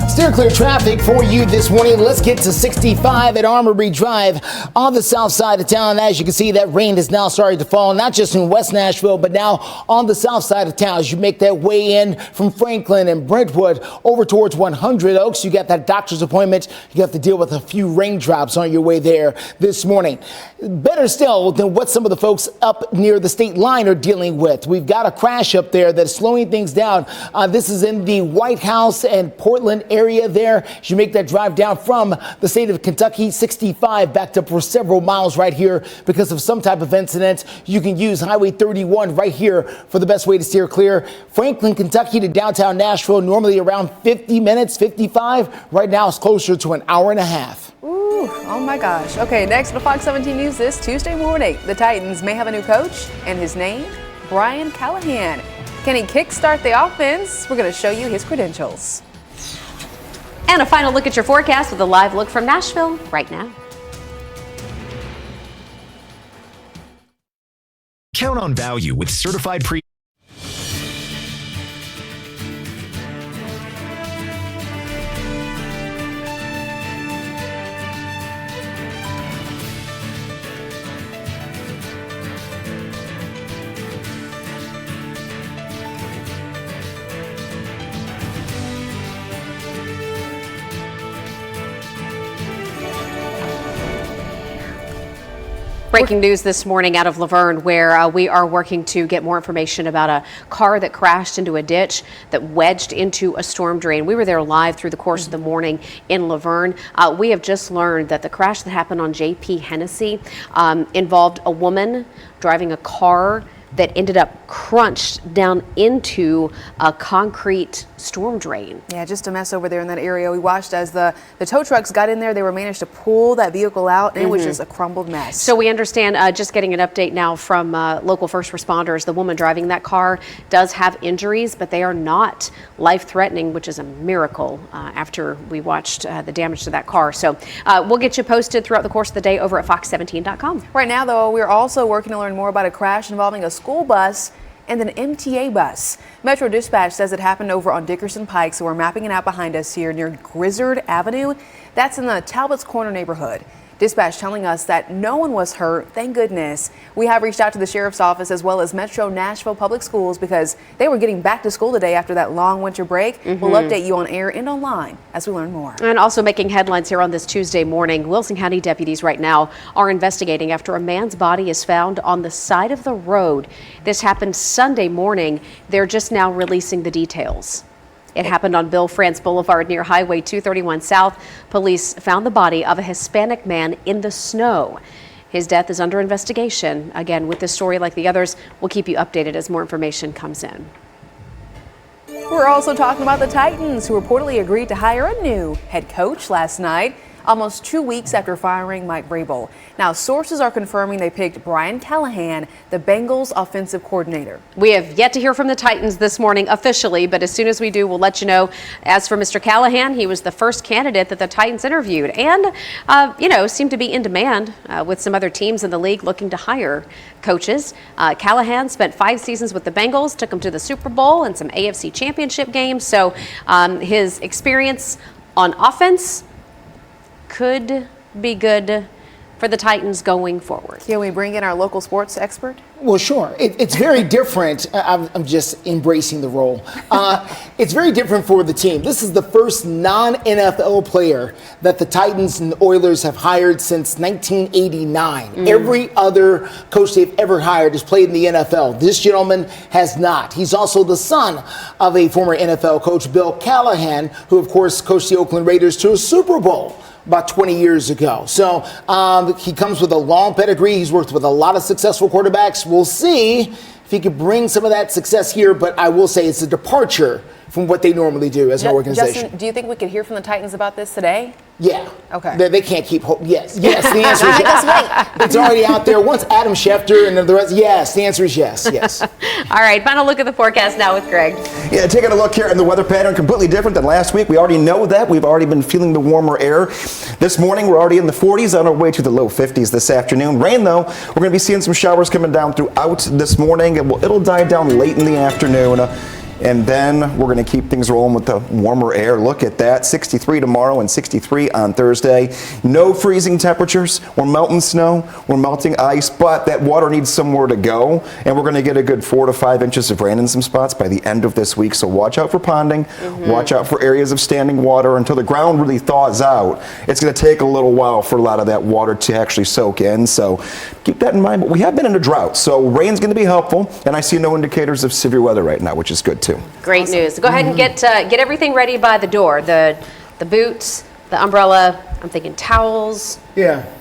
Steer clear traffic for you this morning. Let's get to 65 at Armory Drive on the south side of town. As you can see, that rain is now starting to fall, not just in West Nashville, but now on the south side of town. As you make that way in from Franklin and Brentwood over towards 100 Oaks, you got that doctor's appointment. You have to deal with a few raindrops on your way there this morning. Better still than what some of the folks up near the state line are dealing with. We've got a crash up there that's slowing things down. This is in the White House and Portland area there. As you make that drive down from the state of Kentucky, 65 backed up for several miles right here because of some type of incident. You can use Highway 31 right here for the best way to steer clear. Franklin, Kentucky to downtown Nashville, normally around 50 minutes, 55. Right now it's closer to an hour and a half. Ooh, oh my gosh. Okay, next to Fox 17 News this Tuesday morning, the Titans may have a new coach, and his name, Brian Callahan. Can he kickstart the offense? We're going to show you his credentials. And a final look at your forecast with a live look from Nashville right now. Count on value with certified pre. Breaking news this morning out of Laverne, where we are working to get more information about a car that crashed into a ditch that wedged into a storm drain. We were there live through the course of the morning in Laverne. We have just learned that the crash that happened on J.P. Hennessy involved a woman driving a car that ended up crunched down into a concrete storm drain. Yeah, just a mess over there in that area. We watched as the tow trucks got in there. They were managed to pull that vehicle out, and it was just a crumbled mess. So we understand, just getting an update now from local first responders, the woman driving that car does have injuries, but they are not life-threatening, which is a miracle after we watched the damage to that car. So we'll get you posted throughout the course of the day over at fox17.com. Right now, though, we're also working to learn more about a crash involving a school school bus and an MTA bus. Metro Dispatch says it happened over on Dickerson Pike, so we're mapping it out behind us here near Grizzard Avenue. That's in the Talbot's Corner neighborhood. Dispatch telling us that no one was hurt, thank goodness. We have reached out to the sheriff's office as well as Metro Nashville Public Schools because they were getting back to school today after that long winter break. We'll update you on air and online as we learn more. And also making headlines here on this Tuesday morning, Wilson County deputies right now are investigating after a man's body is found on the side of the road. This happened Sunday morning. They're just now releasing the details. It happened on Bill France Boulevard near Highway 231 South. Police found the body of a Hispanic man in the snow. His death is under investigation. Again, with this story like the others, we'll keep you updated as more information comes in. We're also talking about the Titans, who reportedly agreed to hire a new head coach last night, almost 2 weeks after firing Mike Vrabel. Now, sources are confirming they picked Brian Callahan, the Bengals offensive coordinator. We have yet to hear from the Titans this morning officially, but as soon as we do, we'll let you know. As for Mr. Callahan, he was the first candidate that the Titans interviewed and, seemed to be in demand with some other teams in the league looking to hire coaches. Callahan spent 5 seasons with the Bengals, took them to the Super Bowl and some AFC championship games. So his experience on offense could be good for the Titans going forward. Can we bring in our local sports expert? Well, sure. It's very different. I'm just embracing the role. It's very different for the team. This is the first non-NFL player that the Titans and the Oilers have hired since 1989. Every other coach they've ever hired has played in the NFL. This gentleman has not. He's also the son of a former NFL coach, Bill Callahan, who, of course, coached the Oakland Raiders to a Super Bowl about 20 years ago. So he comes with a long pedigree. He's worked with a lot of successful quarterbacks. We'll see if he could bring some of that success here, but I will say it's a departure from what they normally do as an organization. Justin, do you think we could hear from the Titans about this today? Yeah. Okay. They can't keep hope. Yes. Yes. The answer is yes. It's already out there. Once Adam Schefter and the rest. Yes. The answer is yes. Yes. All right. Final look at the forecast now with Greg. Yeah, taking a look here, and the weather pattern completely different than last week. We already know that. We've already been feeling the warmer air. This morning, we're already in the 40s, on our way to the low 50s this afternoon. Rain, though, we're going to be seeing some showers coming down throughout this morning. It'll die down late in the afternoon. And then we're going to keep things rolling with the warmer air. Look at that. 63 tomorrow and 63 on Thursday. No freezing temperatures. We're melting snow. We're melting ice. But that water needs somewhere to go. And we're going to get a good 4 to 5 inches of rain in some spots by the end of this week. So watch out for ponding. Watch out for areas of standing water until the ground really thaws out. It's going to take a little while for a lot of that water to actually soak in. So keep that in mind. But we have been in a drought. So rain's going to be helpful. And I see no indicators of severe weather right now, which is good too. Great news. Go ahead and get everything ready by the door. The boots, the umbrella, I'm thinking towels. Yeah.